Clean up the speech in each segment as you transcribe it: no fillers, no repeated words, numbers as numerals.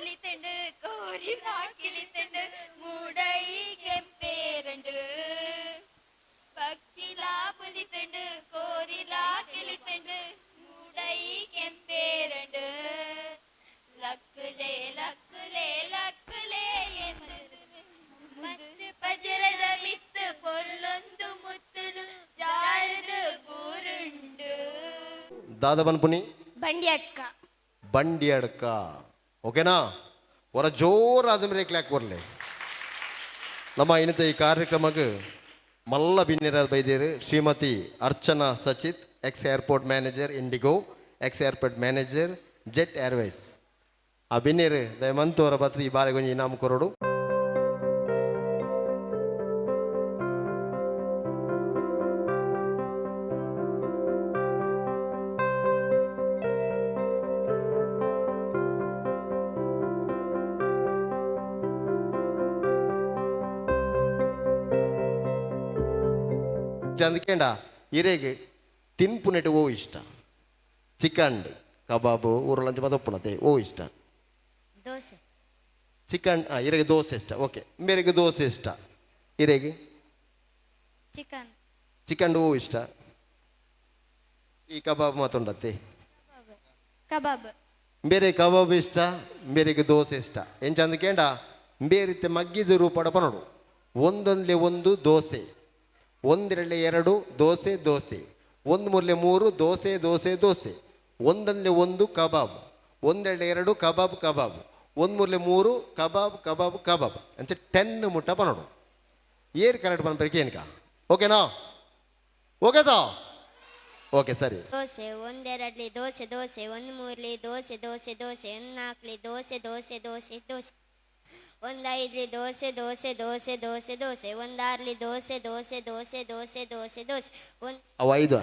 புலித்தண்டு கோரிலா கிளித்தண்டு மூடை கெம்பேரண்டு பக்கிலா புலித்தண்டு கோரிலா கிளித்தண்டு மூடை கெம்பேரண்டு லக்குலே லக்குலே லக்குலே ಮುತ್ತು ಪಜರದ ಮಿತ್ತು ಪೊರ್ಲೊಂದು ಮುತ್ತುಲು ಜಾರದು ಬೂರುಂಡು ದಾದಬನ್ಪುನಿ ಬಂಡಿ ಅಡ್ಕ ಓಕೆನಾ ಹೊರ ಜೋರಾದ ಮೇಲೆ ಕ್ಲಾಕ್ ಬರಲಿ ನಮ್ಮ ಇನ್ನತೆ ಈ ಕಾರ್ಯಕ್ರಮಕ್ಕೆ ಮಲ್ಲ ಬಿನ್ನಿರ ಬೈದೇರು Shrimati Archana Sachit ex airport manager IndiGo ex airport manager Jet Airways ಆ ಬಿನ್ನಿರು ದಯಮಂತು ಅವರ ಬತ್ತು ಈ ಬಾರಿ ಕೊಂಚ ಇನಾಮ ಕೊರೋಡು అందుకేండా ఇరేగి తిన్పునట్టు ఓ ఇಷ್ಟ చికెన్ కబాబు ఊర్లంచి మదొప్పునతే ఓ ఇಷ್ಟ ದೋಸೆ ಚಿಕನ್ ಇರೆಗೆ ದೋಸೆ ಇಷ್ಟ ಓಕೆ ಮೇರೆಗೆ ದೋಸೆ ಇಷ್ಟ ಇರೆಗೆ ಚಿಕನ್ ಚಿಕನ್ ಓ ಇಷ್ಟ ಈ ಕಬಾಬ್ ಮಾತುಂಡತ್ತೆ ಕಬಾಬ್ ಬೇರೆ ಕಬಾಬ್ ಇಷ್ಟ ಬೇರೆಗೆ ದೋಸೆ ಇಷ್ಟ ಎಂಚ ಅಂದಕೇಂಡ ಬೇರೆ ಮಗ್ಗಿದ ರೂಪಡ ಪನೋಡು ಒಂದೊಂದ್ಲೆ ಒಂದು ದೋಸೆ ಒಂದೆರಡಲೆ ಎರಡು ದೋಸೆ ದೋಸೆ ಒಂದು ಮೂರಲೆ ಮೂರು ದೋಸೆ ದೋಸೆ ದೋಸೆ ಒಂದೊಂದಲೆ ಒಂದು ಕಬಾಬ್ ಒಂದೆರಡಲೆ ಎರಡು ಕಬಾಬ್ ಕಬಾಬ್ ಒಂದು ಮೂರಲೆ ಮೂರು ಕಬಾಬ್ ಕಬಾಬ್ ಕಬಾಬ್ ಅಂಚ 10 ಮುಟ್ಟ ಪನೋಡು ಏರ್ ಕರೆಕ್ಟ್ ಪನ್ಪರಿಕೆ ಏನಕ ಓಕೆನಾ ಓಕೆದಾ ಓಕೆ ಸರಿ ದೋಸೆ ಒಂದೆರಡಲಿ ದೋಸೆ ದೋಸೆ ಒಂದು ಮೂರಲಿ ದೋಸೆ ದೋಸೆ ದೋಸೆ ಒಂದು ನಾಲ್ಕಲಿ ದೋಸೆ ದೋಸೆ ದೋಸೆ ದೋಸೆ ಒಂದು ಐದಲಿ ದೋಸೆ ದೋಸೆ ದೋಸೆ ದೋಸೆ ದೋಸೆ ಒಂದು ಆರಲಿ ದೋಸೆ ದೋಸೆ ದೋಸೆ ದೋಸೆ ದೋಸೆ ದೋಸೆ ಒಂದು ಅವು 5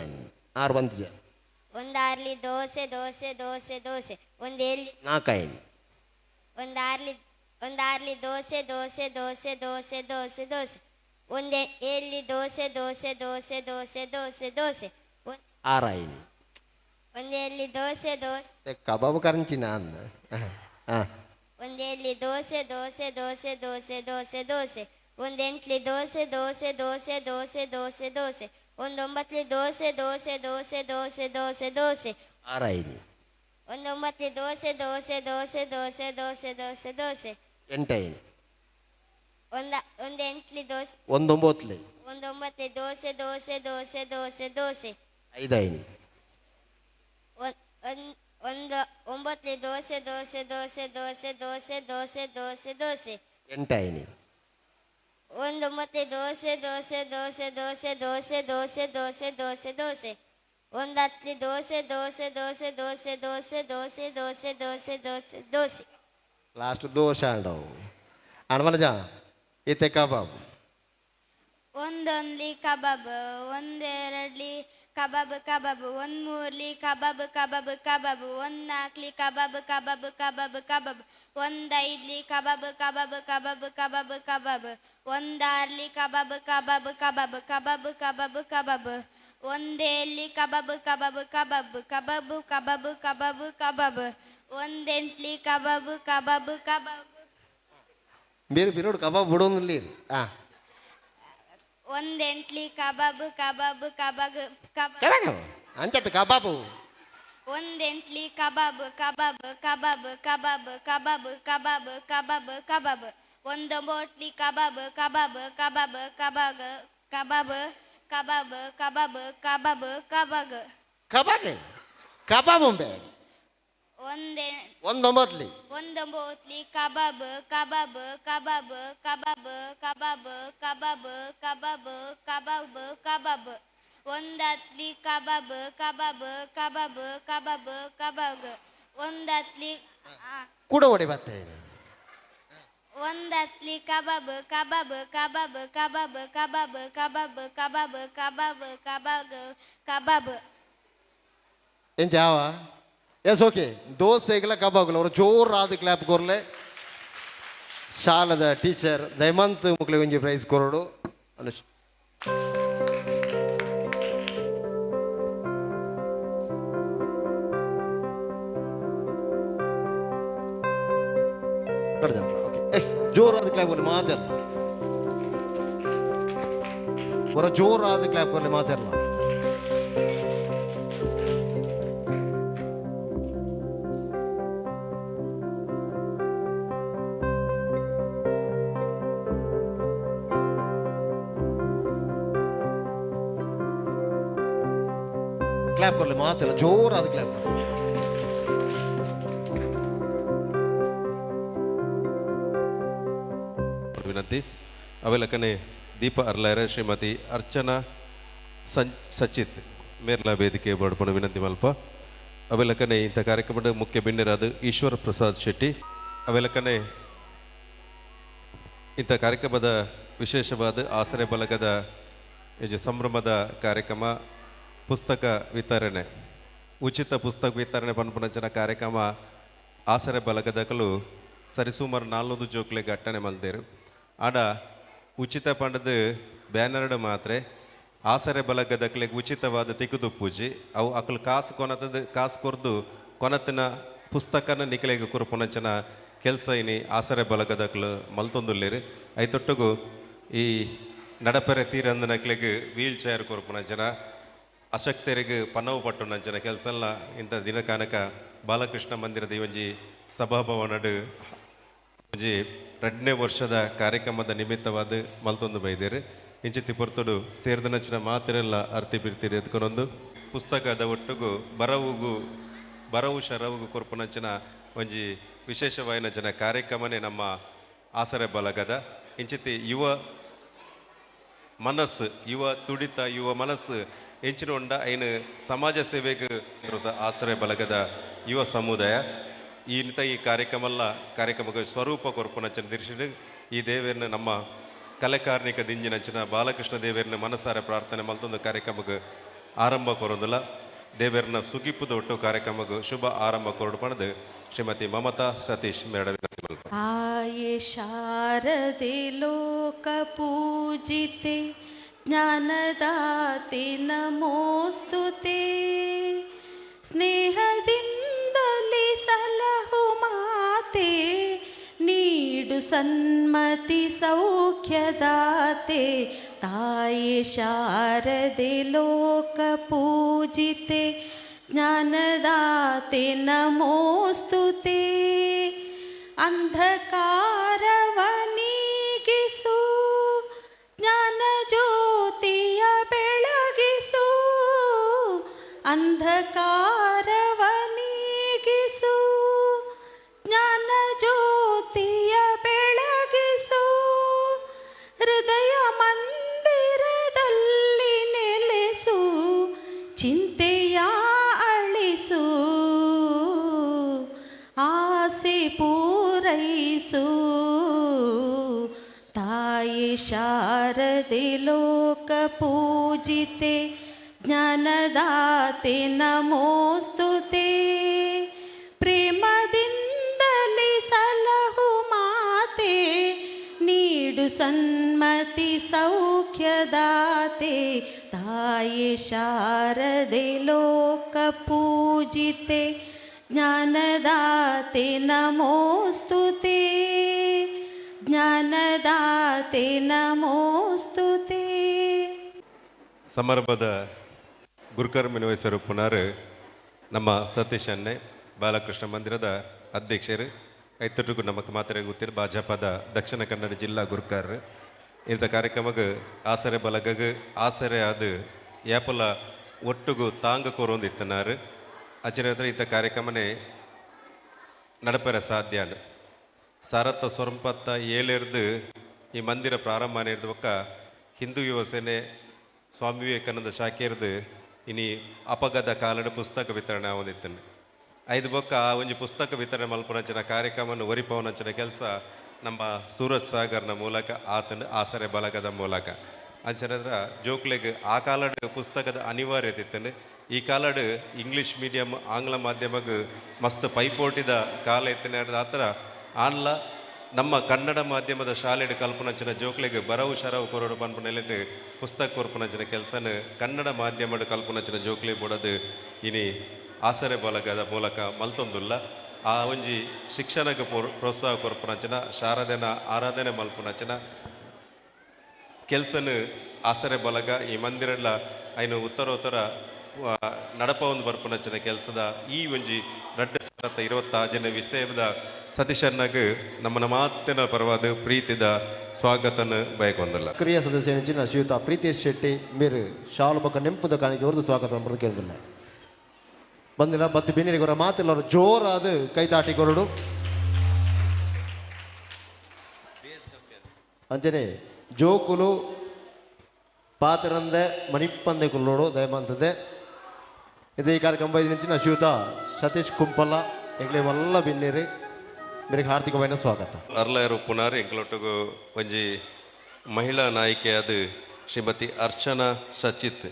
6 ಬಂತು ಒಂದು ಆರಲಿ ದೋಸೆ ದೋಸೆ ದೋಸೆ ದೋಸೆ ಒಂದು ಏಳು 4 ಒಂದು ಆರಲಿ ದೋಸೆ ದೋಸೆ ದೋಸೆ ದೋಸೆ ದೋಸೆ ದೋಸೆ ಒಂದು ಏಳಲಿ ದೋಸೆ ದೋಸೆ ದೋಸೆ ದೋಸೆ ದೋಸೆ ದೋಸೆ 6 ಒಂದು ಏಳಲಿ ದೋಸೆ ದೋಸೆ ಕಬಾಬ್ ಕರಂಚಿನ ಅಂದ ಒಂದು ಏಳಲಿ ದೋಸೆ ದೋಸೆ ದೋಸೆ ದೋಸೆ ದೋಸೆ ದೋಸೆ ಒಂದು ಎಂಟ್ಲಿ ದೋಸೆ ದೋಸೆ ದೋಸೆ ದೋಸೆ ದೋಸೆ ದೋಸೆ ಒಂದು 9ಲಿ ದೋಸೆ ದೋಸೆ ದೋಸೆ ದೋಸೆ ದೋಸೆ ದೋಸೆ 6 ಒಂದು 9ಲಿ ದೋಸೆ ದೋಸೆ ದೋಸೆ ದೋಸೆ ದೋಸೆ ದೋಸೆ ದೋಸೆ 8 ಒಂದು ಎಂಟ್ಲಿ ದೋಸೆ ಒಂದು 9ಲಿ ಒಂದು 9ಲಿ ದೋಸೆ ದೋಸೆ ದೋಸೆ ದೋಸೆ ದೋಸೆ 5 ಒಂದು 9ಲಿ ದೋಸೆ ದೋಸೆ ದೋಸೆ ದೋಸೆ ದೋಸೆ ದೋಸೆ ದೋಸೆ ದೋಸೆ 8 ಒಂದು 9ಲಿ ದೋಸೆ ದೋಸೆ ದೋಸೆ ದೋಸೆ ದೋಸೆ ದೋಸೆ ದೋಸೆ ದೋಸೆ ದೋಸೆ ಒಂದು 10ಲಿ ದೋಸೆ ದೋಸೆ ದೋಸೆ ದೋಸೆ ದೋಸೆ ದೋಸೆ ದೋಸೆ ದೋಸೆ ದೋಸೆ ದೋಸೆ లాస్ట్ దోశ అంటావు అనమనజ ఇతే కబాబ్ ಒಂದೊಂದ್ಲಿ ಕಬಾಬ್ ಒಂದೆರಡ್ಲಿ ಕಬಾಬ್ ಕಬಾಬ್ ಒಂದು ಮೂರ್ಲಿ ಕಬಾಬ್ ಕಬಾಬ್ ಕಬಾಬ್ ಒಂದು ನಾಲ್ಕಲಿ ಕಬಾಬ್ ಕಬಾಬ್ ಕಬಾಬ್ ಕಬಾಬ್ ಒಂದು ಐದಲಿ ಕಬಾಬ್ ಕಬಾಬ್ ಕಬಾಬ್ ಕಬಾಬ್ ಕಬಾಬ್ ಒಂದು ಆರಲಿ ಕಬಾಬ್ ಕಬಾಬ್ ಕಬಾಬ್ ಕಬಾಬ್ ಕಬಾಬ್ ಕಬಾಬ್ ಒಂದು ಏಳಲಿ ಕಬಾಬ್ ಕಬಾಬ್ ಕಬಾಬ್ ಕಬಾಬ್ ಕಬಾಬ್ ಕಬಾಬ್ ಕಬಾಬ್ ಒಂದು ಎಂಟ್ಲಿ ಕಬಾಬ್ ಕಬಾಬ್ ಕಬಾಬ್ మీరు పిరోడు కబాబ్ బుడోందు లేరు ಒಂದು ಎಂಟ್ಲಿ ಕಬಾಬ್ ಕಬಾಬ್ ಕಬಾಬ್ ಕಬಾಬ್ ಅಂಚತ್ ಕಬಾಬು ಒಂದು ಎಂಟ್ಲಿ ಕಬಾಬ್ ಕಬಾಬ್ ಕಬಾಬ್ ಕಬಾಬ್ ಕಬಾಬ್ ಕಬಾಬ್ ಕಬಾಬ್ ಕಬಾಬ್ ಒಂದು 9ಲಿ ಕಬಾಬ್ ಕಬಾಬ್ ಕಬಾಬ್ ಕಬಾಬ್ ಕಬಾಬ್ ಕಬಾಬ್ ಕಬಾಬ್ ಕಬಾಬ್ ಕಬಾಬ್ ಕಬಾಬ್ ಕಬಾಬ್ ಒಂದು 9ಲಿ ಒಂದು 9ಲಿ ಕಬಾಬ್ ಕಬಾಬ್ ಕಬಾಬ್ ಕಬಾಬ್ ಕಬಾಬ್ ಕಬಾಬ್ ಕಬಾಬ್ ಕಬಾಬ್ ಕಬಾಬ್ ಒಂದು 10ಲಿ ಕಬಾಬ್ ಕಬಾಬ್ ಕಬಾಬ್ ಕಬಾಬ್ ಕಬಾಬ್ ಒಂದು 10ಲಿ ಕೂಡ ಹೊಡಿ ಬರ್ತೇನೆ ಒಂದು 10ಲಿ ಕಬಾಬ್ ಕಬಾಬ್ ಕಬಾಬ್ ಕಬಾಬ್ ಕಬಾಬ್ ಕಬಾಬ್ ಕಬಾಬ್ ಕಬಾಬ್ ಕಬಾಬ್ ಕಬಾಬ್ ಏನ್ ಜಾವ ಎಸ್ ಓಕೆ ದೋಸೆಗಳ ಕಬಾಬ್ಗಳ ಅವರು ಜೋರಾದ ಕ್ಲಾಪ್ ಕೊರ್ಲೆ ಶಾಲದ ಟೀಚರ್ ದಯಮಂತ್ ಮುಕ್ಳಿಗೆ ಒಂಜಿ ಪ್ರೈಸ್ ಕೊರೋಡು ಅನುಷ್ ಓಕೆ ಎಕ್ಸ್ ಜೋರಾದ ಕ್ಲಾಪ್ ಕೊರಲಿ ಮಾತಾಡಲ್ಲ ಬರೋ ಜೋರಾದ ಕ್ಲಾಪ್ ಕೊರಲಿ ಮಾತಾಡಲ್ಲ ಕ್ಲಾಪ್ ಕೊರಲಿ ಮಾತಾಡಲ್ಲ ಜೋರಾದ ಕ್ಲಾಪ್ ವಿನಂತಿ ಅವೆಲಕನೆ ದೀಪ ಅರ್ಲಾಯರ ಶ್ರೀಮತಿ ಅರ್ಚನಾ ಸಚಿತ್ ಮೇರ್ಲಾ ವೇದಿಕೆ ಬಡ್ಪಣ ವಿನಂತಿ ಮಲ್ಪ ಅವೆಲಕನೆ ಇಂಥ ಕಾರ್ಯಕ್ರಮದ ಮುಖ್ಯ ಬಿನ್ನರಾದ ಈಶ್ವರ ಪ್ರಸಾದ್ ಶೆಟ್ಟಿ ಅವೆಲಕನೆ ಇಂಥ ಕಾರ್ಯಕ್ರಮದ ವಿಶೇಷವಾದ ಆಸರೆ ಬಲಗದ ಸಂಭ್ರಮದ ಕಾರ್ಯಕ್ರಮ ಪುಸ್ತಕ ವಿತರಣೆ ಉಚಿತ ಪುಸ್ತಕ ವಿತರಣೆ ಪನ್ಪುನಂಚಿನ ಕಾರ್ಯಕ್ರಮ ಆಸರೆ ಬಲಗದಕಲು ಸರಿಸುಮಾರು 400 ಜೋಕ್ಲೆಗೆ ಅಟ್ಟಣೆ ಮಲ್ದೇರು ಆಡ ಉಚಿತ ಪಂಡದ ಬ್ಯಾನರ್ಡ್ ಮಾತ್ರೆ ಆಸರೆ ಬಲಗದಕ್ಲೆಗೆ ಉಚಿತವಾದ ತಿಗುದು ಪೂಜಿ ಅವು ಅಕಲು ಕಾಸು ಕೊರ್ದು ಕೊನತಿನ ಪುಸ್ತಕನ ನಿಖಲೆಗೆ ಕುರುಪುನಂಚನ ಕೆಲಸ ಇನಿ ಆಸರೆ ಬಲಗದಕ್ಲು ಮಲ್ತೊಂದುಲ್ಲೇರು ಐತೊಟ್ಟುಗು ಈ ನಡಪೆರೆ ತೀರಂದನಕ್ಲೆಗೆ ವೀಲ್ ಚೇರ್ ಕುರುಪುನಂಚನ ಅಶಕ್ತರಿಗೆ ಪನ್ನವು ಪಟ್ಟು ನಂಚನ ಕೆಲಸ ಎಲ್ಲ ಇಂಥ ದಿನಕಾನಕ ಬಾಲಕೃಷ್ಣ ಮಂದಿರದ ಒಂಜಿ ಸಭಾಭವನಡು ಒಂಜಿ 2ನೇ ವರ್ಷದ ಕಾರ್ಯಕ್ರಮದ ನಿಮಿತ್ತವಾದ ಮಲ್ತೊಂದು ಬೈದೇರು ಇಂಚಿತಿ ಪೊರ್ತುಡು ಸೇರಿದನಚ್ಚಿನ ಮಾತಿರೆಲ್ಲ ಅರ್ತಿ ಬಿರ್ತೀರಿ ಎತ್ಕೊಂಡೊಂದು ಪುಸ್ತಕದ ಒಟ್ಟಿಗೂ ಬರವು ಶರವುಗು ಕೊರ್ಪುನಂಚಿನ ಒಂಜಿ ವಿಶೇಷವಾಯಿನ ಜನ ಕಾರ್ಯಕ್ರಮನೇ ನಮ್ಮ ಆಸರೆ ಬಲಗದ ಇಂಚಿತಿ ಯುವ ಮನಸ್ಸು ಯುವ ತುಡಿತ ಯುವ ಮನಸ್ಸು ಹೆಂಚಿನ ಉಂಡ ಐನು ಸಮಾಜ ಸೇವೆಗೆ ಆಸರೆ ಬಲಗದ ಯುವ ಸಮುದಾಯ ಈ ಕಾರ್ಯಕ್ರಮಕ್ಕೆ ಸ್ವರೂಪ ಕೊರ್ಪುನಂಚಿನ ದಿರ್ಶಿಡು ಈ ದೇವೇರನ್ನ ನಮ್ಮ ಕಲೆಕಾರ್ಣಿಕ ದಿಂಜಿನಂಚಿನ ಬಾಲಕೃಷ್ಣ ದೇವೇರನ್ನ ಮನಸಾರ ಪ್ರಾರ್ಥನೆ ಮಲ್ತೊಂದು ಕಾರ್ಯಕ್ರಮಕ್ಕೆ ಆರಂಭ ಕೊರೊಂದಿಲ್ಲ ದೇವೇರನ್ನ ಸುಗಿಪ್ಪುದ ಒಟ್ಟು ಕಾರ್ಯಕ್ರಮಕ್ಕೆ ಶುಭ ಆರಂಭ ಕೊರಡು ಪಣದು ಶ್ರೀಮತಿ ಮಮತಾ ಸತೀಶ್ ಮೇಡ ಆಯೆ ಶಾರದೆ ಲೋಕ ಪೂಜಿತೆ ಜ್ಞಾನದಾತೆ ನಮೋಸ್ತುತೆ ಸ್ನೇಹದಿಂದಲೇ ಸಲಹು ಮಾತೆ ನೀಡು ಸನ್ಮತಿ ಸೌಖ್ಯದಾತೆ ತಾಯೆ ಶಾರದೆ ಲೋಕ ಪೂಜಿತೆ ಜ್ಞಾನದಾತೆ ನಮೋಸ್ತುತೆ ಅಂಧಕಾರವ ನೀಗಿಸು ಜ್ಞಾನ ಜ್ಯೋತಿಯ ಬೆಳಗಿಸು ಅಂಧಕಾರವ ನೀಗಿಸು ಜ್ಞಾನ ಜ್ಯೋತಿಯ ಬೆಳಗಿಸು ಹೃದಯ ಮಂದಿರದಲ್ಲಿ ನೆಲೆಸು ಚಿಂತೆಯ ಅಳಿಸು ಆಸೆ ಪೂರೈಸು ತಾಯಿ ಶಾರದೆ ಲೋಕ ಪೂಜಿತೆ ಜ್ಞಾನದಾತೆ ನಮೋಸ್ತುತೆ ಪ್ರೇಮದಿಂದಲೇ ಸಲಹು ಮಾತೆ ನೀಡು ಸನ್ಮತಿ ಸೌಖ್ಯದಾತೆ ತಾಯಿ ಶಾರದೆ ಲೋಕ ಪೂಜಿತೆ ಜ್ಞಾನದಾತೆ ನಮೋಸ್ತುತೆ ಜ್ಞಾನದಾತೆ ನಮೋಸ್ತುತೆ ಸಮಾರಂಭದ ಗುರುಕರ್ಮಿನ ವಯಸ್ಸರು ಪುನರ್ ನಮ್ಮ ಸತೀಶ್ ಅಣ್ಣೆ ಬಾಲಕೃಷ್ಣ ಮಂದಿರದ ಅಧ್ಯಕ್ಷರು ಐತೊಟ್ಟಿಗೂ ನಮಗೆ ಮಾತ್ರ ಗೊತ್ತಿರ ಭಾಜಪದ ದಕ್ಷಿಣ ಕನ್ನಡ ಜಿಲ್ಲಾ ಗುರುಕಾರರು ಇಂಥ ಕಾರ್ಯಕ್ರಮಕ್ಕೆ ಆಸರೆ ಬಲಗಗೆ ಆಸರೆ ಅದು ಏಪಲ ಒಟ್ಟಿಗೂ ತಾಂಗ ಕೋರೊಂದಿತ್ತನಾರು ಅಚ್ಚರಿ ಇಂಥ ಕಾರ್ಯಕ್ರಮನೇ ನಡಪೆರ ಸಾಧ್ಯ ಸಾರತ್ತ ಸ್ವರಂಪತ್ತ ಏಳೆರ್ದು ಈ ಮಂದಿರ ಪ್ರಾರಂಭ ನಿರ್ದವಕ್ಕ ಹಿಂದೂ ಯುವ ಸೇನೆ ಸ್ವಾಮಿ ವಿವೇಕಾನಂದ ಶಾಖೆರ್ದು ಇನಿ ಅಪಗದ ಕಾಲದ ಪುಸ್ತಕ ವಿತರಣೆ ಆವೊಂದಿತ್ತನೆ ಐದು ಬೊಕ್ಕ ಒಂಜಿ ಪುಸ್ತಕ ವಿತರಣೆ ಮಲ್ಪುನಂಚಿನ ಕಾರ್ಯಕ್ರಮವನ್ನು ಒರಿಪವನಂಚಿನ ಕೆಲಸ ನಮ್ಮ ಸೂರತ್ ಸಾಗರ್ನ ಮೂಲಕ ಆತನ ಆಸರೆ ಬಲಗದ ಮೂಲಕ ಅಂಚನದ್ರ ಜೋಕ್ಲೆಗ್ ಆ ಕಾಲದ ಪುಸ್ತಕದ ಅನಿವಾರ್ಯತೆ ಇತ್ತಂಡು ಈ ಕಾಲಡ್ ಇಂಗ್ಲೀಷ್ ಮೀಡಿಯಂ ಆಂಗ್ಲ ಮಾಧ್ಯಮಕ್ಕೆ ಮಸ್ತ್ ಪೈಪೋಟಿದ ಕಾಲ ಇತ್ತನೆ ಆ ಥರ ಆನ್ಲ ನಮ್ಮ ಕನ್ನಡ ಮಾಧ್ಯಮದ ಶಾಲೆಡ್ ಕಲ್ಪನಂಚಿನ ಜೋಕ್ಲೆಗ್ ಬರವು ಶರವು ಕೊರಡು ಪನ್ಪನೆಲೆಟ್ ಪುಸ್ತಕ ಕೊರ್ಪನಂಚಿನ ಕೆಲಸನ ಕನ್ನಡ ಮಾಧ್ಯಮದ ಕಲ್ಪನಂಚಿನ ಜೋಕ್ಲೆ ಬೋಡದು ಇನಿ ಆಸರೆ ಬಲಗದ ಮೂಲಕ ಮಲ್ತೊಂದುಲ್ಲ ಆ ಒಂಜಿ ಶಿಕ್ಷಣಕ್ಕೆ ಪ್ರೋತ್ಸಾಹ ಕೊರ್ಪುನಂಚಿನ ಶಾರದೆನ ಆರಾಧನೆ ಮಲ್ಪುನಂಚಿನ ಕೆಲಸನ ಆಸರೆ ಬಲಗ ಈ ಮಂದಿರಲ್ಲ ಐನು ಉತ್ತರೋತ್ತರ ನಡಪ ಒಂದು ಬರ್ಪುನಂಚಿನ ಕೆಲಸದ ಈ ಒಂಜಿ 2026 ವಿಸ್ತಯದ ಸತೀಶನ್ನಾಗ ನಮ್ಮನ್ನ ಮಾತಿನ ಪರವಾದ ಪ್ರೀತಿದ ಸ್ವಾಗತನ ಬಯಕೊಂದಲ್ಲ. ಕ್ರಿಯಾ ಸದಸ್ಯ ನೆಂಚಿನ ಶ್ರೀಯುತ ಪ್ರೀತೇಶ್ ಶೆಟ್ಟಿ ಮೀರು ಶಾಲು ಪಕ್ಕ ನೆಂಪುದ ಕಾಣಿಕೆ ಹೊರದು ಸ್ವಾಗತ ಮಾಡೋದು ಕೇಳಿದಿಲ್ಲ ಬಂದಿಲ್ಲ ಬತ್ತು ಬಿನ್ನಿರಿಗೆ ಅವರ ಮಾತಿಲ್ಲ ಅವರು ಜೋರಾದ ಕೈತಾಟಿ ಕೊರಡು ಅಂಚನೆ ಜೋಕುಲು ಪಾತ್ರಂದೆ ಮಣಿಪ್ಪಂದೆ ಕುಲ್ಲೋಡು ದಯಮಂತದೆ ಇದು ಈ ಕಾರ್ಯಕ್ರಮ ಬೈದಿನ ಶ್ರೀಯುತ ಸತೀಶ್ ಕುಂಪಲ್ಲ ಎಂಗ್ಲೇ ವಲ್ಲ ಬಿನ್ನಿರಿ ಮೇರೆ ಹಾರ್ದಿಕమైన ಸ್ವಾಗತ. ಅರ್ಲಾಯರು ಪುನಾರ್ ಎಂಕ್ಲೊಟ್ಟಿಗೂ ಒಂಜಿ ಮಹಿಳಾ ನಾಯಕಿಯಾದ ಶ್ರೀಮತಿ ಅರ್ಚನಾ ಸಚಿತ್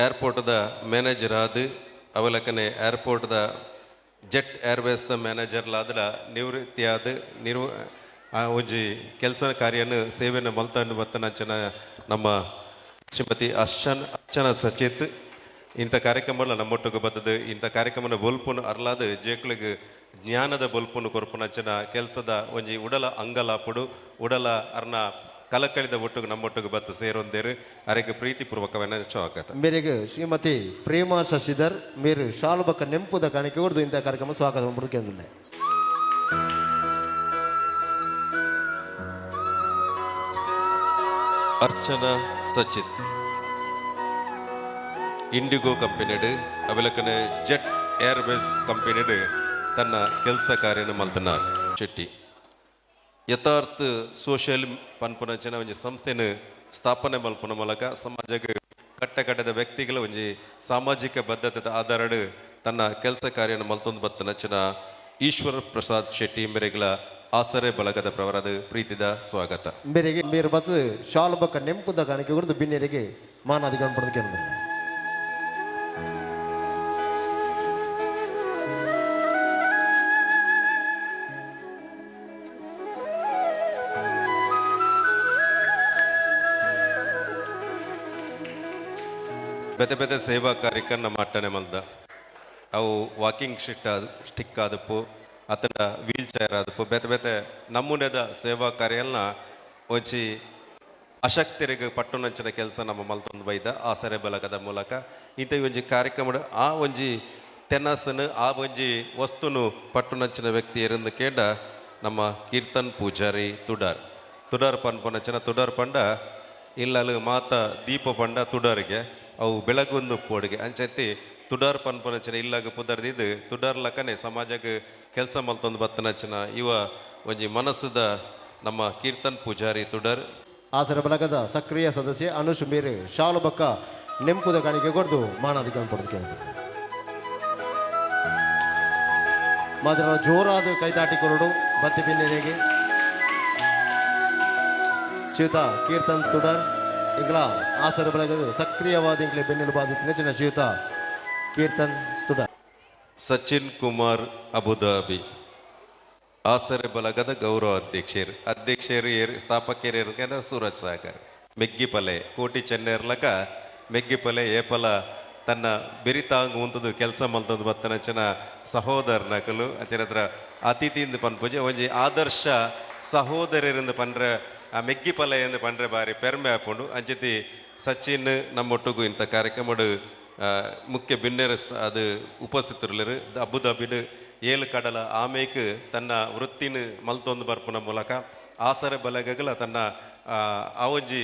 ಏರ್ಪೋರ್ಟ್ದ ಮ್ಯಾನೇಜರ್ ಆದ ಅವಲಕನೆ ಏರ್ಪೋರ್ಟ್ದ ಜೆಟ್ ಏರ್ವೇಸ್ದ ಮ್ಯಾನೇಜರ್ಲಾದ್ರ ನಿವೃತ್ತಿಯಾದ ಒಂಜಿ ಕೆಲಸ ಕಾರ್ಯನ ಸೇವೆಯನ್ನು ಮಲ್ತಂಡು ಬತ್ತನಂಚನ ನಮ್ಮ ಶ್ರೀಮತಿ ಅರ್ಚನಾ ಸಚಿತ್ ಇಂಥ ಕಾರ್ಯಕ್ರಮ ನಮ್ಮೊಟ್ಟಿಗೆ ಬರ್ತದೆ. ಇಂಥ ಕಾರ್ಯಕ್ರಮನ ಬೊಲ್ಪುನು ಅರ್ಲಾದ ಜೇಕ್ಳಿಗೆ ಜ್ಞಾನದ ಬೊಲ್ಪುನು ಕೊರ್ಪುನಂಚನ ಕೆಲಸದ ಒಂಜಿ ಉಡಲ ಅಂಗಲಾಪುಡು ಉಡಲ ಅರ್ನ ಕಲಕಳಿದ ಒಟ್ಟಿಗೆ ನಮ್ಮೊಟ್ಟಿಗೆ ಬತ್ತು ಸೇರೊಂದೇರು ಅರೆಗೆ ಪ್ರೀತಿಪೂರ್ವಕమైన ಸ್ವಾಗತ. ಮೇರೆಗೆ ಶ್ರೀಮತಿ ಪ್ರೇಮಾ ಶಶಿಧರ್ మీరు ಶಾಲುಬಕ್ಕ ನೆಂಪುದ ಕಾಣಿಕೆ ಹೊಡೆದು ಇಂಥ ಕಾರ್ಯಕ್ರಮ ಸ್ವಾಗತ ಮಾಡ್ಬಿಡ್ಕೊಂಡಿಲ್ಲ. ಅರ್ಚನಾ ಸಚಿತ್ ಇಂಡಿಗೋ ಕಂಪನಿಡು ಅವಲಕನೆ ಜೆಟ್ ಏರ್ವೇಸ್ ಕಂಪನಿಡು ತನ್ನ ಕೆಲಸ ಕಾರ್ಯನ ಮಲ್ತನ ಶೆಟ್ಟಿ ಯಥಾರ್ಥ ಸೋಷಿಯಲ್ ಪನ್ಪುನಂಚಿನ ಒಂಜಿ ಸಂಸ್ಥೆನ ಸ್ಥಾಪನೆ ಮಲ್ಪುನ ಮೂಲಕ ಸಮಾಜಕ್ಕೆ ಕಟ್ಟಕಟ್ಟದ ವ್ಯಕ್ತಿಗಳ ಒಂಜಿ ಸಾಮಾಜಿಕ ಬದ್ಧತೆ ಆಧಾರಡು ತನ್ನ ಕೆಲಸ ಕಾರ್ಯನ ಮಲ್ತೊಂದು ಬತ್ತನಂಚಿನ ಈಶ್ವರ ಪ್ರಸಾದ್ ಶೆಟ್ಟಿ ಮೇರೆಗಳ ಆಸರೆ ಬಳಗದ ಪ್ರವರದ ಪ್ರೀತಿದ ಸ್ವಾಗತ. ಮೇರೆಗೆ ಮೇರು ಬತ್ತು ಶಾಲುಬಕ್ಕ ನೆಂಪುದ ಕಾಣಿಕೆ ಹೊಡೆದು ಬಿನ್ನಿರಿಗೆ ಮಾನಾದಿಗಳು ಪಡೆದುಕೊಂಡಿಲ್ಲ. ಬೇತೆ ಬೇತೆ ಸೇವಾ ಕಾರ್ಯಕ್ರಮ ಮಾಡ್ತಾನೆ ಮಲ್ದ ಅವು ವಾಕಿಂಗ್ ಸ್ಟಿಕ್ ಆದಪ್ಪು ಅತನ ವೀಲ್ ಚೇರ್ ಆದಪ್ಪು ಬೇತೆ ಬೇತೆ ನಮೂನೆದ ಸೇವಾ ಕಾರ್ಯನ ಒಂಚಿ ಅಶಕ್ತರಿಗೆ ಪಟ್ಟುನಂಚಿನ ಕೆಲಸ ನಮ್ಮ ಮಲ್ತೊಂದು ಬೈದ ಆಸರೆ ಬಲಗದ ಮೂಲಕ ಇಂಥ ಒಂಜಿ ಕಾರ್ಯಕ್ರಮದ ಆ ಒಂಜಿ ತೆನಸನು ಆ ಒಂಜಿ ವಸ್ತುನು ಪಟ್ಟುನಂಚಿನ ವ್ಯಕ್ತಿ ಇರಂದು ಕೇಂಡ ನಮ್ಮ ಕೀರ್ತನ್ ಪೂಜಾರಿ ತುಡಾರ್ ಪನ್ಪುನಂಚಿನ ತುಡಾರ್ ಪಂಡ ಇಲ್ಲಲು ಮಾತ ದೀಪ ಪಂಡ ತುಡಾರಿಗೆ ಅವು ಬೆಳಗೊಂದು ಪೋಡಿಗೆ ಅಂಚೆತ್ತಿ ತುಡಾರ್ ಪನ್ಪನಚನ ಇಲ್ಲಾಗ ಪುದರ್ದಿದ್ದು ತುಡಾರ್ ಲಕ್ಕನೆ ಸಮಾಜಕ್ಕೆ ಕೆಲಸ ಮಲ್ತೊಂದು ಬತ್ತನಚನ ಇವ ಒಂಜಿ ಮನಸ್ಸದ ನಮ್ಮ ಕೀರ್ತನ್ ಪೂಜಾರಿ ತುಡಾರ್ ಆಸರೆ ಬಳಗದ ಸಕ್ರಿಯ ಸದಸ್ಯ ಅನುಷ್ ಮೀರು ಶಾಲು ಬಕ್ಕ ನೆಂಪುದ ಕಾಣಿಕೆ ಕೊಡ್ದು ಮಾನಾದಿಗಳು ಪಡೆದುಕೊಂಡಿದ್ದಾರೆ. ಮಾತ್ರ ಜೋರಾದ ಕೈತಾಟಿ ಕೊರಡು ಬತ್ತಿ ಬಿನ್ನಿರಿಗೆ ಶ್ರೀಯುತ ಕೀರ್ತನ್ ತುಡರ್ ಇಂಗ್ಲ ಆಸರೆ ಬಳಗದ ಸಕ್ರಿಯವಾದ ಇಂಗ್ಲೆ ಬೆನ್ನೆಲುಬಾದ ನೆಚ್ಚಿನ ಶ್ರೀಯುತ ಕೀರ್ತನ್ ತುಡರ್. ಸಚಿನ್ ಕುಮಾರ್ ಅಬುದಾಬಿ ಆಸರೆ ಬಲಗದ ಗೌರವ ಅಧ್ಯಕ್ಷರು ಸ್ಥಾಪಕರು ಸೂರಜ್ ಸಾಗರ್ ಮೆಗ್ಗಿಪಲೆ ಕೋಟಿ ಚೆನ್ನೈರ್ಲಕ ಮೆಗ್ಗಿಪಲೆ ಏಪಲ ತನ್ನ ಬೆರಿತಾಂಗ್ ಉಂತದು ಕೆಲಸ ಮಲ್ತಂದು ಬತ್ತನಂಚನ ಸಹೋದರನಕಲು ಅಂಚನತ್ರ ಅತಿಥಿಯಿಂದ ಪನ್ಪೂಜೆ ಒಂಜಿ ಆದರ್ಶ ಸಹೋದರರಿಂದ ಪಂಡ್ರೆ ಆ ಮೆಗ್ಗಿಪಲೆ ಎಂದು ಪಂಡ್ರೆ ಬಾರಿ ಪೆರ್ಮೆ ಹಾಕೊಂಡು ಅಂಚತಿ ಸಚಿನ್ ನಮ್ಮೊಟ್ಟಿಗೂ ಇಂಥ ಕಾರ್ಯಕ್ರಮಡು ಮುಖ್ಯ ಬಿನ್ನೆರ ಅದು ಉಪಸ್ಥಿತರು ಅಬುದಾಬಿಡು 7 ಕಡಲ ಆಮೇಕ್ ತನ್ನ ವೃತ್ತಿನ ಮಲ್ತೊಂದು ಬರ್ಪುನ ಮೂಲಕ ಆಸರೆ ಬಲಗಲ ತನ್ನ ಅವಜ್ಜಿ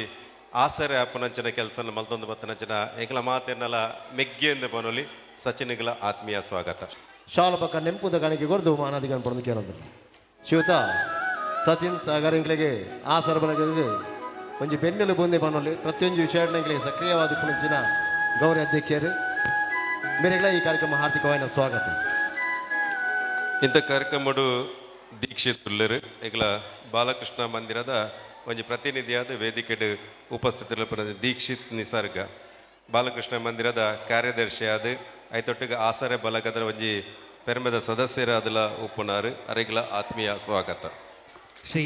ಆಸರೆ ಆಪನಂಚನ ಕೆಲಸ ಮಲ್ತೊಂದು ಬತ್ತನಂಚನ ಎಂಕಲ ಮಾತೆನ್ನಲ ಮೆಗ್ಗೆಂದು ಬನೊಲಿ ಸಚಿನ್ಗಳ ಆತ್ಮೀಯ ಸ್ವಾಗತ. ಶಾಲು ಪಕ್ಕ ನೆಂಪುದ ಕಾಣಿಕೆ ಕೊಡ್ದು ಮಾನಾದಿಗಳು ಪಡೆದು ಕೇಳೋದಿಲ್ಲ. ಶ್ರೀಯುತ ಸಚಿನ್ ಸಾಗರ್ ಇಂಗ್ಲಿಗೆ ಆಸರೆ ಬಲಗಲಿಗೆ ಒಂಜಿ ಬೆನ್ನೆಲು ಬಂದೆ ಬನೊಲಿ ಪ್ರತಿಯೊಂದು ವಿಷಯ ಸಕ್ರಿಯವಾದ ಪುಣಂಚಿನ ಗೌರಿ ಅಧ್ಯಕ್ಷರು ಮೇರೆಗಳ ಈ ಕಾರ್ಯಕ್ರಮ ಹಾರ್ದಿಕವಾದ ಸ್ವಾಗತ. ಇಂಥ ಕಾರ್ಯಕ್ರಮಡು ದೀಕ್ಷಿತರು ಈಗಲ ಬಾಲಕೃಷ್ಣ ಮಂದಿರದ ಒಂಜಿ ಪ್ರತಿನಿಧಿಯಾದ ವೇದಿಕೆಡು ಉಪಸ್ಥಿತರು ದೀಕ್ಷಿತ್ ನಿಸರ್ಗ ಬಾಲಕೃಷ್ಣ ಮಂದಿರದ ಕಾರ್ಯದರ್ಶಿಯಾದ ಐತೊಟ್ಟಿಗೆ ಆಸರೆ ಬಲಗದ ಒಂಜಿ ಪೆರ್ಮೆದ ಸದಸ್ಯರಾದಲ ಉಪ್ಪುನಾರು ಅರೆಗಳ ಆತ್ಮೀಯ ಸ್ವಾಗತ. ಶ್ರೀ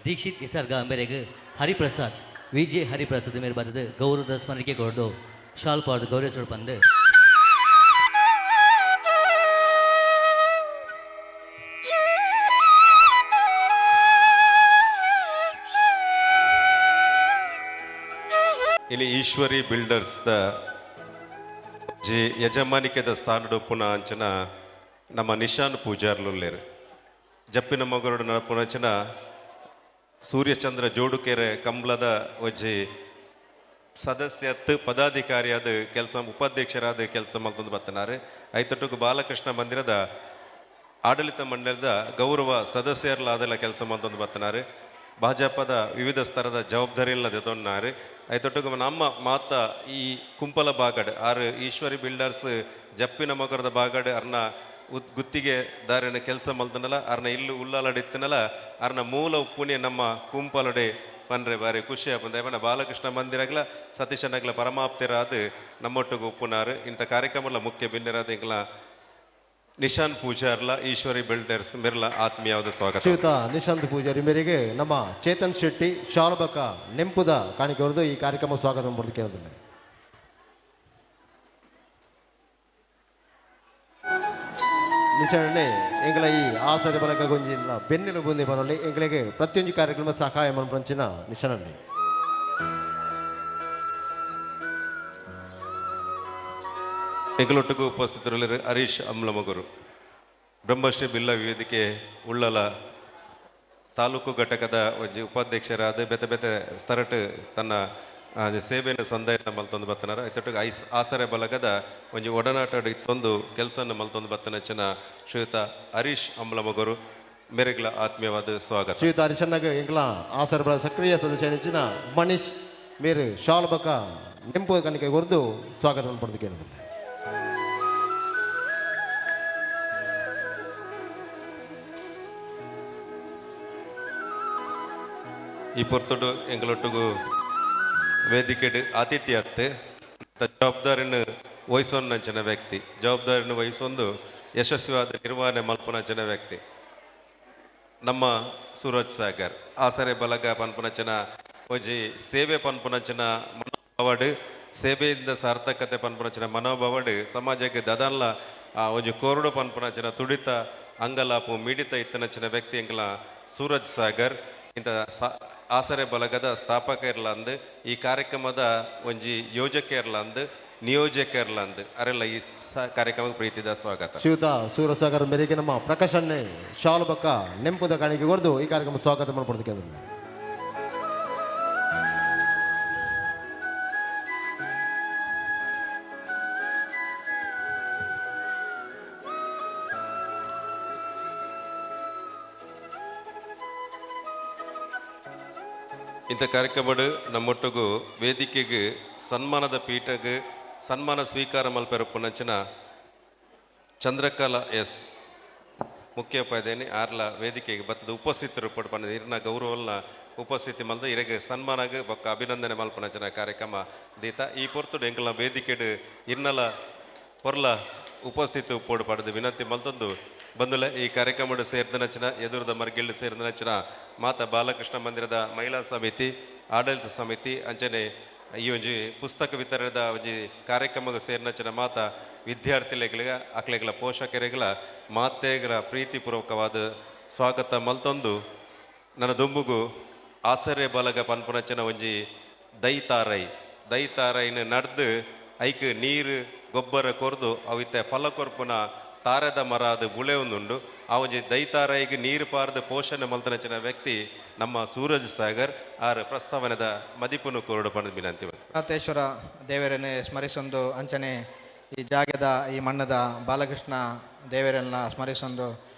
ದೀಕ್ಷಿತ್ ನಿಸರ್ಗ ಮೇರೆಗೆ ಹರಿಪ್ರಸಾದ್ ವಿಜೆ ಹರಿಪ್ರಸಾದ್ ಮೇರೆ ಬರ್ತದೆ ಗೌರವದ ಸ್ಮರಣೆಗೆ ಕೊಡೋದು ಶಾಲ್ ಪಾಡು ಗೌರವ ಬಂದು ಇಲ್ಲಿ ಈಶ್ವರಿ ಬಿಲ್ಡರ್ಸ್ದ ಜಿ ಯಜಮಾನಿಕೆದ ಸ್ಥಾನಡು ಪುನಃ ಅಂಚನ ನಮ್ಮ ನಿಶಾನ್ ಪೂಜಾರ್ಲುಲ್ಲೇರು ಜಪ್ಪಿನ ಮಗರೋಡು ನಡಪುನಂಚನ ಸೂರ್ಯಚಂದ್ರ ಜೋಡುಕೆರೆ ಕಂಬ್ಲದ ಒಜ್ಜಿ ಸದಸ್ಯತ್ ಪದಾಧಿಕಾರಿಯಾದ ಕೆಲಸ ಉಪಾಧ್ಯಕ್ಷರಾದ ಕೆಲಸ ಮಲ್ತೊಂದು ಬರ್ತನಾರು ಐತೊಟ್ಟಿಗೆ ಬಾಲಕೃಷ್ಣ ಮಂದಿರದ ಆಡಳಿತ ಮಂಡಲದ ಗೌರವ ಸದಸ್ಯರ್ಲಾದೆಲ್ಲ ಕೆಲಸ ಮಲ್ತೊಂದು ಬರ್ತನಾರು ಭಾಜಪದ ವಿವಿಧ ಸ್ತರದ ಜವಾಬ್ದಾರಿ ಇಲ್ಲದೆ ತೊನ್ನಾರು ಐತೊಟ್ಟಿಗೆ ನಮ್ಮ ಮಾತ ಈ ಕುಂಪಲ ಬಾಗಡ್ ಆರು ಈಶ್ವರಿ ಬಿಲ್ಡರ್ಸ್ ಜಪ್ಪಿನ ಮಗರದ ಬಾಗಡ್ ಅರ್ನ ಗುತ್ತಿಗೆ ದಾರಿನ ಕೆಲಸ ಮಲ್ತನಲ್ಲ ಅರ್ನ ಇಲ್ಲು ಉಲ್ಲಾಲಡಿತ್ತನಲ್ಲ ಅರ್ನ ಮೂಲ ಉಪ್ಪುನೆ ನಮ್ಮ ಕುಂಪಲಡೆ ಪನ್ರೆ ಬಾರಿ ಖುಷಿ ಆಪಂದ ಬಾಲಕೃಷ್ಣ ಮಂದಿರಗ್ಲ ಸತೀಶನಗ್ಲ ಪರಮಾಪ್ತಿರಾದ ನಮ್ಮೊಟ್ಟಿಗೆ ಉಪ್ಪುನಾರು ಇಂಥ ಕಾರ್ಯಕ್ರಮಲ ಮುಖ್ಯ ಭಿನ್ನರಾದ ಇಂಗ್ಲ ನಿಶಾನ್ ಪೂಜಾರ್ಲ ಈಶ್ವರಿ ಬಿಲ್ಡರ್ಸ್ ಮಿರ್ಲ ಆತ್ಮೀಯವಾದ ಸ್ವಾಗತ. ಶ್ರೀಯುತ ನಿಶಾಂತ್ ಪೂಜಾರಿ ಮೇರೆಗೆ ನಮ್ಮ ಚೇತನ್ ಶೆಟ್ಟಿ ಶಾಲಬಕ ನೆಂಪುದ ಕಾಣಿಕೆ ಹೊರದು ಈ ಕಾರ್ಯಕ್ರಮ ಸ್ವಾಗತ ಮಾಡಲಿಕ್ಕೆ ನಿಶಾಣೆ ಎಂಗ್ಲ ಈ ಆಸರೆ ಬಲಕ ಗೊಂಜಿನ ಬೆನ್ನೆಲು ಬುಂದಿ ಬರಲಿ ಎಂಗ್ಲಿಗೆ ಪ್ರತಿಯೊಂದು ಕಾರ್ಯಕ್ರಮ ಸಹಾಯ ಮನಪಂಚಿನ ನಿಶಾಣೆ ಎಂಗಳೊಟ್ಟಿಗೂ ಉಪಸ್ಥಿತರಲ್ಲಿ ಹರೀಶ್ ಅಮ್ಲಮಗುರು ಬ್ರಹ್ಮಶ್ರೀ ಬಿಲ್ಲ ವೇದಿಕೆ ಉಳ್ಳಲ ತಾಲೂಕು ಘಟಕದ ಉಪಾಧ್ಯಕ್ಷರಾದ ಬೆತೆ ಬೆತೆ ಸ್ತರಟ್ ತನ್ನ ಸೇವೆಯನ್ನು ಸಂದಾಯ ಮಲ್ತೊಂದು ಬತ್ತನಾರ ಇತ್ತೊಟ್ಟಿಗೆ ಆಸರೆ ಬಲಗದ ಒಂದು ಒಡನಾಟ ಇತ್ತೊಂದು ಕೆಲಸವನ್ನು ಮಲ್ತೊಂದು ಬತ್ತನಚ್ಚಿನ ಶ್ರೀಯುತ ಹರೀಶ್ ಅಮ್ಲಮಗುರು ಮೇರೆಗ್ಲ ಆತ್ಮೀಯವಾದ ಸ್ವಾಗತ. ಶ್ರೀಯುತ ಹರೀಶನ್ನಾಗ ಎಂಗ್ಲ ಆಸರೆ ಬಲ ಸಕ್ರಿಯ ಸದಸ್ಯ ಮನೀಶ್ ಮೇರೆ ಶಾಲಬಕ ನೆಂಪು ಕಣಿಕೆ ಹೊರದು ಸ್ವಾಗತ ಪಡೆದಕ್ಕೆ ಈ ಪೊರ್ತುಡು ಎಂಗಳೊಟ್ಟಿಗೂ ವೇದಿಕೆಡು ಆತಿಥ್ಯತ್ತೆ ಜವಾಬ್ದಾರಿನ ವಹಿಸೋನ್ನಂಚಿನ ವ್ಯಕ್ತಿ ಜವಾಬ್ದಾರಿನ ವಹಿಸೊಂದು ಯಶಸ್ವಿಯಾದ ನಿರ್ವಹಣೆ ಮಲ್ಪನಂಚಿನ ವ್ಯಕ್ತಿ ನಮ್ಮ ಸೂರಜ್ ಸಾಗರ್ ಆಸರೆ ಬಲಗ ಪನ್ಪುನಂಚಿನ ಒಂಜಿ ಸೇವೆ ಪನ್ಪುನಂಚಿನ ಮನೋಭಾವಡು ಸೇವೆಯಿಂದ ಸಾರ್ಥಕತೆ ಪನ್ಪುನಂಚಿನ ಮನೋಭಾವಡು ಸಮಾಜಕ್ಕೆ ದದನ್ಲ ಒಂಜಿ ಕೋರಡು ಪನ್ಪುನಂಚಿನ ತುಡಿತ ಅಂಗಲಾಪು ಮಿಡಿತ ಇತ್ತನಂಚಿನ ವ್ಯಕ್ತಿ ಎಂಗ್ಲ ಸೂರಜ್ ಸಾಗರ್ ಇಂಥ ಆಸರೆ ಬಲಗದ ಸ್ಥಾಪಕ ಇರ್ಲಂದು ಈ ಕಾರ್ಯಕ್ರಮದ ಒಂಜಿ ಯೋಜಕ ಇರ್ಲಂದು ನಿಯೋಜಕ ಇರ್ಲಂದು ಅರೆಲ್ಲ ಈ ಕಾರ್ಯಕ್ರಮಕ್ಕೆ ಪ್ರೀತಿದ ಸ್ವಾಗತ. ಶ್ರೀಯುತ ಸೂರಸಾಗರ್ ಮೇರೆಗೆ ನಮ್ಮ ಪ್ರಕಾಶನ್ನೇ ಶಾಲಬಕ ನೆಂಪುದ ಕಾಣಿಕೆ ಹೊರದು ಈ ಕಾರ್ಯಕ್ರಮ ಸ್ವಾಗತ ಮಾಡ್ಕೊಡ್ತಕ್ಕೆ ಇಂಥ ಕಾರ್ಯಕ್ರಮಡು ನಮ್ಮೊಟ್ಟಿಗೂ ವೇದಿಕೆಗೆ ಸನ್ಮಾನದ ಪೀಠಗೆ ಸನ್ಮಾನ ಸ್ವೀಕಾರ ಮಲ್ಪೆರಪ್ಪುನಂಚಿನ ಚಂದ್ರಕಲಾ ಎಸ್ ಮುಖ್ಯೋಪಾಧ್ಯಾಯನಿ ಆರ್ಲ ವೇದಿಕೆಗೆ ಬತ್ತದ ಉಪಸ್ಥಿತರು ಪಡ್ಪನ ಇರ್ನ ಗೌರವಲ್ನ ಉಪಸ್ಥಿತಿ ಮಲ್ದ ಇರಗೆ ಸನ್ಮಾನಗೆ ಬೊಕ್ಕ ಅಭಿನಂದನೆ ಮಲ್ಪನಂಚಿನ ಕಾರ್ಯಕ್ರಮ ದೀತ ಈ ಪೊರ್ತುಡು ಎಂಕಲ್ನ ವೇದಿಕೆಡು ಇರ್ನಲ ಪೊರ್ಲ ಉಪಸ್ಥಿತಿ ಉಪ್ಪೋಡು ಪಡೆದು ವಿನಂತಿ ಮಲ್ತೊಂದು ಬಂದುಲೆ ಈ ಕಾರ್ಯಕ್ರಮಡು ಸೇರಿದನಚಿನ ಎದುರದ ಮರ್ಗಿಳ್ಳು ಸೇರಿದನಚಿನ ಮಾತ ಬಾಲಕೃಷ್ಣ ಮಂದಿರದ ಮಹಿಳಾ ಸಮಿತಿ ಆಡಳಿತ ಸಮಿತಿ ಅಂಚನೆ ಈ ಒಂಜಿ ಪುಸ್ತಕ ವಿತರಣದ ಒಂಜಿ ಕಾರ್ಯಕ್ರಮಕ್ಕೆ ಸೇರಿನಚಿನ ಮಾತ ವಿದ್ಯಾರ್ಥಿಗಳಿಗೆ ಅಕ್ಲೆಗಳ ಪೋಷಕರಿಗಳ ಮಾತೆಗಳ ಪ್ರೀತಿಪೂರ್ವಕವಾದ ಸ್ವಾಗತ ಮಲ್ತೊಂದು ನನ್ನ ದುಂಬುಗು ಆಸರೆ ಬಲಗ ಪನ್ಪುನಚಿನ ಒಂಜಿ ದೈತಾರೈನ ನಡೆದು ಐಕ್ ನೀರು ಗೊಬ್ಬರ ಕೊರ್ದು ಅವಿತ್ತೆ ಫಲ ಕೊರ್ಪುನ ತಾರದ ಮರ ಅದು ಬುಳೆ ಒಂದುಂಡು ಆ ಒಂಜಿ ದೈತಾರೈಗೆ ನೀರು ಪಾರ್ದು ಪೋಷಣೆ ಮಲ್ತನಚಿನ ವ್ಯಕ್ತಿ ನಮ್ಮ ಸೂರಜ್ ಸಾಗರ್ ಆರ್ ಪ್ರಸ್ತಾವನೆದ ಮದಿಪುನು ಕೋರಡು ಪಣದ ವಿನಂತಿ. ನಾಥೇಶ್ವರ ದೇವರನ್ನೇ ಸ್ಮರಿಸೊಂದು ಅಂಚನೆ ಈ ಜಾಗದ ಈ ಮಣ್ಣದ ಬಾಲಕೃಷ್ಣ ದೇವರನ್ನ ಸ್ಮರಿಸೊಂದು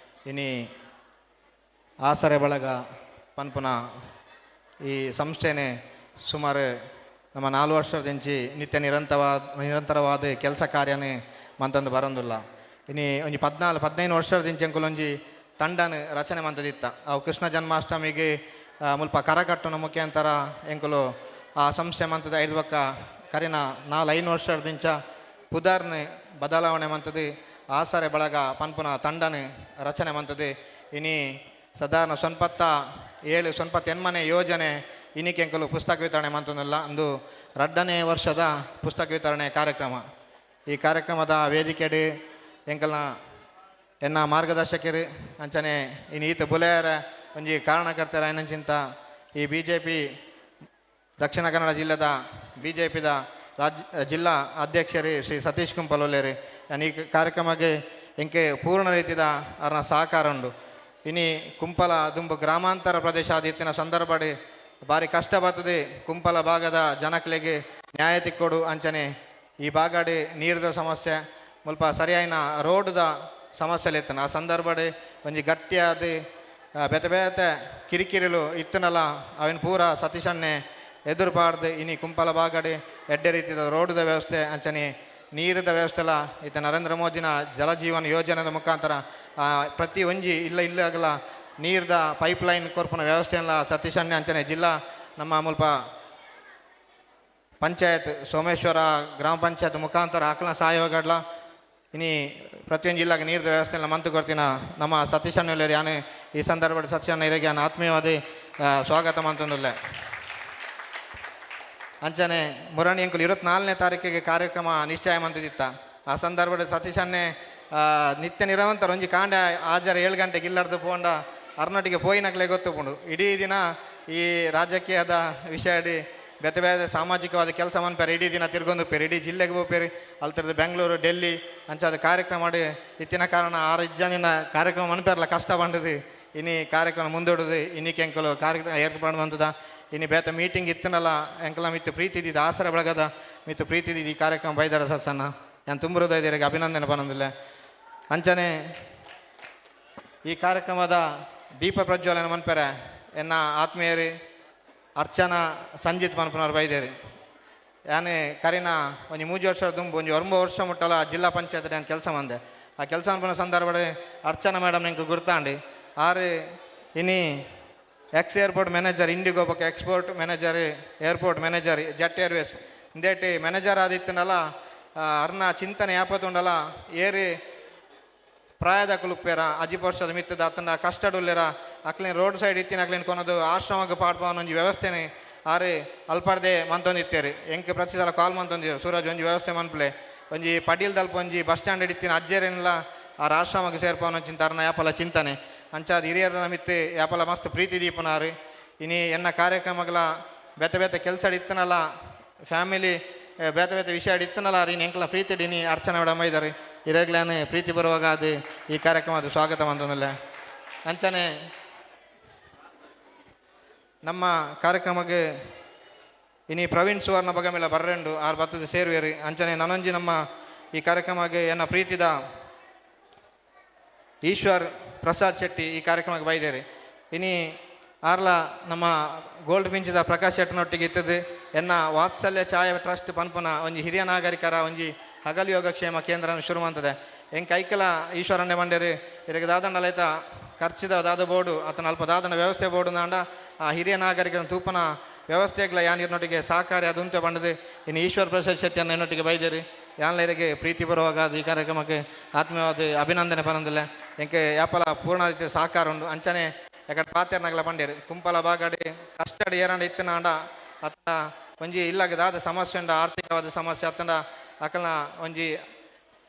ಇನಿ ಆಸರೆ ಬಳಗ ಪನ್ಪುನ ಈ ಸಂಸ್ಥೆನೇ ಸುಮಾರು ನಮ್ಮ 4 ವರ್ಷದಿಂಚಿ ನಿತ್ಯ ನಿರಂತರವಾದ ಕೆಲಸ ಕಾರ್ಯನೇ ಮಂತಂದು ಬರೋದಿಲ್ಲ ಇನಿ ಒಂಜಿ 14-15 ವರ್ಷದಿಂಚಿ ಎಂಕುಲೊಂಜಿ ತಂಡನ ರಚನೆ ಮಂತದಿತ್ತ ಅವು ಕೃಷ್ಣ ಜನ್ಮಾಷ್ಟಮಿಗೆ ಮುಲ್ಪ ಕರಕಟ್ಟುನ ಮುಖಾಂತರ ಎಂಕುಲು ಆ ಸಂಸ್ಥೆ ಮಂತದ ಐಡ್ಬಕ್ಕ ಕರಿನ 4-5 ವರ್ಷದಿಂಚ ಪುದರ್ನ ಬದಲಾವಣೆ ಮಂತದ್ದು ಆಸರೆ ಬಳಗ ಪನ್ಪುನ ತಂಡನ ರಚನೆ ಮಂತದ್ದು ಇನಿ ಸಾಧಾರಣ 97 ಯೋಜನೆ ಇನ್ನಿಕೆ ಎಂಕಲು ಪುಸ್ತಕ ವಿತರಣೆ ಮಂತಂದಿಲ್ಲ ಅಂದು 2ನೇ ವರ್ಷದ ಪುಸ್ತಕ ವಿತರಣೆ ಕಾರ್ಯಕ್ರಮ ಈ ಕಾರ್ಯಕ್ರಮದ ವೇದಿಕೆಡು ಎಂಕಲ್ನ ಎನ್ನ ಮಾರ್ಗದರ್ಶಕರು ಅಂಚನೆ ಇನ್ನು ಈತ ಬುಲೆಯರ ಒಂಜಿ ಕಾರಣಕರ್ತರ ಏನಂಚಿಂತ ಈ BJP ದಕ್ಷಿಣ ಕನ್ನಡ ಜಿಲ್ಲೆದ BJPದ ಜಿಲ್ಲಾ ಅಧ್ಯಕ್ಷರು ಶ್ರೀ ಸತೀಶ್ ಕುಂಪಲೊಲ್ಲೇರಿ ಈ ಕಾರ್ಯಕ್ರಮಕ್ಕೆ ಎಂಕೆ ಪೂರ್ಣ ರೀತಿದ ಅವರ ಸಹಕಾರ ಉಂಡು. ಇನಿ ಕುಂಪಲ ದುಂಬು ಗ್ರಾಮಾಂತರ ಪ್ರದೇಶ ಆದಿತ್ತಿನ ಸಂದರ್ಭಡೆ ಭಾರಿ ಕಷ್ಟ ಬರ್ತದೆ. ಕುಂಪಲ ಭಾಗದ ಜನಕ್ಲೆಗೆ ನ್ಯಾಯ ತಿಕ್ಕೊಡು ಅಂಚನೆ ಈ ಭಾಗಡೆ ನೀರದ ಸಮಸ್ಯೆ ಮುಲ್ಪ ಸರಿಯಾಯಿನ ರೋಡ್ದ ಸಮಸ್ಯೆ ಇತ್ತನ ಆ ಸಂದರ್ಭಡೆ ಒಂಜಿ ಗಟ್ಟಿಯಾದ ಬೇತೆ ಬೇತೆ ಕಿರಿಕಿರಿಲು ಇತ್ತನಲ್ಲ ಅವನ್ ಪೂರ ಸತೀಶನ್ನೇ ಎದುರು ಪಾಡ್ದು ಇನಿ ಕುಂಪಲ ಭಾಗಡೆ ಎಡ್ಡೆ ರೀತಿಯ ರೋಡ್ದ ವ್ಯವಸ್ಥೆ ಅಂಚನೆ ನೀರದ ವ್ಯವಸ್ಥೆ ಎಲ್ಲ ಇತ್ತ ನರೇಂದ್ರ ಮೋದಿನ ಜಲಜೀವನ ಯೋಜನೆದ ಮುಖಾಂತರ ಪ್ರತಿ ಒಂಜಿ ಇಲ್ಲಾಗಲ ನೀರ್ದ ಪೈಪ್ಲೈನ್ ಕೊರ್ಪುನ ವ್ಯವಸ್ಥೆ ಎಲ್ಲ ಸತೀಶನ್ನೇ ಅಂಚನೆ ಜಿಲ್ಲಾ ನಮ್ಮ ಮುಲ್ಪ ಪಂಚಾಯತ್ ಸೋಮೇಶ್ವರ ಗ್ರಾಮ ಪಂಚಾಯತ್ ಮುಖಾಂತರ ಆಕಲ ಸಹಯೋಗಡ್ಲ ಇನಿ ಪ್ರತಿಯೊಂದು ಜಿಲ್ಲಾಗೆ ನೀರಿನ ವ್ಯವಸ್ಥೆ ಎಲ್ಲ ಮಂತು ಕೊಡ್ತೀನ ನಮ್ಮ ಸತೀಶನ್ನೇ ಯಾನು ಈ ಸಂದರ್ಭದಲ್ಲಿ ಸತೀಶನ್ನ ಇರಗೆ ನಾನು ಆತ್ಮೀಯವಾದ ಸ್ವಾಗತ ಮಂತಂದುಲ್ಲೆ. ಅಂಚನೆ ಮುರಣಿ ಅಂಕುಲು 24ನೇ ತಾರೀಕಿಗೆ ಕಾರ್ಯಕ್ರಮ ನಿಶ್ಚಯ ಮಂತಿದ್ದಿತ್ತ. ಆ ಸಂದರ್ಭದಲ್ಲಿ ಸತೀಶನ್ನೇ ನಿತ್ಯ ನಿರಂತರ ಒಂಜಿ ಕಾಂಡೆ ಹಾಜರು 7 ಗಂಟೆಗೆ ಇಲ್ಲರ್ದು ಪೋಂಡ ಅರ್ನೊಟ್ಟಿಗೆ ಪೋಯಿನಕ್ಲೆ ಗೊತ್ತುಪುಂಡು. ಇಡೀ ದಿನ ಈ ರಾಜಕೀಯದ ವಿಷಯ ಬೇತೆ ಬೇರೆ ಸಾಮಾಜಿಕವಾದ ಕೆಲಸ ಮನ್ಪೇರು ಇಡೀ ದಿನ ತಿರ್ಗೊಂದುಪ್ಪೇರು ಇಡೀ ಜಿಲ್ಲೆಗೆ ಹೋಗ್ಪೇರು ಅಲ್ತಿರ್ದು ಬೆಂಗಳೂರು ಡೆಲ್ಲಿ ಅಂಚಾದ ಕಾರ್ಯಕ್ರಮ ಮಾಡಿ ಇತ್ತಿನ ಕಾರಣ 6 ಜನ ಕಾರ್ಯಕ್ರಮ ಮನ್ಪೇರಲ್ಲ ಕಷ್ಟ ಬಂದದು. ಇನಿ ಕಾರ್ಯಕ್ರಮ ಮುಂದೂಡುದು ಇನ್ನಿಕ್ಕೆ ಎಂಕಲು ಕಾರ್ಯಕ್ರಮ ಏರ್ಪಾಡು ಬಂದದ. ಇನ್ನು ಬೇತ ಮೀಟಿಂಗ್ ಇತ್ತನಲ್ಲ ಎಂಕಲ ಮಿತ್ತು ಪ್ರೀತಿ ಇದ್ದಿದ್ದು ಆಸರೆ ಬೆಳಗದ ಮಿತ್ತು ಪ್ರೀತಿ ಇದ್ದಿದ್ದು ಈ ಕಾರ್ಯಕ್ರಮ ಬೈದಾರ ಸತ್ಸನ್ನ ನಾನು ತುಂಬ ಹೃದಯದವರಿಗೆ ಅಭಿನಂದನೆ ಬಂದಿಲ್ಲ. ಅಂಚನೆ ಈ ಕಾರ್ಯಕ್ರಮದ ದೀಪ ಪ್ರಜ್ವಲನ ಮನ್ಪೇರೆ ಎನ್ನ ಆತ್ಮೀಯರಿ ಅರ್ಚನಾ ಸಂಜಿತ್ ಮನ್ಪನವ್ರು ಬೈದೇರಿ ಯಾನೇ ಕರಿನ ಒಂಜಿ 3 ವರ್ಷ ತುಂಬ ಒಂಜಿ 9 ವರ್ಷ ಮುಟ್ಟಲ ಜಿಲ್ಲಾ ಪಂಚಾಯತ್ ನಾನು ಕೆಲಸ ಮಂದೆ. ಆ ಕೆಲಸ ಮನ್ಪನ ಸಂದರ್ಭಡೆ ಅರ್ಚನಾ ಮೇಡಮ್ ನಿಂಗೆ ಗುರ್ತಾಂಡಿ ಆರು ಇನಿ ಎಕ್ಸ್ ಏರ್ಪೋರ್ಟ್ ಮ್ಯಾನೇಜರ್ ಇಂಡಿಗೋ ಪಕ್ಕ export manager airport manager Jet Airways ಇಂದೇಟಿ ಮ್ಯಾನೇಜರ್ ಆದಿತ್ತನಲ್ಲ ಅರ್ನ ಚಿಂತನೆ ಯಾಪತ್ತುಂಡಲ್ಲ ಏರಿ ಪ್ರಾಯದ ಕುಲುಪ್ಪೇರ 10 ವರ್ಷದ ಮಿತ್ತದ ಅತ್ತಂಡ ಕಷ್ಟಡುಲ್ಲೇರ ಅಕ್ಲೇನು ರೋಡ್ ಸೈಡ್ ಇತ್ತಿನ ಅಕ್ಲೇನು ಕೊನೋದು ಆಶ್ರಮಕ್ಕೆ ಪಾಡ್ಪವನ ಒಂಜಿ ವ್ಯವಸ್ಥೆನೆ ಆರು ಅಲ್ಪರ್ದೆ ಮಂತೊಂದಿತ್ತೇರಿ ಎಂಕೆ ಪ್ರತಿ ಸಲ ಕಾಲ್ ಮಂತೊಂದಿರು ಸೂರಜ್ ಒಂಜಿ ವ್ಯವಸ್ಥೆ ಮನ್ಪಲೆ ಒಂಜಿ ಪಡೀಲ್ ದಲ್ಪ ಒಂಜಿ ಬಸ್ ಸ್ಟ್ಯಾಂಡ್ ಇತ್ತಿನ ಅಜ್ಜೇರೇನಿಲ್ಲ ಆ ಆಶ್ರಮಕ್ಕೆ ಸೇರ್ಪವನ ಚಿಂತ ಅರ್ನ ಯಾಪಲ ಚಿಂತನೆ ಅಂಚಾದ ಹಿರಿಯರ ಮಿತ್ತು ಯಾಪಲ ಮಸ್ತ್ ಪ್ರೀತಿ ದೀಪನಾರು. ಇನಿ ಎನ್ನ ಕಾರ್ಯಕ್ರಮಗಳ ಬೇತೆ ಬೇತೆ ಕೆಲಸ ಇತ್ತನಲ್ಲ ಫ್ಯಾಮಿಲಿ ಬೇತೆ ಬೇತೆ ವಿಷಯ ಇತ್ತನಲ್ಲ ಇನ್ನು ಎಂಕಲ ಪ್ರೀತಿ ಇಡೀನಿ ಅರ್ಚನೆ ಮೇಡಮ್ ಇದ್ದಾರೆ ಹಿರಿಯರ್ಗ್ಲಾನು ಪ್ರೀತಿ ಬರುವಾಗ ಅದು ಈ ಕಾರ್ಯಕ್ರಮದ ಸ್ವಾಗತ ಬಂದನಲ್ಲ. ಅಂಚನೆ ನಮ್ಮ ಕಾರ್ಯಕ್ರಮಕ್ಕೆ ಇನಿ ಪ್ರವೀಣ್ ಸುವರ್ಣ ಬಗಮೆಲ್ಲ ಬರ್ರೆಂಡು 6 ಬತ್ತದ ಸೇರುವೇರಿ ಅಂಚನೆ ನನೊಂಜಿ ನಮ್ಮ ಈ ಕಾರ್ಯಕ್ರಮಕ್ಕೆ ಎನ್ನ ಪ್ರೀತಿದ ಈಶ್ವರ್ ಪ್ರಸಾದ್ ಶೆಟ್ಟಿ ಈ ಕಾರ್ಯಕ್ರಮಕ್ಕೆ ಬೈದೇರಿ. ಇನಿ ಆರ್ಲ ನಮ್ಮ ಗೋಲ್ಡ್ ಫಿಂಚಿದ ಪ್ರಕಾಶ್ ಶೆಟ್ಟನೊಟ್ಟಿಗೆ ಇತ್ತದು ಎನ್ನ ವಾತ್ಸಲ್ಯ ಛಾಯಾ ಟ್ರಸ್ಟ್ ಪನ್ಪುನ ಒಂಜಿ ಹಿರಿಯ ನಾಗರಿಕರ ಒಂಜಿ ಹಗಲು ಯೋಗಕ್ಷೇಮ ಕೇಂದ್ರ ಶುರು ಮಾಡ್ತದೆ. ಹೆಂಗೆ ಕೈಕಲ ಈಶ್ವರನ್ನೇ ಬಂಡೇರಿ ಇರಗೆ ದಾದಂಡಲೈತ ಖರ್ಚಿದ ದಾದ ಬೋರ್ಡು ಆತನ ಅಲ್ಪ ದಾದನ ವ್ಯವಸ್ಥೆ ಬೋರ್ಡು ನಾಂಡ ಆ ಹಿರಿಯ ನಾಗರಿಕರ ತೂಪನ ವ್ಯವಸ್ಥೆಗಳ ಯಾನಿರ್ನೊಟ್ಟಿಗೆ ಸಹಕಾರಿ ಅದುಂತೆ ಬಂಡದು. ಇನ್ನು ಈಶ್ವರ್ ಪ್ರಸಾದ್ ಶೆಟ್ಟಿಯನ್ನು ಇನ್ನೊಟ್ಟಿಗೆ ಬೈದೇರಿ ಯಾನ್ಲರಿಗೆ ಪ್ರೀತಿ ಬರುವಾಗ ಅದು ಈ ಕಾರ್ಯಕ್ರಮಕ್ಕೆ ಆತ್ಮೀಯವಾದ ಅಭಿನಂದನೆ ಬಂದಿಲ್ಲ. ಎಂಕೆ ಯಾಪಲ ಪೂರ್ಣ ರೀತಿಯ ಸಹಕಾರ ಉಂಡು. ಅಂಚನೆ ಯಾಕಡೆ ಪಾತೆರ್ನಾಗಲ ಬಂಡೇರಿ ಕುಂಪಲ ಬಾಗಡಿ ಕಷ್ಟಡಿ ಏರಂಡ ಇತ್ತನಾಂಡ ಅತ್ತ ಒಂಜಿ ಇಲ್ಲಾಗೆ ದಾದ ಸಮಸ್ಯೆ ಉಂಡ ಆರ್ಥಿಕವಾದ ಸಮಸ್ಯೆ ಅತ್ತಂಡ ಅಕಲ್ನ ಒಂಜಿ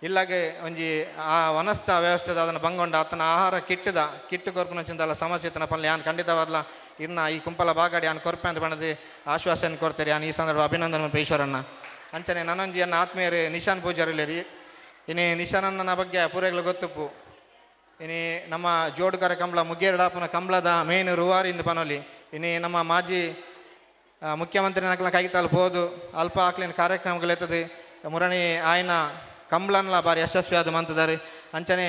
ಇಲ್ಲಾಗೆ ಒಂಜಿ ಆ ವನಸ್ಥ ವ್ಯವಸ್ಥೆ ಅದನ್ನು ಬಂಗೊಂಡ ಆತನ ಆಹಾರ ಕಿಟ್ಟು ಕೊರ್ಪುನ ಚಿಂತಲ್ಲ ಸಮಸ್ಯೆ ಇತ್ತನ ಪಲ್ಲೆ ಯಾನು ಖಂಡಿತವಾದ್ಲ ಇನ್ನು ಈ ಕುಂಪಲ ಬಾಗಡಿ ಯಾನು ಕೊರ್ಪೆ ಅಂತ ಬಣ್ಣದು ಆಶ್ವಾಸನೆ ಕೊಡ್ತಾರೆ. ಯಾನು ಈ ಸಂದರ್ಭ ಅಭಿನಂದನೆ ಈಶ್ವರನ್ನ. ಅಂಚನೆ ನನ್ನೊಂಜಿ ಎನ್ನ ಆತ್ಮೀಯರು ನಿಶಾನ್ ಪೂಜಾರಿಲೇರಿ ಇನಿ ನಿಶಾನನ್ನ ಬಗ್ಗೆ ಪೂರೆಗಳು ಗೊತ್ತುಪ್ಪು ಇನಿ ನಮ್ಮ ಜೋಡುಕರ ಕಂಬಳ ಮುಗೇರಡಾಪನ ಕಂಬಳದ ಮೇನ್ ರೂವಾರಿಂದ ಪನೋಲಿ ಇನಿ ನಮ್ಮ ಮಾಜಿ ಮುಖ್ಯಮಂತ್ರಿ ನಕಲ ಕೈತಾಲ್ ಹೋದು ಅಲ್ಪ ಆಕ್ಲಿನ ಕಾರ್ಯಕ್ರಮಗಳೆತ್ತದು ಮುರಣಿ ಆಯ್ನ ಕಂಬಳನ್ಲ ಬಾರಿ ಯಶಸ್ವಿಯಾದ ಮಂತದಾರೆ. ಅಂಚನೆ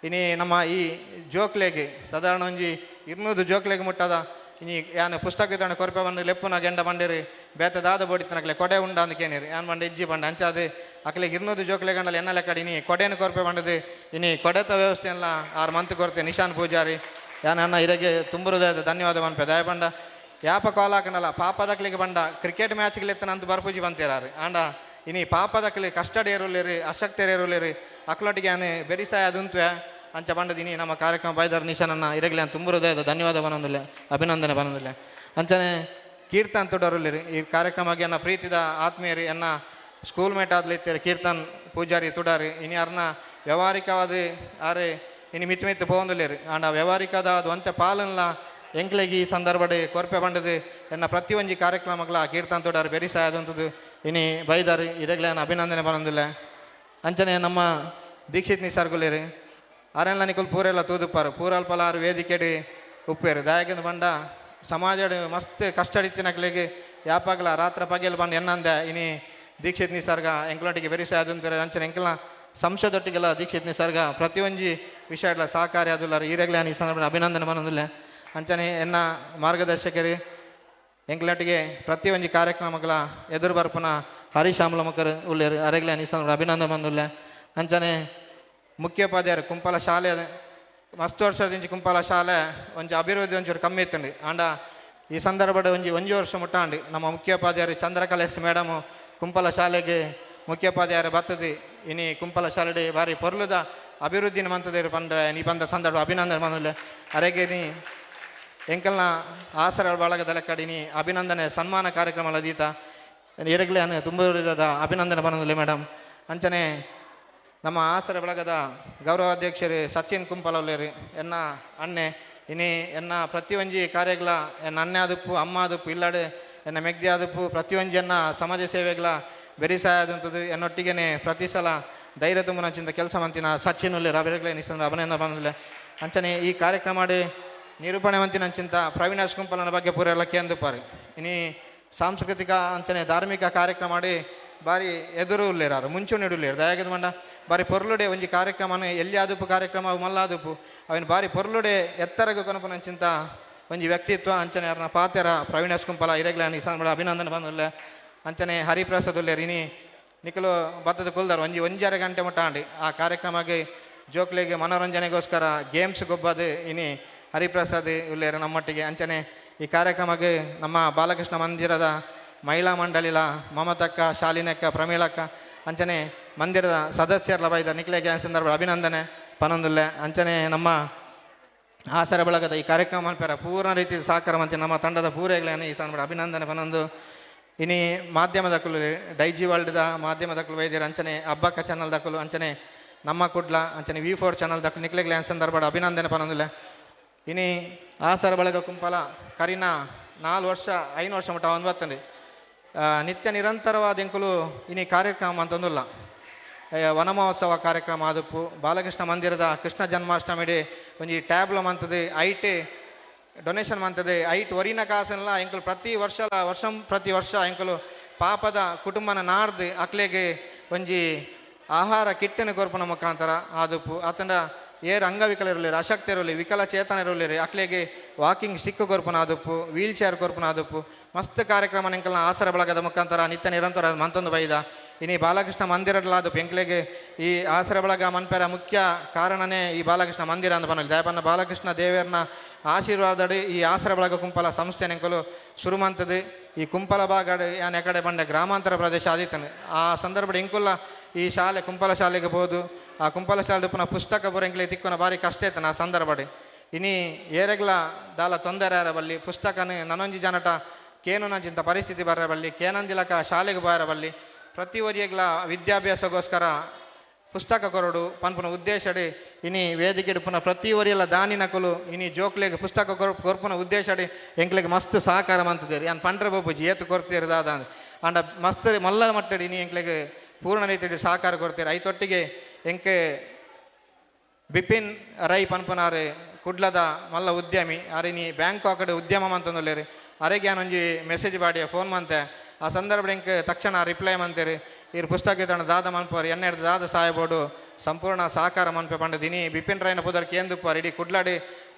ಇನಿ ನಮ್ಮ ಈ ಜೋಕ್ಲೆಗೆ ಸಾಧಾರಣ ಒಂಜಿ 200 ಜೋಕ್ಲೆಗೆ ಮುಟ್ಟದ ಇನಿ ಯಾನು ಪುಸ್ತಕ ಇದ್ದಾನೆ ಕೊರಪೆ ಬಂದು ಲೆಪ್ಪುನ ಗೆಂಡ ಬಂಡೇರಿ ಬೇತ ದಾದ ಬೋಡಿತ್ತನಕ್ಲೆ ಕೊಡೆ ಉಂಡ ಅಂದ್ಕೇನಿರಿ ಯಾನು ಬಂಡೆ ಇಜ್ಜಿ ಬಂಡ ಅಂಚಾದೆ ಅಕ್ಲೆಗೆ 200 ಜೋಕ್ಲೆ ಗಂಡಲ್ಲಿ ಎನ್ನ ಲೆಕ್ಕಡಿ ಇನಿ ಕೊಡೆಯನ್ನು ಕೊರಪೆ ಬಂಡದು ಇನಿ ಕೊಡೆತ ವ್ಯವಸ್ಥೆ ಎಲ್ಲ 6 ಮಂತ್ ಕೊರತೆ ನಿಶಾನ್ ಪೂಜಾರಿ ಯಾನು ಅನ್ನ ಇರಗೆ ತುಂಬ ಹೃದಯದ ಧನ್ಯವಾದ ಮನ್ಪೆ ದಯ ಬಂಡ ಯಾಪ ಕಾಲ್ ಹಾಕನಲ್ಲ ಪಾಪದಕ್ಲಿಗೆ ಬಂಡ ಕ್ರಿಕೆಟ್ ಮ್ಯಾಚ್ಗಳಿತ್ತನ ಅಂತ ಬರ್ಪೂಜಿ ಬಂತೀರಾರು ಆಂಡ ಇನಿ ಪಾಪದಕ್ಲಿ ಕಷ್ಟಡಿ ಏರುಲೇರಿ ಅಶಕ್ತರು ಏರುಲೇರಿ ಅಕ್ಲೊಟ್ಟಿಗೆ ಯಾನು ಬೆರಿಸಾಯ ಅದುಂತ್ವೆ ಅಂಚ ಬಂಡದಿನಿ ನಮ್ಮ ಕಾರ್ಯಕ್ರಮ ಬೈದರ್ ನಿಶಾನನ್ನ ಇರಗಲಿ ಅಂತ ತುಂಬ ಹೃದಯದ ಧನ್ಯವಾದ ಬಂದಿಲ್ಲ ಅಭಿನಂದನೆ ಬಂದಿಲ್ಲ. ಅಂಚನೆ ಕೀರ್ತನ್ ತುಡರುಲ್ಲಿರಿ ಈ ಕಾರ್ಯಕ್ರಮಕ್ಕೆ ಎನ್ನ ಪ್ರೀತಿದ ಆತ್ಮೀಯರಿ ಎನ್ನ ಸ್ಕೂಲ್ ಮೇಟ್ ಆದ್ಲಿತ್ತೀರಿ ಕೀರ್ತನ್ ಪೂಜಾರಿ ತುಡಾರಿ ಇನಿ ಅರ್ನ ವ್ಯವಹಾರಿಕವಾದ ಆರೆ ಇನ್ನು ಮಿತ್ತು ಮಿತ್ತು ಪೋಂದುಲ್ಲೇರಿ ಆಂಡ ವ್ಯವಹಾರಿಕದ ಅದು ಅಂತೆ ಪಾಲನ್ಲ ಎಂಕ್ಲೆಗೆ ಈ ಸಂದರ್ಭಡ್ ಕೊರ್ಪೆ ಬಂಡದು ಎನ್ನ ಪ್ರತಿಯೊಂದು ಕಾರ್ಯಕ್ರಮಗಳ ಕೀರ್ತನ ತೋಡಾರು ಬೆರಿಸಾಯದಂಥದ್ದು ಇನಿ ಬೈದಾರು ಇರಗ್ಲೇ ಅಭಿನಂದನೆ ಬಂದಿಲ್ಲ. ಅಂಚನೆ ನಮ್ಮ ದೀಕ್ಷಿತ್ ನಿಸರ್ಗುಲೇರು ಅರೆಲ್ಲ ನಿಕುಲ್ ಪೂರೆಲ್ಲ ತೂದುಪ್ಪಾರು ಪೂರಲ್ಪಲಾರು ವೇದಿಕೆಡು ಉಪ್ಪೇರು ದಯಾಗಿಂದ ಬಂಡ ಸಮಾಜ ಮಸ್ತ್ ಕಷ್ಟಡಿತ್ತಿನಕ್ಲಿಗೆ ಯಾಪಾಗಲ ರಾತ್ರ ಪಗೆಲ್ ಬಂದು ಎನ್ನಂದೆ ಇನಿ ದೀಕ್ಷಿತ್ ನಿಸರ್ಗ ಎಂಕ್ಲೊಟ್ಟಿಗೆ ಬೆರಿಸಾಯದಂತಾರೆ. ಅಂಚನೆ ಎಂಕ್ಲ ಸಂಸದೊಟ್ಟಿಗೆಲ್ಲ ದೀಕ್ಷಿತ್ ನಿಸರ್ಗ ಪ್ರತಿಯೊಂದು ವಿಷಯಗಳ ಸಹಕಾರಿ ಆದುಲ್ಲಾರು ಈರಗ್ಲೇ ಈ ಸಂದರ್ಭ ಅಭಿನಂದನೆ ಬಂದಿಲ್ಲ. ಅಂಚನೆ ಎನ್ನ ಮಾರ್ಗದರ್ಶಕರು ಎಂಕ್ಲೊಟ್ಟಿಗೆ ಪ್ರತಿಯೊಂದು ಕಾರ್ಯಕ್ರಮಗಳ ಎದುರು ಬರ್ಪುನ ಹರೀಶಾಮಲ ಮುಖರು ಉಳ್ಳೇರು ಅರೆಗ್ಲೇ ಈ ಸಂದರ್ಭ ಅಭಿನಂದನೆ ಬಂದಿಲ್ಲ. ಅಂಚನೆ ಮುಖ್ಯೋಪಾಧ್ಯಾಯರು ಕುಂಪಲ ಶಾಲೆ ಮಸ್ತ್ ವರ್ಷದಿಂದ ಕುಂಪಲ ಶಾಲೆ ಒಂಚು ಅಭಿವೃದ್ಧಿ ಒಂಚೂರು ಕಮ್ಮಿ ಇತ್ತಂడి ಆಂಡ ಈ ಸಂದರ್ಭದ ಒಂಜಿ ವರ್ಷ ಮುಟ್ಟಾಂಡಿ ನಮ್ಮ ಮುಖ್ಯೋಪಾಧ್ಯಾಯರು ಚಂದ್ರಕಲೇಶ್ ಮೇಡಮು ಕುಂಪಲ ಶಾಲೆಗೆ ಮುಖ್ಯೋಪಾಧ್ಯಾಯರು ಬರ್ತದೆ ಇನಿ ಕುಂಪಲ ಶಾಲೆ ಬಾರಿ ಪೊರ್ಲುದ ಅಭಿವೃದ್ಧಿನ ಮಂತದೇರು ಬಂದರೆ ನೀ ಬಂದ ಸಂದರ್ಭ ಅಭಿನಂದನೆ ಬಂದಿಲ್ಲ. ಅರೆಗೆ ನೀ ಎಂಕಲ್ನ ಆಸರ ಬಳಗದ ಲೆಕ್ಕಡಿ ನೀ ಅಭಿನಂದನೆ ಸನ್ಮಾನ ಕಾರ್ಯಕ್ರಮ ದೀತ ಎರಗಲೇ ತುಂಬ ಅಭಿನಂದನೆ ಬಂದಿಲ್ಲ ಮೇಡಮ್. ಅಂಚನೆ ನಮ್ಮ ಆಸರ ಬಳಗದ ಗೌರವಾಧ್ಯಕ್ಷರು ಸಚಿನ್ ಕುಂಪಲವ್ಲೇರಿ ಎನ್ನ ಅಣ್ಣೆ ಇನಿ ಎನ್ನ ಪ್ರತಿಯೊಂದು ಕಾರ್ಯಗಳ ಎನ್ನ ಅಣ್ಣೆ ಆದಪ್ಪು ಅಮ್ಮ ಆದಪ್ಪು ಇಲ್ಲಾಡು ಎನ್ನ ಮೆಗ್ದಿ ಆದಪ್ಪು ಪ್ರತಿಯೊಂದು ಎನ್ನ ಸಮಾಜ ಸೇವೆಗಳ ಬೆರಿಸಾಯದಂಥದ್ದು ಎನ್ನೊಟ್ಟಿಗೆ ಪ್ರತಿ ಸಲ ಧೈರ್ಯ ತುಂಬುನಂಚಿಂದ ಕೆಲಸ ಮಂತಿನ ಸಚಿನ್ ಉಳ್ಳೇರು ಅಭಿರಗ್ಲೇ ನಿಸಂದ್ರ ಅಭಿನಂದನೆ ಬಂದಿಲ್ಲ. ಅಂಚನೆ ಈ ಕಾರ್ಯಕ್ರಮ ಮಾಡಿ ನಿರೂಪಣೆ ಮಂತಿನಂಚಿಂತ ಪ್ರವೀಣಾಶ್ ಕುಂಪಲನ ಬಗ್ಗೆ ಪೂರ ಎಲ್ಲ ಕೇಂದ್ರಪಾರಿ ಇನಿ ಸಾಂಸ್ಕೃತಿಕ ಅಂಚನೆ ಧಾರ್ಮಿಕ ಕಾರ್ಯಕ್ರಮ ಮಾಡಿ ಬಾರಿ ಎದುರು ಉಳ್ಳೇರಾರು ಮುಂಚೂಣಿ ಇಡುಳ್ಳೇರು ದಯಾಗದ ಮಂಡ ಬಾರಿ ಪೊರ್ಲುಡೆ ಒಂಜಿ ಕಾರ್ಯಕ್ರಮನ ಎಲ್ಲಿ ಆದುಪ್ಪು ಕಾರ್ಯಕ್ರಮ ಅವು ಮಲ್ಲಾದುಪ್ಪು ಅವನು ಬಾರಿ ಪೊರ್ಲುಡೆ ಎತ್ತರಗ ಕೊನಪುನಂಚಿಂತ ಒಂಜಿ ವ್ಯಕ್ತಿತ್ವ ಅಂಚನೆ ಅವ್ರನ್ನ ಪಾತೆರ ಪ್ರವೀಣಾಶ್ ಕುಂಪಲ ಇರಗ್ಲೇ ಈ ಸಂದರ್ಭ ಅಭಿನಂದನೆ ಬಂದಿಲ್ಲ. ಅಂಚನೆ ಹರಿಪ್ರಸಾದ್ ಉಳ್ಳೇರು ಇನಿ ನಿಖಲು ಬತ್ತದ ಕುಲ್ದಾರು ಒಂಜರೆ ಗಂಟೆ ಮುಟ್ಟ ಆಂಡಿ ಆ ಕಾರ್ಯಕ್ರಮಕ್ಕೆ ಜೋಕ್ಲಿಗೆ ಮನೋರಂಜನೆಗೋಸ್ಕರ ಗೇಮ್ಸ್ ಗೊಬ್ಬದು ಇನಿ ಹರಿಪ್ರಸಾದ್ ಉಳ್ಳೇರು ನಮ್ಮೊಟ್ಟಿಗೆ. ಅಂಚನೆ ಈ ಕಾರ್ಯಕ್ರಮಕ್ಕೆ ನಮ್ಮ ಬಾಲಕೃಷ್ಣ ಮಂದಿರದ ಮಹಿಳಾ ಮಂಡಳಿಲ ಮಮತಕ್ಕ ಶಾಲಿನಕ್ಕ ಪ್ರಮೀಳಕ್ಕ ಅಂಚನೆ ಮಂದಿರದ ಸದಸ್ಯರ ಬೈದ ನಿಖಲೆಗೆ ಸಂದರ್ಭ ಅಭಿನಂದನೆ ಪನೊಂದುಲ್ಲೆ. ಅಂಚನೆ ನಮ್ಮ ಆಸರ ಬಳಗದ ಈ ಕಾರ್ಯಕ್ರಮ ಮಲ್ಪೆರ ಪೂರ್ಣ ರೀತಿ ಸಹಕಾರ ಮಂತೆ ನಮ್ಮ ತಂಡದ ಪೂರೆಗಳೇನೆ ಈ ಸಂದರ್ಭ ಅಭಿನಂದನೆ ಪನೊಂದು ಇನಿ ಮಾಧ್ಯಮದಕ್ಕಲು ಡೈಜಿ ವರ್ಲ್ಡ್ದ ಮಾಧ್ಯಮದಕ್ಕಲು ವೈದ್ಯರು ಅಂಚನೆ ಹಬ್ಬಕ್ಕ ಚಾನಲ್ದಕ್ಕಲು ಅಂಚನೆ ನಮ್ಮ ಕುಡ್ಲ ಅಂಚನೆ V4 ಚಾನಲ್ದಕ್ಕಲು ನಿಖಲೆಗೆ ಸಂದರ್ಭ ಅಭಿನಂದನೆ ಪನೊಂದುಲ್ಲೆ. ಇನಿ ಆಸರ ಬಳಗ ಕುಂಪಲ ಕರಿನ 4 ವರ್ಷ 5 ವರ್ಷ ಮಟ್ಟ ಒಂಬತ್ತಂಡಿ ನಿತ್ಯ ನಿರಂತರವಾದ ಎಂಕುಲು ಇನಿ ಕಾರ್ಯಕ್ರಮ ಅಂತಂದಿಲ್ಲ ವನ ಮಹೋತ್ಸವ ಕಾರ್ಯಕ್ರಮ ಆದಪ್ಪು ಬಾಲಕೃಷ್ಣ ಮಂದಿರದ ಕೃಷ್ಣ ಜನ್ಮಾಷ್ಟಮಿಡೆ ಒಂಜಿ ಟ್ಯಾಬ್ಲ ಮಂತದೆ ಐಟ್ ಡೊನೇಷನ್ ಮಂತದೆ ಐಟ್ ಒರಿನ ಕಾಸೆಲ್ಲ ಎಂಕುಲು ಪ್ರತಿ ವರ್ಷ ಎಂಕುಲು ಪಾಪದ ಕುಟುಂಬನ ನಾಡ್ದು ಅಕ್ಲೆಗೆ ಒಂಜಿ ಆಹಾರ ಕಿಟ್ಟನ್ನು ಕೊರ್ಪುನ ಮುಖಾಂತರ ಆದಪ್ಪು ಆತಂಡ ಏರ್ ಅಂಗವಿಕಲರಿರಲಿರಿ ಅಶಕ್ತರಿರಲಿ ವಿಕಲಚೇತನರಿರಲಿರಿ ಅಕ್ಲೆಗೆ ವಾಕಿಂಗ್ ಸ್ಟಿಕ್ ಕೊರ್ಪುನ ಆದಪ್ಪು ವೀಲ್ ಚೇರ್ ಕೊರ್ಪುನ ಆದಪ್ಪು ಮಸ್ತ್ ಕಾರ್ಯಕ್ರಮ ಎಂಕಲ್ನ ಆಸರ ಬಳಗದ ಮುಖಾಂತರ ನಿತ್ಯ ನಿರಂತರ ಮಂತೊಂದು ಬೈದ ಇನಿ ಬಾಲಕೃಷ್ಣ ಮಂದಿರಲಾದ ಎಂಕ್ಲೆಗೆ ಈ ಆಸರ ಬಳಗ ಮನ್ಪೆರ ಮುಖ್ಯ ಕಾರಣನೇ ಈ ಬಾಲಕೃಷ್ಣ ಮಂದಿರ ಅಂತ ಬನ್ನಲಿ ದಯಪನ್ನ ಬಾಲಕೃಷ್ಣ ದೇವರನ್ನ ಆಶೀರ್ವಾದಡಿ ಈ ಆಸರ ಬಳಗ ಕುಂಪಲ ಸಂಸ್ಥೆ ಎಂಕಲು ಶುರುಮಂತದ್ದು ಈ ಕುಂಪಲ ಭಾಗ ಯಾನ್ ಎಕಡೆ ಬಂಡೆ ಗ್ರಾಮಾಂತರ ಪ್ರದೇಶ ಆದಿತ್ತನೆ ಆ ಸಂದರ್ಭ ಎಂಕುಲ್ಲ ಈ ಶಾಲೆ ಕುಂಪಲ ಶಾಲೆಗೆ ಬೋದು ಆ ಕುಂಪಲ ಶಾಲೆ ಪುನಃ ಪುಸ್ತಕ ಬರೆಂಕ್ಲೆ ತಿಕ್ಕೊನ ಭಾರಿ ಕಷ್ಟ ಇತ್ತನ ಆ ಸಂದರ್ಭಡೆ ಇನಿ ಏರೆಗ್ಲ ದಾಲ ತೊಂದರೆ ಬಲ್ಲಿ ಪುಸ್ತಕನೇ ನನೊಂಜಿ ಜನಟ ಕೇನು ನಂಚಿಂತ ಪರಿಸ್ಥಿತಿ ಬರಬಲ್ಲಿ ಕೇನಂದಿಲಕ ಶಾಲೆಗೆ ಬರಬಲ್ಲಿ ಪ್ರತಿ ಒರಿಯಗ್ಲ ವಿದ್ಯಾಭ್ಯಾಸಗೋಸ್ಕರ ಪುಸ್ತಕ ಕೊರಡು ಪನ್ಪುನ ಉದ್ದೇಶಡೆ ಇನಿ ವೇದಿಕೆ ಪುನಃ ಪ್ರತಿ ಒರಿಯಲ್ಲ ದಾನಿನಕಲು ಇನಿ ಜೋಕ್ಲೆಗೆ ಪುಸ್ತಕ ಕೊರ್ಪುನ ಉದ್ದೇಶಡೆ ಎಂಕ್ಲೆಗೆ ಮಸ್ತ್ ಸಹಕಾರ ಮಂತಿದ್ದೇರಿ ಯಾನ್ ಪಂಡ್ರೆ ಬೋಪುಜಿ ಏತು ಕೊರ್ತೀರದಾದ ಅಂಡ ಮಸ್ತ್ ಮಲ್ಲ ಮಟ್ಟಡಿ ಇನಿ ಎಂಕ್ಲೆಗೆ ಪೂರ್ಣ ರೀತಿಯಲ್ಲಿ ಸಹಕಾರ ಕೊಡ್ತೀರಿ ಐತೊಟ್ಟಿಗೆ ಎಂಕೆ ಬಿಪಿನ್ ರೈ ಪನ್ಪುನಾರು ಕುಡ್ಲದ ಮಲ್ಲ ಉದ್ಯಮಿ ಅರಿನಿ ಬ್ಯಾಂಕಾಕ್ ಉದ್ಯಮ ಮಂತಂದುಲ್ಲೇರಿ ಅರೆಗೆ ಒಂಜಿ ಮೆಸೇಜ್ ಬಾಡಿಯ ಫೋನ್ ಮಂತೆ ಆ ಸಂದರ್ಭ ಎಂಕ್ ತಕ್ಷಣ ರಿಪ್ಲೈ ಮಂತೇರಿ ಇರು ಪುಸ್ತಕ ತಣ ದಾದ ಮನ್ಪೋರು ಎನ್ನೆರಡು ದಾದ ಸಾಯಬೋಡು ಸಂಪೂರ್ಣ ಸಹಕಾರ ಮನ್ಪೆ ಪಂಡದಿನಿ ಬಿಪಿನ್ ರೈನ ಪುದರ್ ಕೇಂದುಪ್ಪಾರು ಇಡೀ ಕುಡ್ಲಾಡಿ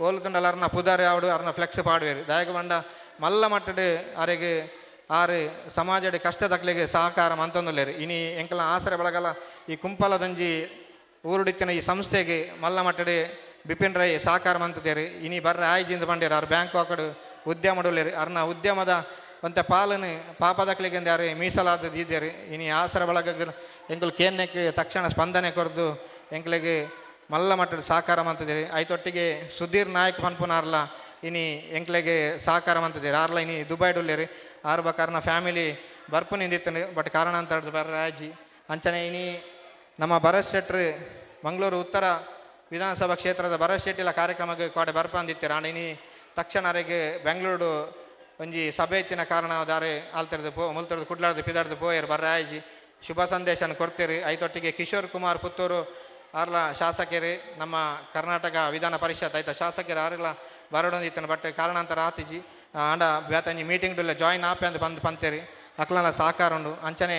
ಓಲ್ಕಂಡಲ್ಲ ಅರ್ನ ಪುದಾರಿ ಆವಡು ಅರ್ನ ಫ್ಲೆಕ್ಸ್ ಪಾಡುವೇರು ದಾಯಕ ಬಂಡ ಮಲ್ಲ ಮಟ್ಟಡು ಅರೆಗೆ ಆರು ಸಮಾಜದ ಕಷ್ಟದಕ್ಲಿಗೆ ಸಹಕಾರ ಮಂತೊಂದುಲ್ಲೇರು ಇನಿ ಎಂಕಲ ಆಸರೆ ಬಳಗಲ್ಲ ಈ ಕುಂಪಲದಂಜಿ ಊರುಡಿತ್ತಿನ ಈ ಸಂಸ್ಥೆಗೆ ಮಲ್ಲ ಮಟ್ಟಡೆ ಬಿಪಿನ್ ರೈ ಸಹಕಾರ ಮಂತದೇರಿ ಇನಿ ಬರ್ರ ಆಯ್ಜಿಂದ ಬಂಡೇರು ಅವ್ರು ಬ್ಯಾಂಕಾಕ್ ಉದ್ಯಮಡುಲ್ಲೇರಿ ಅರ್ನ ಉದ್ಯಮದ ಒಂತೆ ಪಾಲನೆ ಪಾಪದಕ್ಲಿಗೆ ಯಾರು ಮೀಸಲಾದ ಇದ್ದೀರಿ ಇನಿ ಆಸರ ಬಳಗ ಎಂಕಲ್ ಕೇನ್ನಕ್ಕೆ ತಕ್ಷಣ ಸ್ಪಂದನೆ ಕೊರದು ಎಂಕ್ಲೆಗೆ ಮಲ್ಲ ಮಟ್ಟದ ಸಹಕಾರ ಮಂತಿದ್ದೀರಿ ಐತೊಟ್ಟಿಗೆ ಸುಧೀರ್ ನಾಯಕ್ ಪನ್ಪುನಾರ್ಲ ಇನಿ ಎಂಕ್ಲೆಗೆ ಸಹಕಾರ ಮಂತಿದ್ದೀರಿ ಆರ್ಲ ಇನಿ ದುಬೈಡುಲ್ಲೇರಿ ಆರು ಬಕಾರ್ನ ಫ್ಯಾಮಿಲಿ ಬರ್ಪು ನಿಂದಿತ್ತು ಬಟ್ ಕಾರಣ ಅಂತ ಬರ್ರ ಆಜಿ ಅಂಚನೆ ಇನಿ ನಮ್ಮ ಭರತ್ ಶೆಟ್ರು ಮಂಗಳೂರು ಉತ್ತರ ವಿಧಾನಸಭಾ ಕ್ಷೇತ್ರದ ಭರತ್ ಶೆಟ್ಟಿಲ ಕಾರ್ಯಕ್ರಮಕ್ಕೆ ಕೋಡೆ ಬರ್ಪಂದಿತ್ತೀರ ಆಂಡ ಇನಿ ತಕ್ಷಣರೆಗೆ ಬೆಂಗಳೂರು ಒಂಜಿ ಸಭೆ ಇತ್ತಿನ ಕಾರಣ ದಾರೆ ಆಲ್ತರದು ಮುಲ್ತರದು ಕುಡ್ಲಾರ್ದು ಪಿದಾರ್ದು ಪೋಯರು ಬರ್ರೆ ಆಯ್ಜಿ ಶುಭ ಸಂದೇಶನ ಕೊಡ್ತೀರಿ. ಐತೊಟ್ಟಿಗೆ ಕಿಶೋರ್ ಕುಮಾರ್ ಪುತ್ತೂರು ಆರ್ಲ ಶಾಸಕರು ನಮ್ಮ ಕರ್ನಾಟಕ ವಿಧಾನ ಪರಿಷತ್ ಐತ ಶಾಸಕರು ಆರ್ಲ ಬರೋಡೊಂದಿತ್ತನ ಬಟ್ ಕಾರಣಾಂತರ ಆತಿಜಿ ಆಂಡ ಬೇತಂಜಿ ಮೀಟಿಂಗ್ ಜಾಯಿನ್ ಆಪೆ ಅಂತ ಬಂದು ಪಂತೇರಿ ಅಕ್ಲನ ಸಹಕಾರ ಉಂಡು. ಅಂಚನೆ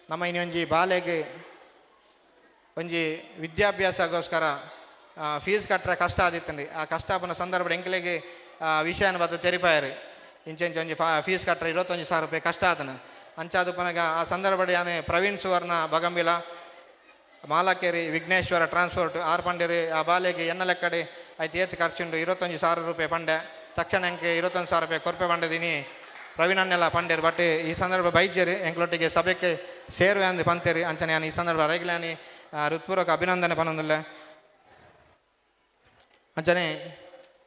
ನಮ್ಮ ಇನಿ ಒಂಜಿ ಬಾಲೆಗೆ ಒಂಜಿ ವಿದ್ಯಾಭ್ಯಾಸಗೋಸ್ಕರ ಫೀಸ್ ಕಟ್ಟರೆ ಕಷ್ಟ ಆದಿತ್ತಂడి. ಆ ಕಷ್ಟ ಆಪನ ಸಂದರ್ಭ ಎಂಕ್ಲೆಗೆ ವಿಷಯನ ಬದ್ದು ತೆರಿಪಾಯರಿ ಇಂಚೆಂಚ ಒಂಜಿ ಫೀಸ್ ಕಟ್ಟರೆ 21,000 ರೂಪಾಯಿ ಕಷ್ಟ ಆತನ ಅಂಚಾದು ಪನಗ ಆ ಸಂದರ್ಭ ಯಾನೆ ಪ್ರವೀಣ್ ಸುವರ್ಣ ಬಗಂಬಿಲ ಮಾಲಕೇರಿ ವಿಘ್ನೇಶ್ವರ ಟ್ರಾನ್ಸ್ಪೋರ್ಟ್ ಆರು ಪಂಡೇರಿ ಆ ಬಾಲೆಗೆ ಎನ್ನ ಲೆಕ್ಕಡೆ ಆಯ್ತು ಏತ್ ಖರ್ಚುಂಡು 21,000 ರೂಪಾಯಿ ಪಂಡೆ ತಕ್ಷಣ ಎಂಕೆ 21,000 ರೂಪಾಯಿ ಕೊರ್ಪೆ ಪಂಡದಿನಿ ಪ್ರವೀಣನ್ನೆಲ್ಲ ಪಂಡೇರು. ಬಟ್ ಈ ಸಂದರ್ಭ ಬೈಜರಿ ಎಂಕ್ಲೊಟ್ಟಿಗೆ ಸಭೆಗೆ ಸೇರುವೆ ಅಂದು ಪಂತೇರಿ ಅಂಚನೆ ನಾನು ಈ ಸಂದರ್ಭ ರೈಗ್ಲಾನಿ ಹೃತ್ಪೂರ್ವಕ ಅಭಿನಂದನೆ ಪನೊಂದಿಲ್ಲ. ಅಂಚನೆ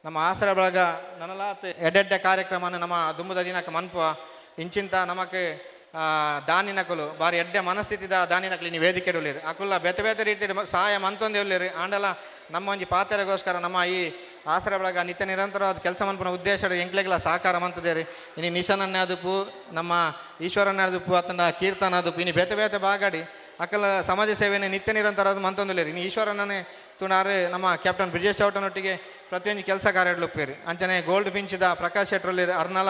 ನಮ್ಮ ಆಸರ ಬಳಗ ನನಲಾತ್ ಎಡ್ಡೆಡ್ಡೆ ಕಾರ್ಯಕ್ರಮನ ನಮ್ಮ ದುಂಬುದ ದಿನಕ್ಕೆ ಮನ್ಪುವ ಇಂಚಿಂತ ನಮಕ್ಕೆ ದಾನಿನಕುಲು ಬಾರಿ ಎಡ್ಡೆ ಮನಸ್ಥಿತಿದ ದಾನಿನಕಲಿ ನೀವು ವೇದಿಕೆ ಉಳ್ಳಿರಿ ಅಕುಲ್ಲ ಬೇತೆ ಬೇತೆ ರೀತಿ ಸಹಾಯ ಮಂತೊಂದೇ ಉಳ್ಳಿರಿ ಆಂಡಲ ನಮ್ಮ ಒಂಜಿ ಪಾತ್ರೆಗೋಸ್ಕರ ನಮ್ಮ ಈ ಆಸರ ಬಳಗ ನಿತ್ಯ ನಿರಂತರವಾದ ಕೆಲಸ ಮನ್ಪುನ ಉದ್ದೇಶ ಎಂಕ್ಲೆಗ್ಲ ಸಹಕಾರ ಮಂತದೇರಿ. ಇನಿ ನಿಶನನ್ನೇ ಅದುಪು ನಮ್ಮ ಈಶ್ವರನ್ನೇ ಅದುಪು ಅತನ ಕೀರ್ತನ ಅದುಪು ಇನಿ ಬೇತೆ ಬೇತೆ ಬಾಗಾಡಿ ಅಕಲ ಸಮಾಜ ಸೇವೆನೇ ನಿತ್ಯ ನಿರಂತರವಾದ ಮಂತೊಂದಿಲ್ಲೇರಿ. ಇನಿ ಈಶ್ವರನೇ ತುಣಾರು ನಮ್ಮ ಕ್ಯಾಪ್ಟನ್ ಬ್ರಿಜೇಶ್ ಚೌಟನೊಟ್ಟಿಗೆ ಪ್ರತಿಯೊಂದು ಕೆಲಸ ಕಾರ್ಯಗಳು ಉಪ್ಪೇರಿ ಅಂಚನೆ ಗೋಲ್ಡ್ ಫಿಂಚಿದ ಪ್ರಕಾಶ್ ಶೆಟ್ರಲ್ಲಿ ಅರ್ನಲ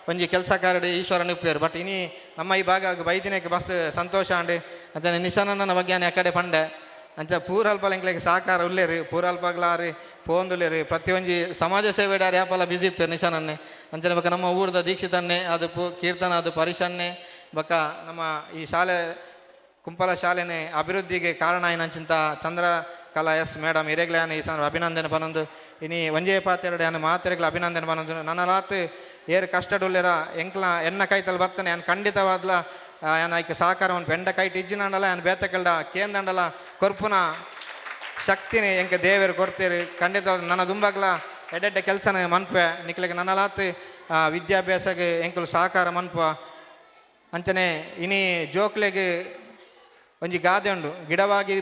ಒಂಜಿ ಕೆಲಸ ಕಾರ್ಯಡ್ ಈಶ್ವರನ ಉಪ್ಪೇರು. ಬಟ್ ಇನಿ ನಮ್ಮ ಈ ಭಾಗ ಬೈದಿನಕ್ಕೆ ಮಸ್ತ್ ಸಂತೋಷ ಅಂಡಿ ಅಂಚನೆ ನಿಶಾನನ ಬಗ್ಗೆ ಆ ಕಡೆ ಪಂಡೆ ಅಂಚ ಪೂರಲ್ಪಲ ಎಂಕ್ಲೆಗೆ ಸಹಕಾರ ಉಳ್ಳೇರಿ ಪೂರಲ್ಪಗ್ಲಾರಿ ಪೋಂದುಲೇರಿ ಪ್ರತಿಯೊಂಜಿ ಸಮಾಜ ಸೇವೆ ಡಾರಿ ಯಾಪಲ ಬಿಸಿ ಇಪ್ಪೇರು ನಿಶಾನನ್ನೇ ಅಂಚನೆ ಬಕ್ಕ ನಮ್ಮ ಊರದ ದೀಕ್ಷಿತನ್ನೇ ಅದು ಕೀರ್ತನ ಅದು ಪರಿಶನ್ನೇ ಬಕ್ಕ ನಮ್ಮ ಈ ಶಾಲೆ ಕುಂಪಲ ಶಾಲೆನೇ ಅಭಿವೃದ್ಧಿಗೆ ಕಾರಣ ಏನಂಚಿಂತ ಚಂದ್ರಕಲಾ ಎಸ್ ಮೇಡಮ್ ಇರೆಗ್ಲಾನ ಈ ಸಂದರ್ಭ ಅಭಿನಂದನೆ ಪನೊಂದು ಇನಿ ಒಂಜೇ ಪಾತೆರಡು ಯಾನು ಮಾತೆರೆಗ್ಲ ಅಭಿನಂದನೆ ಪನೊಂದು ನನ್ನ ರಾತ್ ಏರು ಕಷ್ಟಡುಲ್ಲೆರ ಎಂಕ್ಲ ಎನ್ನ ಕೈತಲ್ಲಿ ಬರ್ತಾನೆ ಯಾನು ಖಂಡಿತವಾದ್ಲ ಯಾನು ಆಯ್ಕೆ ಸಹಕಾರವನ್ನು ಬೆಂಡ ಕೈಟ್ ಇಜ್ಜಿನಂಡಲ ಯಾನು ಬೇತಕಲ್ಡ ಕೇಂದಂಡಲ ಕೊರ್ಪುನ ಶಕ್ತಿನಿ ಎಂಕೆ ದೇವರು ಕೊಡ್ತೀರಿ ಖಂಡಿತವಾದ ನನ್ನ ದುಂಬಗ್ಲ ಎಡ್ಡೆಡ್ಡೆ ಕೆಲಸನ ಮನ್ಪೆ ನಿಕ್ಲೆಗೆ ನನ್ನ ಲಾತ್ ವಿದ್ಯಾಭ್ಯಾಸಕ್ಕೆ ಎಂಕಲು ಸಹಕಾರ ಮನ್ಪ ಅಂಚನೆ ಇನಿ ಜೋಕ್ಲೆಗೆ ಒಂಜಿ ಗಾದೆ ಉಂಡು ಗಿಡವಾಗಿ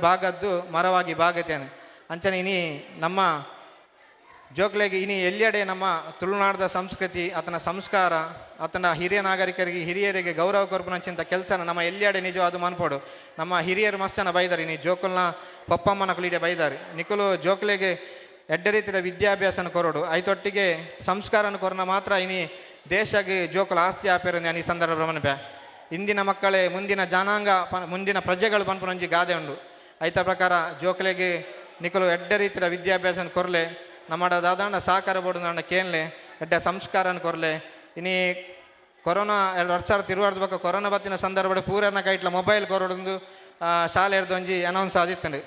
ಬಾಗದ್ದು ಮರವಾಗಿ ಬಾಗತೇನೆ ಅಂಚನೆ ಇನಿ ನಮ್ಮ ಜೋಕ್ಲೆಗೆ ಇನಿ ಎಲ್ಲೆಡೆ ನಮ್ಮ ತುಳುನಾಡದ ಸಂಸ್ಕೃತಿ ಆತನ ಸಂಸ್ಕಾರ ಆತನ ಹಿರಿಯ ನಾಗರಿಕರಿಗೆ ಹಿರಿಯರಿಗೆ ಗೌರವ ಕೊರ್ಪುನಂಚಿಂತ ಕೆಲಸನ ನಮ್ಮ ಎಲ್ಲೆಡೆ ನಿಜವಾದ ಮನ್ಪೋಡು ನಮ್ಮ ಹಿರಿಯರು ಮಸ್ತನ ಬೈದಾರೆ ಇನಿ ಜೋಕುಲ್ನ ಪಪ್ಪಮ್ಮನ ಕುಲಿಡೆ ಬೈದಾರೆ ನಿಕುಲು ಜೋಕ್ಲೆಗೆ ಎಡ್ಡೆ ರೀತಿಯ ವಿದ್ಯಾಭ್ಯಾಸನ ಕೊರೋಡು ಐತೊಟ್ಟಿಗೆ ಸಂಸ್ಕಾರನ ಕೊರನ ಮಾತ್ರ ಇನಿ ದೇಶಗೆ ಜೋಕುಲ ಆಸ್ತಿ ಆಪೇರು ನಾನು ಈ ಸಂದರ್ಭ ಮನಪೆ ಇಂದಿನ ಮಕ್ಕಳೇ ಮುಂದಿನ ಜನಾಂಗ ಮುಂದಿನ ಪ್ರಜೆಗಳು ಪನ್ಪುನಂಜಿ ಗಾದೆ ಉಂಡು ಐತ ಪ್ರಕಾರ ಜೋಕ್ಲೆಗೆ ನಿಕಲು ಎಡ್ಡೆ ರೀತಿಯ ವಿದ್ಯಾಭ್ಯಾಸನ ಕೊರಲೆ ನಮ್ಮ ದಾದಾಂಡ ಸಹಕಾರ ಬೋರ್ಡು ನನ್ನ ಕೇನ್ಲೆ ಎಡ್ಡೆ ಸಂಸ್ಕಾರನ ಕೊರಲೆ ಇನಿ ಕೊರೋನಾ 2 ವರ್ಷ ತಿರುವಾರ್ದ ಬಕ್ಕ ಕೊರೋನಾ ಬತ್ತಿನ ಸಂದರ್ಭ ಪೂರನ ಕೈಟ್ಲ ಮೊಬೈಲ್ ಕೊರೊಂದು ಶಾಲೆ ಹಿಡ್ದು ಒಂಜಿ ಅನೌನ್ಸ್ ಆದಿತ್ತಂಡು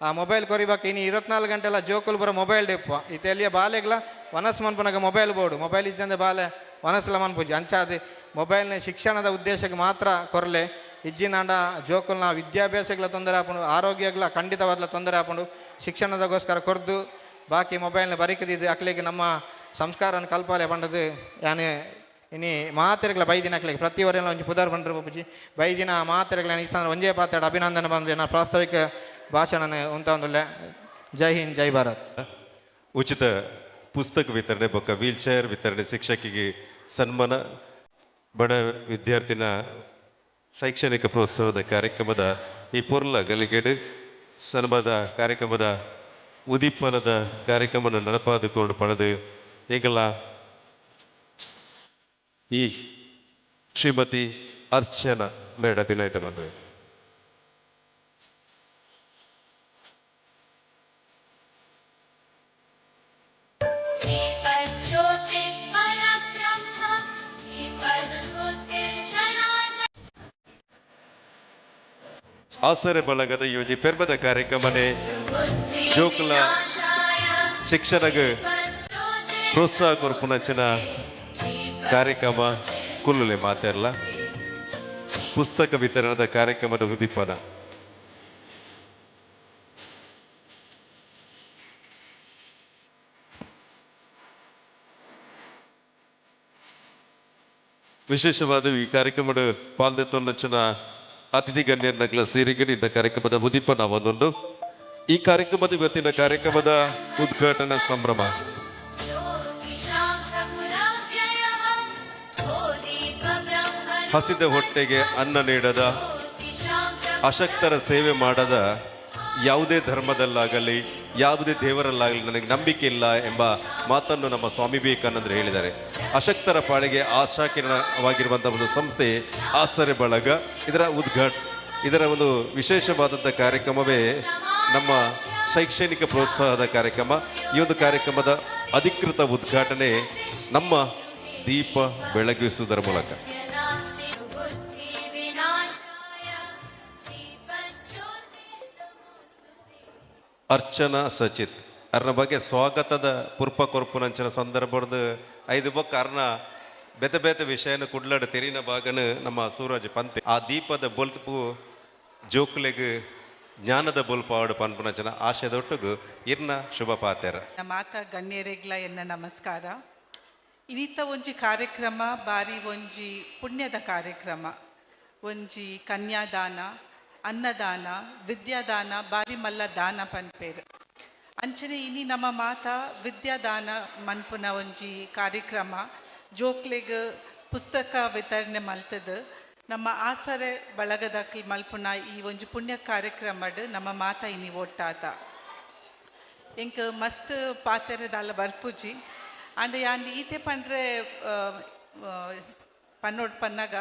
ಆ ಮೊಬೈಲ್ ಕೊರಿಬಕ್ಕ ಇನಿ 24 ಗಂಟೆಲ್ಲ ಜೋಕುಲು ಬರೋ ಮೊಬೈಲ್ ಡೆಪ್ಪ ಇತೆಲ್ಲಿಯ ಬಾಲೆಗ್ಲ ವನಸ್ ಮನ್ಪುನಾಗ ಮೊಬೈಲ್ ಬೋರ್ಡು ಮೊಬೈಲ್ ಇಜ್ಜಂದೆ ಬಾಲೆ ವನಸ್ಲ ಮನ್ಪುಜಿ ಅಂಚಾದ ಮೊಬೈಲ್ನ ಶಿಕ್ಷಣದ ಉದ್ದೇಶಕ್ಕೆ ಮಾತ್ರ ಕೊರಲೆ ಇಜ್ಜಿನಾಂಡ ಜೋಕುಲ್ನ ವಿದ್ಯಾಭ್ಯಾಸಗಳ ತೊಂದರೆ ಹಾಕೊಂಡು ಆರೋಗ್ಯಗಳ ಖಂಡಿತವಾದ್ಲ ತೊಂದರೆ ಹಾಕೊಂಡು ಶಿಕ್ಷಣದಗೋಸ್ಕರ ಕೊರ್ದು ಬಾಕಿ ಮೊಬೈಲ್ನ ಬರಿಕದಿದ್ದು ಅಕ್ಲಿಗೆ ನಮ್ಮ ಸಂಸ್ಕಾರನ ಕಲ್ಪಾಲೆ ಬಂಡದು ಯಾನೇ ಇನಿ ಮಾತೆರೆಗಳ ಬೈದಿನಕ್ಲಿಗೆ ಪ್ರತಿವರೆಲ್ಲ ಒಂಜಿ ಪುದರ್ ಬಂಡ್ರು ಬಪ್ಪುಜಿ ಬೈದಿನ ಮಾತೆರೆಗಳ ಈ ಸ್ಥಾನ ಒಂಜೇ ಪಾತಾಡ ಅಭಿನಂದನೆ ಬಂದು ನಾ ಪ್ರಾಸ್ತಾವಿಕ ಭಾಷಣ ಉಂಟ ಒಂದುಲ್ಲೆ. ಜೈ ಹಿಂದ್ ಜೈ ಭಾರತ್. ಉಚಿತ ಪುಸ್ತಕ ವಿತರಣೆ ಬೊಕ್ಕ ವೀಲ್ ಚೇರ್ ವಿತರಣೆ ಶಿಕ್ಷಕಿಗೆ ಸನ್ಮಾನ ಬಡ ವಿದ್ಯಾರ್ಥಿನ ಶೈಕ್ಷಣಿಕ ಪ್ರೋತ್ಸಾಹದ ಕಾರ್ಯಕ್ರಮದ ಈ ಪೊರ್ಲ ಗಲಿಗೇಡು ಸನ್ಮಾನದ ಕಾರ್ಯಕ್ರಮದ ಉದೀಪನದ ಕಾರ್ಯಕ್ರಮ ನೆನಪಾದುಕೊಂಡು ಪಡೆದು ಈಗಲ ಈ ಶ್ರೀಮತಿ ಅರ್ಚನಾ ಮೇಡ ಡಿನೈಟ್ ಬಂದು ಆಸರೆ ಬಳಗದ ಯೋಜಿ ಪೆರ್ಬದ ಕಾರ್ಯಕ್ರಮನೆ ಜೋಕುಲ ಶಿಕ್ಷಣಗೆ ಪ್ರೋತ್ಸಾಹ ಕೊರ್ಪುನಂಚಿನ ಕಾರ್ಯಕ್ರಮ ಕುಲ್ಲುಲೆ ಮಾತೆರ್ಲ ಪುಸ್ತಕ ವಿತರಣದ ಕಾರ್ಯಕ್ರಮದ ಉದೀಪನ ವಿಶೇಷವಾದ ಈ ಕಾರ್ಯಕ್ರಮದ ಪಾಲ್ಗೊಳ್ಳುತ್ತಿನ ಅತಿಥಿ ಗಣ್ಯರನ್ನ ಸೇರಿಗಡೆ ಇದ್ದ ಕಾರ್ಯಕ್ರಮದ ಉದೀಪನ ಒಂದೊಂದು ಈ ಕಾರ್ಯಕ್ರಮದ ಇವತ್ತಿನ ಕಾರ್ಯಕ್ರಮದ ಉದ್ಘಾಟನಾ ಸಂಭ್ರಮ ಹಸಿದ ಹೊಟ್ಟೆಗೆ ಅನ್ನ ನೀಡದ, ಅಶಕ್ತರ ಸೇವೆ ಮಾಡದ ಯಾವುದೇ ಧರ್ಮದಲ್ಲಾಗಲಿ ಯಾವುದೇ ದೇವರಲ್ಲಾಗಲಿ ನನಗೆ ನಂಬಿಕೆ ಇಲ್ಲ ಎಂಬ ಮಾತನ್ನು ನಮ್ಮ ಸ್ವಾಮಿ ವಿವೇಕಾನಂದರು ಹೇಳಿದ್ದಾರೆ. ಅಶಕ್ತರ ಪಾಳಿಗೆ ಆಶಾಕಿರಣವಾಗಿರುವಂಥ ಒಂದು ಸಂಸ್ಥೆ ಆಸರೆ ಬಳಗ. ಇದರ ಒಂದು ವಿಶೇಷವಾದಂಥ ಕಾರ್ಯಕ್ರಮವೇ ನಮ್ಮ ಶೈಕ್ಷಣಿಕ ಪ್ರೋತ್ಸಾಹದ ಕಾರ್ಯಕ್ರಮ. ಈ ಒಂದು ಕಾರ್ಯಕ್ರಮದ ಅಧಿಕೃತ ಉದ್ಘಾಟನೆ ನಮ್ಮ ದೀಪ ಬೆಳಗಿಸುವುದರ ಮೂಲಕ. ಅರ್ಚನಾ ಸಚಿತ್ ಅರ್ನ ಬಗ್ಗೆ ಸ್ವಾಗತದ ಪುರ್ಪ ಕೊರ್ಪುನಂಚಿನ ಸಂದರ್ಭದ 5 ಬೊಕ್ಕ ಅರ್ನ ಬೇತೆ ಬೇತೆ ವಿಷಯನ ಕುಡ್ಲಾಡ ತೆರಿನ ಭಾಗನ ನಮ್ಮ ಸೂರಜ್ ಪಂತೆ ಆ ದೀಪದ ಬೊಲ್ಪು ಜೋಕ್ಲೆಗ್ ಜ್ಞಾನದ ಬೊಲ್ಪಾಡು ಪನ್ಪುನಂಚಿನ ಆಶಯದೊಟ್ಟಿಗೂ ಇರ್ನ ಶುಭ ಪಾತೆರ. ಮಾತಾ ಗಣ್ಯರೆಗ್ಲ ಎನ್ನ ನಮಸ್ಕಾರ. ಇನ್ನಿತ ಒಂಜಿ ಕಾರ್ಯಕ್ರಮ ಬಾರಿ ಒಂಜಿ ಪುಣ್ಯದ ಕಾರ್ಯಕ್ರಮ. ಒಂಜಿ ಕನ್ಯಾದಾನ, ಅನ್ನದಾನ, ವಿದ್ಯಾದಾನ ಬಾರಿ ಮಲ್ಲ ದಾನ ಪನ್ಪೇರು. ಅಂಚನೆ ಇನಿ ನಮ್ಮ ಮಾತಾ ವಿದ್ಯಾದಾನ ಮನ್ಪುನ ಒಂಜಿ ಕಾರ್ಯಕ್ರಮ ಜೋಕ್ಲೆಗ್ ಪುಸ್ತಕ ವಿತರಣೆ ಮಲ್ತದು ನಮ್ಮ ಆಸರೆ ಬಳಗದಕ್ಲಿ ಮಲ್ಪುನ ಈ ಒಂಜಿ ಪುಣ್ಯ ಕಾರ್ಯಕ್ರಮಡ್ ನಮ್ಮ ಮಾತಾ ಇನಿ ಒಟ್ಟಾತ ಎಂಕ್ ಮಸ್ತ್ ಪಾತೆರದಾಲ ಬರ್ಪುಜಿ ಅಂಡ್ ಯಾನ್ ಈತೆ ಪಂಡ್ರೆ ಪನ್ನೋಡ್ ಪನ್ನಗ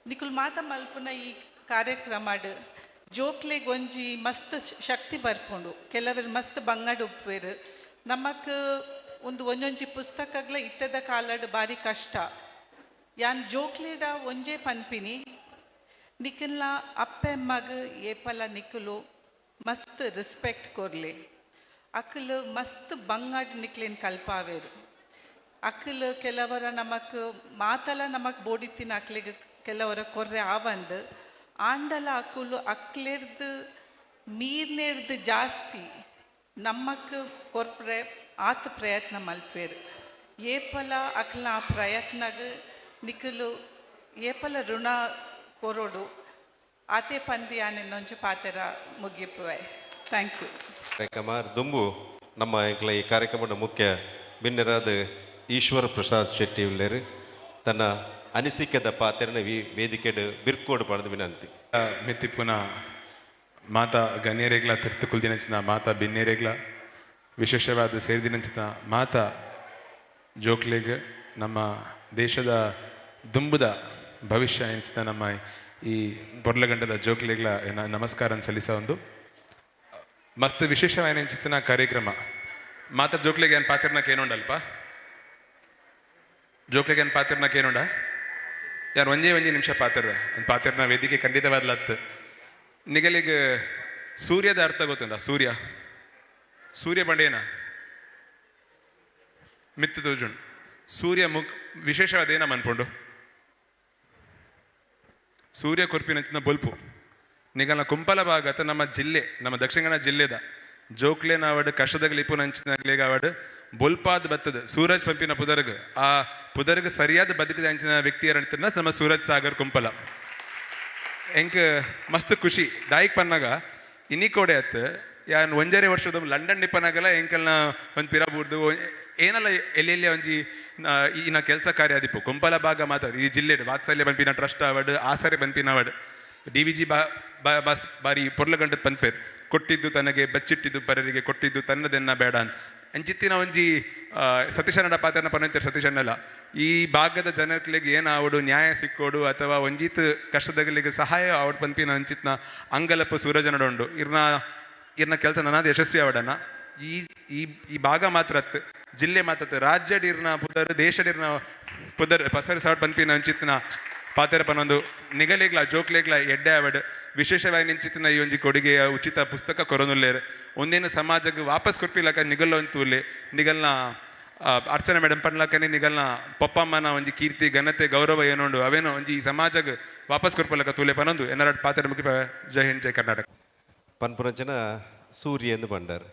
ನಿಕುಲ್ ಮಾತಾ ಮಲ್ಪುನ ಈ ಕಾರ್ಯಕ್ರಮಡ್ ಜೋಕ್ಲೆಗ್ ಒಂಜಿ ಮಸ್ತ್ ಶಕ್ತಿ ಬರ್ಪುಂಡು. ಕೆಲವರು ಮಸ್ತ್ ಬಂಗಡ್ ಉಪ್ಪುವೆರು. ನಮಕ್ ಒಂದೊಂಜಿ ಪುಸ್ತಕಗಳ ಇತ್ತದ ಕಾಲಡ್ ಬಾರಿ ಕಷ್ಟ. ಯಾನ್ ಜೋಕ್ಲೆಡ ಒಂಜೇ ಪನ್ಪಿನಿ ನಿಕಲ್ನ ಅಪ್ಪೆಮ್ಮಗ್ ಏಪಲ ನಿಕುಲು ಮಸ್ತ್ ರೆಸ್ಪೆಕ್ಟ್ ಕೊರ್ಲೆ. ಅಕ್ಕಲು ಮಸ್ತ್ ಬಂಗಡ್ ನಿಕ್ಲೇನ್ ಕಲ್ಪಾವೇರು. ಅಕ್ಕಲು ಕೆಲವರ ನಮಕ್ ಮಾತಲ ನಮಕ್ ಬೋಡಿತ್ತಿನ ಅಕ್ಲೆಗ್ ಕೆಲವರ ಕೊರ್ರೆ ಆವಂದು ಆಂಡಲ ಅಕ್ಕುಲು ಅಕ್ಲೆರ್ದು ಮೀರ್ನೇರ್ದು ಜಾಸ್ತಿ ನಮ್ಮಕ್ ಕೊರ್ಪರೆ ಆತ ಪ್ರಯತ್ನ ಮಲ್ಪೇರು. ಏಪಲ ಅಕ್ಲ ಆ ಪ್ರಯತ್ನಗ್ ನಿಕಲು ಏಪಲ ಋಣ ಕೊರೋಡು ಆತೆ ಪಂದಿ ಆನೆನ್ನೊಂಚು ಪಾತೆರ ಮುಗಿಪುವೆ. Thank you. ಕಮಾರ್ ದುಂಬು ನಮ್ಮ ಈ ಕಾರ್ಯಕ್ರಮದ ಮುಖ್ಯ ಬಿನ್ನರಾದ ಈಶ್ವರ ಪ್ರಸಾದ್ ಶೆಟ್ಟಿ ಉಳ್ಳೇರು ತನ್ನ ಅನಿಸಿಕೆದ ಪಾತ್ರನ ವೇದಿಕೆಡು ಬಿರ್ಕೋಡು ಪಡೆದು ವಿನಂತಿ. ಮಿತ್ತಿಪ್ಪುನ ಮಾತಾ ಗಣ್ಯರೇಗ್ಲ ತಿರ್ತು ಕುಲ್ದಿನಂಚಿನ ಮಾತಾ ಬಿನ್ನೇರೇಗ್ಲ ವಿಶೇಷವಾದ ಸೇರಿದಿನಂಚಿನ ಮಾತಾ ಜೋಕ್ಲೆಗ್ ನಮ್ಮ ದೇಶದ ದುಂಬುದ ಭವಿಷ್ಯ ಎನಿಸಿದ ನಮ್ಮ ಈ ಬೊರ್ಲಗಂಡದ ಜೋಕ್ಲೆಗ್ಲ ನಮಸ್ಕಾರ ಸಲ್ಲಿಸ ಒಂದು ಮಸ್ತ್ ವಿಶೇಷವಾದ ಎಂಚಿನ ಕಾರ್ಯಕ್ರಮ. ಮಾತಾ ಜೋಕ್ಲೆಗೆ ಏನು ಪಾತ್ರನಕ್ಕೆ ಏನುಂಡಲ್ಪ ಜೋಕ್ಲೆಗೆ ಏನು ಪಾತ್ರನಕ್ಕೆ ಏನುಂಡ ಯಾರು ಒಂದೇ ನಿಮಿಷ ಪಾತ್ರ ಒಂದು ಪಾತ್ರನ ವೇದಿಕೆ ಖಂಡಿತವಾದ್ಲತ್ತು ನಿಗಲಿಗೆ ಸೂರ್ಯದ ಅರ್ಥ ಗೊತ್ತಂದ ಸೂರ್ಯ ಬಂಡೇನ ಮಿತ್ತು ತೋಜುಂಡು ಸೂರ್ಯ ವಿಶೇಷವಾದೇನ ಅನ್ಕೊಂಡು ಸೂರ್ಯ ಕೊರ್ಪಿನ ಬೊಲ್ಪು ನಿಗಲ್ನ ಕುಂಪಲ ಭಾಗ ನಮ್ಮ ಜಿಲ್ಲೆ ನಮ್ಮ ದಕ್ಷಿಣ ಕನ್ನಡ ಜಿಲ್ಲೆದ ಜೋಕ್ಲೆನ ಅವಡು ಕಷ್ಟದಾಗ ಲಿಪುನಂಚಿನಗ್ಲೇಗ ಅವಡು ಬೊಲ್ಪಾದ ಬತ್ತದ ಸೂರಜ್ ಪಂಪಿನ ಪುದರ್ಗ್ ಆ ಪುದರ್ಗ್ ಸರಿಯಾದ ಬದುಕದ ಅಂಚಿನ ವ್ಯಕ್ತಿ ಯಾರಂತ ನಮ್ಮ ಸೂರಜ್ ಸಾಗರ್ ಕುಂಪಲ ಎಂಕ್ ಮಸ್ತ್ ಖುಷಿ ದಾಯಿಕ್ ಪನ್ನಾಗ ಇನ್ನಿ ಕೋಡೆ ಅತ್ತು ಯಾನ್ ಒಂಜರೆ ವರ್ಷದ ಲಂಡನ್ ನಿಪ್ಪನಾಗಲ್ಲ ಎಂಕಲ್ನ ಒಂದು ಪಿರಾಬೂರ್ದು ಏನಲ್ಲ ಎಲ್ಲೆಲ್ಲಿ ಒಂಜಿ ಇನ್ನ ಕೆಲಸ ಕಾರ್ಯ ಆದಿಪ್ಪು ಕುಂಪಲ ಭಾಗ ಮಾತಾಡಿ ಈ ಜಿಲ್ಲೆ ವಾತ್ಸಲ್ಯ ಪಂಪಿನ ಟ್ರಸ್ಟ್ ಅವಡ್ ಆಸರೆ ಪಂಪಿನ ಅವಡ್ DVG ಬಸ್ ಬಾರಿ ಪೊರ್ಲಗಂಡದ ಪನ್ಪೇರ್ ಕೊಟ್ಟಿದ್ದು ತನಗೆ ಬಚ್ಚಿಟ್ಟಿದ್ದು ಪರರಿಗೆ ಕೊಟ್ಟಿದ್ದು ತನ್ನದೆನ್ನ ಬೇಡ ಅಂತ ಅಂಚಿತ್ತಿನ ಒಂಜಿ ಸತೀಶನಡ ಪಾತ್ರನ ಪನಂತರ ಸತೀಶನ್ನಲ್ಲ ಈ ಭಾಗದ ಜನಗಳಿಗೆ ಏನು ಆವಡು ನ್ಯಾಯ ಸಿಕ್ಕೋಡು ಅಥವಾ ಒಂಜಿತ್ ಕಷ್ಟದಗಳಿಗೆ ಸಹಾಯ ಆವಡ್ ಪನ್ಪಿನ ಅಂಚಿತ್ನ ಅಂಗಲಪ್ಪ ಸೂರಜನಡುಂಡು ಇರ್ನ ಕೆಲಸ ನನ್ನದು ಯಶಸ್ವಿ ಆವಡನ ಈ ಈ ಈ ಭಾಗ ಮಾತ್ರ ಜಿಲ್ಲೆ ಮಾತ್ರ ರಾಜ್ಯಡಿರ್ನ ಪುದರ್ ದೇಶಡಿರ್ನ ಪುದರ್ ಪಸರ ಸಾವಡ್ ಪನ್ಪಿನ ಅಂಚಿತ್ನ ಪಾತೆರ ಪನ್ನೊಂದು ನಿಗಲೇಗ್ಲ ಜೋಕ್ಲೇಗ್ಲ ಎಡ್ಡೆ ಅವಡ್ ವಿಶೇಷವಾಗಿ ನಿಂಚಿತ್ತಿನ ಈ ಒಂಜಿ ಕೊಡುಗೆಯ ಉಚಿತ ಪುಸ್ತಕ ಕೊರನುಲ್ಲೇರು ಒಂದೇನು ಸಮಾಜಕ್ಕೆ ವಾಪಸ್ ಕೊರ್ಪಿಲಕ ನಿಗಲ್ಲ ಅಂತೂಲೆ ನಿಗಲ್ನ ಅರ್ಚನಾ ಮೇಡಮ್ ಪನ್ಲಕನೆ ನಿಗಲ್ನ ಪಪ್ಪಮ್ಮನ ಒಂಜಿ ಕೀರ್ತಿ ಘನತೆ ಗೌರವ ಏನೋಂಡು ಅವೇನೋ ಒಂಜಿ ಈ ಸಮಾಜಕ್ಕೆ ವಾಪಸ್ ಕೊರ್ಪಲಕ ತೂಲೆ ಪನ್ನೊಂದು ಎನ್ನರ ಪಾತೆರ ಮುಖ್ಯ ಜೈ ಹಿಂದ್ ಜೈ ಕರ್ನಾಟಕ ಪನ್ಪುರಂಚನ ಸೂರ್ಯ ಎಂದು ಬಂಡಾರ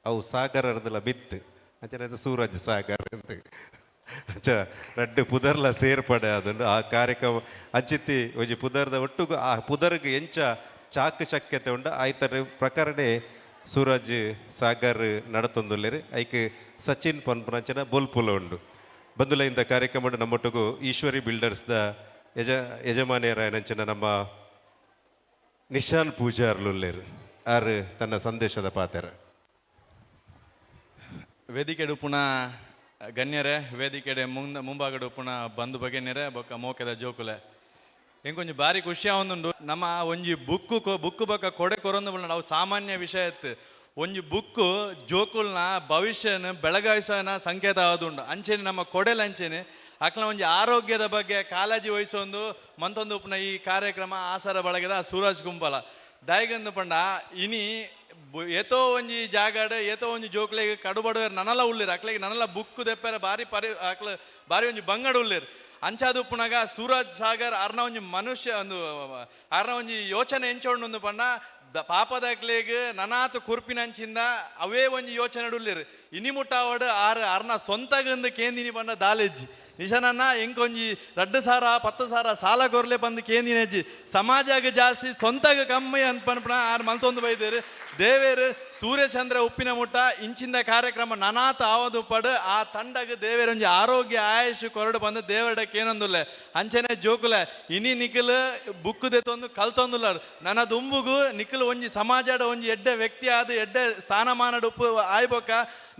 ಅವು ಸಾಗರದಲ್ಲ ಬಿತ್ತು ಅಂಚನ ಸೂರಜ್ ಸಾಗರ್ ಅಂತ ರಡ್ಡು ಪುದರ್ಲ ಸೇರ್ಪಡೆ ಅದನ್ನು ಆ ಕಾರ್ಯಕ್ರಮ ಅಂಚಿತ್ತಿ ಒಂಜಿ ಪುದರ್ದ ಒಟ್ಟುಗು ಆ ಪುದರ್ಗೆ ಎಂಚ ಚಾಕು ಚಕ್ಯತೆ ಉಂಡ ಆಯ್ತರ ಪ್ರಕಾರನೇ ಸೂರಜ್ ಸಾಗರ್ ನಡತೊಂದುಲ್ಲೇರು ಐಕ್ ಸಚಿನ್ ಪನ್ಪುನಂಚನ ಬೋಲ್ಪುಲ ಉಂಡು ಬಂದುಲ ಇಂಥ ಕಾರ್ಯಕ್ರಮ ನಮ್ಮೊಟ್ಟಿಗೂ ಈಶ್ವರಿ ಬಿಲ್ಡರ್ಸ್ದ ಯಜಮಾನಿಯರಾಯನಂಚಿನ ನಮ್ಮ ನಿಶಾನ್ ಪೂಜಾರ್ಲುಲ್ಲೇರು ಆರು ತನ್ನ ಸಂದೇಶದ ಪಾತ್ರ. ವೇದಿಕೆಡು ಪುನಃ ಗಣ್ಯರೇ, ವೇದಿಕೆಡೆ ಮುಂಭಾಗಡು ಪುನಃ ಬಂಧು ಬಗೆನ್ಯರೇ ಬೊಕ್ಕ ಮೋಕೆದ ಜೋಕುಲೆ ಎಂಕೊಂಜಿ ಬಾರಿ ಖುಷಿ ಆವೊಂದುಂಡು. ನಮ್ಮ ಒಂಜಿ ಬುಕ್ಕು ಬೊಕ್ಕ ಕೊಡೆ ಕೊರೊಂದು ನಾವು ಸಾಮಾನ್ಯ ವಿಷಯ ಇತ್ತು. ಒಂಜಿ ಬುಕ್ಕು ಜೋಕುಲ್ನ ಭವಿಷ್ಯನ ಬೆಳಗಾಯಿಸೋನ ಸಂಕೇತ ಆದುಂಡು. ಅಂಚೆನೆ ನಮ್ಮ ಕೊಡೆಲ ಅಂಚೆನೆ ಅಕ್ಲ ಒಂಜಿ ಆರೋಗ್ಯದ ಬಗ್ಗೆ ಕಾಳಜಿ ವಹಿಸೊಂದು ಮಂತೊಂದು ಉಪ್ನ ಈ ಕಾರ್ಯಕ್ರಮ ಆಸರ ಬಳಗದ ಸೂರಜ್ ಕುಂಪಲ ದಯಗಂದು ಪಂಡ ಇನಿ ಏತೋ ಒಂಜಿ ಜಾಗಾಡ ಏತೋ ಒಂಜಿ ಜೋಕ್ಲೆಗೆ ಕಡುಬಡುವರು ನನಲ ಉಳ್ಳಿರು ಅಕ್ಲೆಗೆ ನನಲ ಬುಕ್ಕು ದೆಪ್ಪರ ಬಾರಿ ಅಕ್ಲ ಬಾರಿ ಒಂಜಿ ಬಂಗಡ ಉಳ್ಳಿರು ಅಂಚಾದು ಉಪ್ಪುನಾಗ ಸೂರಜ್ ಸಾಗರ್ ಅರ್ನ ಒಂಜಿ ಮನುಷ್ಯ ಒಂದು ಅರ್ನ ಒಂಜಿ ಯೋಚನೆ ಎಂಚೋಂಡು ಒಂದು ಪಂಡ ಪಾಪದಕ್ಲೆಗ್ ನನಾತು ಕುರ್ಪಿನಂಚಿಂದ ಅವೇ ಒಂಜಿ ಯೋಚನೆ ಉಳ್ಳಿರು ಇನಿ ಮುಟ್ಟಾವಡು ಅರ್ನ ಸ್ವಂತಗಂದು ಕೇಂದಿನಿ ಪಂಡ ದಾಲೆಜ್ಜಿ ನಿಶನನ್ನ ಎಂಕೊಂಜಿ 2,000-10,000 ಸಾಲ ಕೊರ್ಲೆ ಬಂದು ಕೇಂದಿನಜ್ಜಿ ಸಮಾಜಾಗ ಜಾಸ್ತಿ ಸ್ವಂತಾಗ ಕಮ್ಮಿ ಅಂತ ಪನ್ಪಣ ಆರು ಮಲ್ತೊಂದು ಬೈದೇರು ದೇವೇರು ಸೂರ್ಯಚಂದ್ರ ಉಪ್ಪಿನ ಮುಟ್ಟ ಇಂಚಿಂದ ಕಾರ್ಯಕ್ರಮ ನನಾತ ಆವದು ಪಡು ಆ ತಂಡಗ ದೇವೇರೊಂಜಿ ಆರೋಗ್ಯ ಆಯುಷ್ ಕೊರಡು ಬಂದು ದೇವರಡಕ್ಕೆ ಏನೊಂದುಲ್ಲೆ ಅಂಚನೆ ಜೋಕುಲೆ ಇನಿ ನಿಖಿಲ್ ಬುಕ್ಕು ದೆತ್ತೊಂದು ಕಲ್ತೊಂದುಲ್ಲ ನನ್ನ ದುಂಬುಗು ನಿಖಿಲ್ ಒಂಜಿ ಸಮಾಜದ ಒಂಜಿ ಎಡ್ಡೆ ವ್ಯಕ್ತಿ ಆದ ಎಡ್ಡೆ ಸ್ಥಾನಮಾನದ ಉಪ್ಪು ಆಯ್ಬೊಕ್ಕ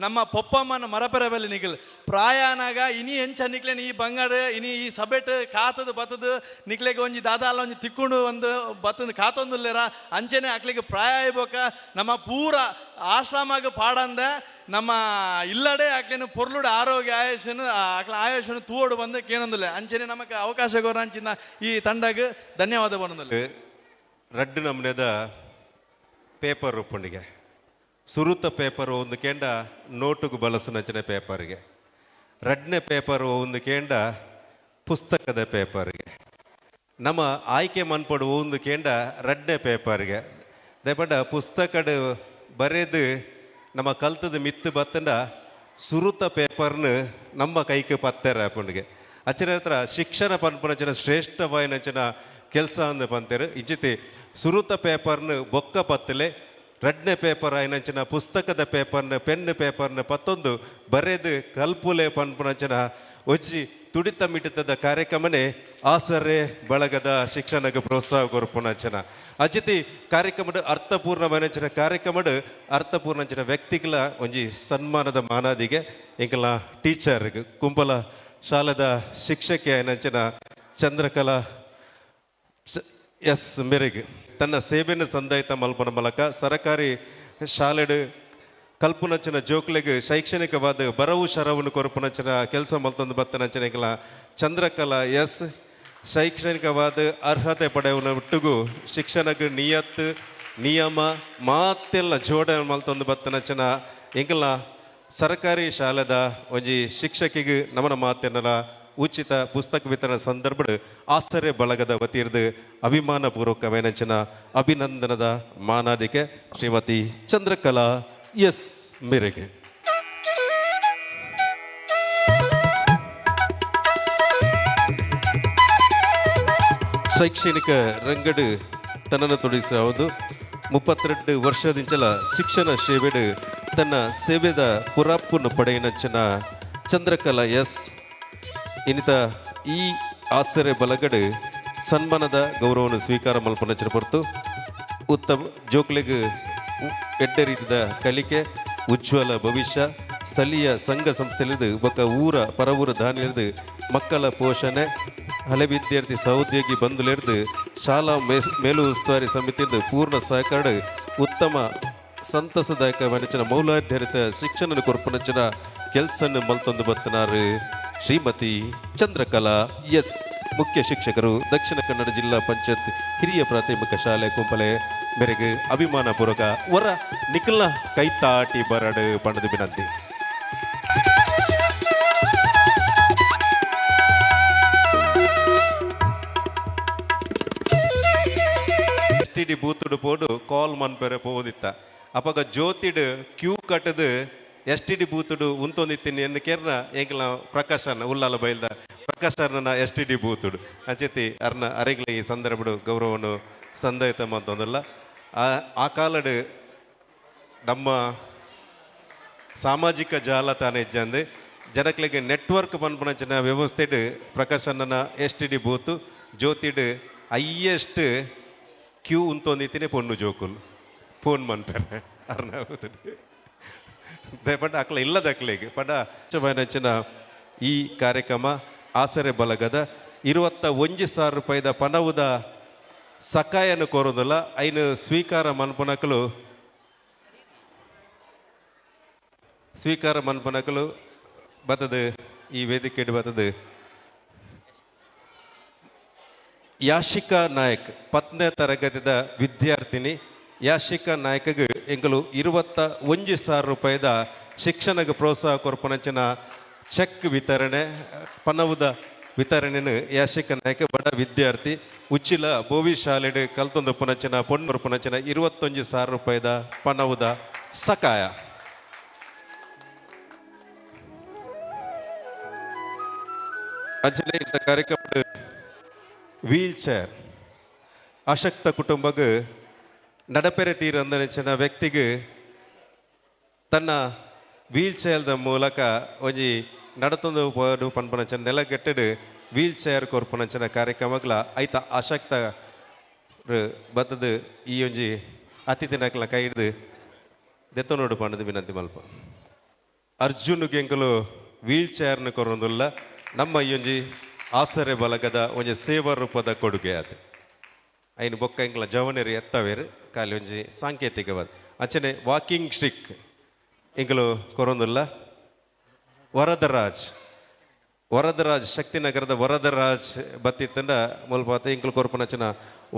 ನಮ್ಮ ಪೊಪ್ಪಮ್ಮನ ಮರಪೆರ ಬೆಲೆ ನಿಖಿಲ್ ಪ್ರಾಯನಾಗ ಇನಿ ಎಂಚ ನಿಕ್ಲೇನು ಈ ಬಂಗಾರ ಇನಿ ಈ ಸಬೆಟ್ ಕಾತದು ಬತ್ತದು ನಿಕ್ಲೆಗೆ ಒಂಜಿ ದಾದಾಲ ಒಂಜಿ ತಿಕ್ಕೊಂಡು ಒಂದು ಬತ್ತದು ಕಾತೊಂದುಲ್ಲೇರ ಅಂಚನೆ ಅಕ್ಲಿಗೆ ಪ್ರಾಯ ಆಯ್ಬೋಕ ನಮ್ಮ ಪೂರ ಆಶ್ರಮಾಗ ಪಾಡಂದ ನಮ್ಮ ಇಲ್ಲಡೆ ಅಕ್ಲೇನು ಪೊರ್ಲುಡ ಆರೋಗ್ಯ ಆಯುಷನು ಅಕ್ಲ ಆಯುಷನು ತೂವಡು ಬಂದು ಕೇನೊಂದಿಲ್ಲ ಅಂಚನೆ ನಮಗೆ ಅವಕಾಶ ಗೋರ ಅಂಚಿನ ಈ ತಂಡಗೆ ಧನ್ಯವಾದ ಬಂದಿಲ್ಲ. ರಡ್ಡು ನಮನೆದ ಪೇಪರ್ ಉಪ್ಪುಂಡಿಗೆ ಸುರುತ ಪೇಪರ್ ಒಂದು ಕೇಂಡ ನೋಟುಗೆ ಬಳಸಿನಂಚಿನ ಪೇಪರ್ಗೆ ರಡ್ನೆ ಪೇಪರ್ ಒಂದು ಕೇಂಡ ಪುಸ್ತಕದ ಪೇಪರ್ಗೆ ನಮ್ಮ ಆಯ್ಕೆ ಮನ್ಪಡು ಒಂದು ಕೇಂಡ ರಡ್ನೆ ಪೇಪರ್ಗೆ ದಯಪಂಡ ಪುಸ್ತಕಡು ಬರೆದು ನಮ್ಮ ಕಲ್ತದ ಮಿತ್ತು ಬತ್ತಂಡ ಸುರುತ ಪೇಪರ್ನ ನಮ್ಮ ಕೈಗೆ ಪತ್ತರ ಪುಂಡಿಗೆ ಅಚ್ಚರ ಹತ್ರ ಶಿಕ್ಷಣ ಪನ್ಪುನಂಚಿನ ಶ್ರೇಷ್ಠವಾಯಿನಂಚಿನ ಕೆಲಸ ಅಂದು ಪಂತೇರು ಇಜ್ಜಿತಿ ಸುರುತ ಪೇಪರ್ನ ಬೊಕ್ಕ ಪತ್ತಲೆ ರಡ್ನೆ ಪೇಪರ್ ಆಯ್ನಂಚಿನ ಪುಸ್ತಕದ ಪೇಪರ್ನ ಪೆನ್ ಪೇಪರ್ನ ಪತ್ತೊಂದು ಬರೆದು ಕಲ್ಪುಲೆ ಪನ್ಪುನಂಚಿನ ಒಜ್ಜಿ ತುಡಿತ ಮಿಡಿತದ ಕಾರ್ಯಕ್ರಮನೇ ಆಸರೆ ಬಳಗದ ಶಿಕ್ಷಣಕ್ಕೆ ಪ್ರೋತ್ಸಾಹ ಕೊರ್ಪುನಂಚನ ಅಜಿತಿ ಕಾರ್ಯಕ್ರಮದ ಅರ್ಥಪೂರ್ಣವನಂಚಿನ ಕಾರ್ಯಕ್ರಮದ ಅರ್ಥಪೂರ್ಣಂಚಿನ ವ್ಯಕ್ತಿಗಳ ಒಂಜಿ ಸನ್ಮಾನದ ಮಾನಾದಿಗೆ ಎಂಕಲ ಟೀಚರ್ ಕುಂಪಲ ಶಾಲದ ಶಿಕ್ಷಕಿ ಆಯ್ನಂಚಿನ ಚಂದ್ರಕಲಾ ಎಸ್ ಮೆರೆಗ್ ತನ್ನ ಸೇವೆಯನ್ನು ಸಂದಾಯಿತ ಮಲ್ಪನ ಮೂಲಕ ಸರಕಾರಿ ಶಾಲೆಡು ಕಲ್ಪುನಂಚಿನ ಜೋಕ್ಲೆಗೆ ಶೈಕ್ಷಣಿಕವಾದ ಬರವು ಶರವನ್ನು ಕೊರಪುನಂಚಿನ ಕೆಲಸ ಮಲ್ತೊಂದು ಬತ್ತನಂಚಿನ ಚಂದ್ರಕಲಾ ಎಸ್ ಶೈಕ್ಷಣಿಕವಾದ ಅರ್ಹತೆ ಪಡೆಯುವ ಒಟ್ಟಿಗೂ ಶಿಕ್ಷಣಕ್ಕೆ ನಿಯತ್ ನಿಯಮ ಮಾತೆಲ್ಲ ಜೋಡಣೆ ಮಲ್ತೊಂದು ಬತ್ತನಂಚಿನ ಎಂಕಲ ಸರ್ಕಾರಿ ಶಾಲೆದ ಒಂಜಿ ಶಿಕ್ಷಕಿಗೆ ನಮನ ಮಾತೆನ್ನಲ ಉಚಿತ ಪುಸ್ತಕ ವಿತರಣಾ ಸಂದರ್ಭ ಆಸರೆ ಬಳಗದ ವತಿರ್ದು ಅಭಿಮಾನಪೂರ್ವಕವೇನಂಚಿನ ಅಭಿನಂದನದ ಮಾನಾದಿಕೆ ಶ್ರೀಮತಿ ಚಂದ್ರಕಲಾ ಎಸ್ ಮೆರೆಗೆ. ಶೈಕ್ಷಣಿಕ ರಂಗಡು ತನ್ನನ್ನು ತೊಡಗಿಸುವುದು 32 ವರ್ಷದಿಂಚಲ ಶಿಕ್ಷಣ ಸೇವೆಡು ತನ್ನ ಸೇವೆದ ಪುರಾಪುನ ಪಡೆಯನಂಚಿನ ಚಂದ್ರಕಲಾ ಎಸ್ ಇನ್ನಿತ ಈ ಆಸರೆ ಬಲಗಡೆ ಸನ್ಮಾನದ ಗೌರವವನ್ನು ಸ್ವೀಕಾರ ಮಲ್ಪನಂಚಿನ ಹೊರತು ಉತ್ತಮ ಜೋಕ್ಲೆಗ್ ಎಡ್ಡೆ ರೀತಿಯ ಕಲಿಕೆ ಉಜ್ವಲ ಭವಿಷ್ಯ ಸ್ಥಳೀಯ ಸಂಘ ಸಂಸ್ಥೆಲಿದ್ದು ಬೊಕ್ಕ ಊರ ಪರವೂರ ದಾನಿಲಿದ್ದು ಮಕ್ಕಳ ಪೋಷಣೆ ಹಳೆ ವಿದ್ಯಾರ್ಥಿ ಸಹೋದ್ಯೋಗಿ ಬಂಧುಲಿರ್ದು ಶಾಲಾ ಮೇಲು ಉಸ್ತುವಾರಿ ಸಮಿತಿಯಿಂದ ಪೂರ್ಣ ಸಹಕಾರ ಉತ್ತಮ ಸಂತಸದಾಯಕ ಮನಚಿನ ಮೌಲ್ಯಾಧಾರಿತ ಶಿಕ್ಷಣ ಕೊರ್ಪನಂಚಿನ ಕೆಲಸನ್ನು ಮಲ್ತೊಂದು ಬತ್ತನಾರು ಶ್ರೀಮತಿ ಚಂದ್ರಕಲಾ ಎಸ್ ಮುಖ್ಯ ಶಿಕ್ಷಕರು ದಕ್ಷಿಣ ಕನ್ನಡ ಜಿಲ್ಲಾ ಪಂಚಾಯತ್ ಹಿರಿಯ ಪ್ರಾಥಮಿಕ ಶಾಲೆ ಕುಂಪಲೆ ಮೇರೆಗೆ ಅಭಿಮಾನಪೂರ್ವಕ ವರ ನಿಖಿಲ್ನ ಕೈತಾಟಿ ಬರಡು ಪಣದು ವಿನಂತಿ. STD ಬೂತುಡು ಪೋಡು ಕಾಲ್ ಮನ್ಪೆರೆ ಪೋದಿತ್ತ ಅಪಗ ಜ್ಯೋತಿಡು ಕ್ಯೂ ಕಟ್ಟದು STD ಬೂತುಡು ಉಂತೊಂದಿತ್ತೀನಿ ಎಂದು ಕೇರ್ನ ಎಂಕಲ ಪ್ರಕಾಶನ ಉಲ್ಲಾಲ ಬೈಲ್ದ ಪ್ರಕಾಶನ STD ಬೂತುಡು ಅಂಚೆತಿ ಅರ್ನ ಅರೆಗ್ಲ ಈ ಸಂದರ್ಭಡು ಗೌರವವನ್ನು ಸಂದಾಯಿತ ಮಂತೊಂದಲ್ಲ ಆ ಕಾಲಡು ನಮ್ಮ ಸಾಮಾಜಿಕ ಜಾಲತಾಣ ಇಜ್ಜಂದು ಜನಕ್ಲೆಗೆ ನೆಟ್ವರ್ಕ್ ಪನ್ಪುನಂಚಿನ ವ್ಯವಸ್ಥೆಡು ಪ್ರಕಾಶನ STD ಬೂತು ಜ್ಯೋತಿಡ್ ಹೈಯೆಸ್ಟ್ ಕ್ಯೂ ಉಂತೊಂದಿತ್ತಿನೇ ಪೊಣ್ಣು ಜೋಕುಲು ಫೋನ್ ಮಾಡ್ತಾರೆ ಅರ್ನಾವುದು ಪಂಡ ಅಕ್ಲ ಇಲ್ಲದ ಅಕ್ಲೆಗೆ ಪಂಡ ಹೆಚ್ಚಿನ ಈ ಕಾರ್ಯಕ್ರಮ ಆಸರೆ ಬಲಗದ 21,000 ರೂಪಾಯಿದ ಪನವುದ ಸಕಾಯನ ಕೋರೋದಿಲ್ಲ ಐನು ಸ್ವೀಕಾರ ಮನ್ಪನಕಲು ಬರ್ತದೆ ಈ ವೇದಿಕೆ ಬರ್ತದೆ ಯಾಶಿಕಾ ನಾಯಕ್ 10ನೇ ತರಗತಿದ ವಿದ್ಯಾರ್ಥಿನಿ ಯಾಶಿಕಾ ನಾಯಕಗೆ ಎಂಕಲು 21,000 ರೂಪಾಯಿದ ಶಿಕ್ಷಣಕ್ಕೆ ಪ್ರೋತ್ಸಾಹ ಕೊರ್ಪನಂಚಿನ ಚೆಕ್ ವಿತರಣೆ ಪನವುದ ವಿತರಣೆಯನ್ನು ಯಾಶಿಕಾ ನಾಯಕ ಬಡ ವಿದ್ಯಾರ್ಥಿ ಉಚ್ಚಿಲ ಬೋವಿ ಶಾಲೆಡ್ ಕಲ್ತೊಂದು ಪುನಂಚಿನ ಪೊಣ್ಣೂರು ಪುನಂಚಿನ 21,000 ರೂಪಾಯಿದ ಪನವುದ ಸಕಾಯ. ಅಂಚನೆ ಇಂಥ ಕಾರ್ಯಕ್ರಮದ ವೀಲ್ ಚೇರ್ ಅಶಕ್ತ ಕುಟುಂಬಕ್ಕೆ ನಡಪೆರೆ ತೀರಂದನೆಚ್ಚಿನ ವ್ಯಕ್ತಿಗೆ ತನ್ನ ವೀಲ್ ಚೇರ್ದ ಮೂಲಕ ಒಂಜಿ ನಡತೊಂದು ಪೋಡು ಪನ್ಪನಂಚನ ನೆಲಗೆಟ್ಟಡು ವೀಲ್ ಚೇರ್ ಕೊರ್ಪನಂಚನ ಕಾರ್ಯಕ್ರಮಗಳ ಐತ ಅಶಕ್ತ ಬತ್ತದು ಈ ಒಂಜಿ ಅತಿಥಿ ನಕಲ ಕೈ ಹಿಡಿದು ದೆತ್ತನೋಡು ಪಂಡದು ವಿನಂತಿ ಮಲ್ಪ ಅರ್ಜುನ್ಗೆ ಎಂಕಲು ವೀಲ್ ಚೇರ್ನ ಕೊರೊಂದುಲ್ಲ ನಮ್ಮ ಈ ಒಂಜಿ ಆಸರೆ ಬಲಗದ ಒಂಜಿ ಸೇವಾ ರೂಪದ ಕೊಡುಗೆ ಅದು ಐನು ಬೊಕ್ಕ ಎಂಕಲ ಜವನೇರು ಎತ್ತವೇರು ಖಾಲಿ ಒಂಜಿ ಸಾಂಕೇತಿಕವಾದ ಅಂಚನೆ ವಾಕಿಂಗ್ ಸ್ಟಿಕ್ ಎಂಕಲು ಕೊರೊಂದುಲ್ಲ ವರದರಾಜ್ ಶಕ್ತಿನಗರದ ವರದರಾಜ್ ಬತ್ತಿತ್ತಂಡ ಮುಲ್ಪ ಎಂಕಲು ಕೊರ್ಪನಚನ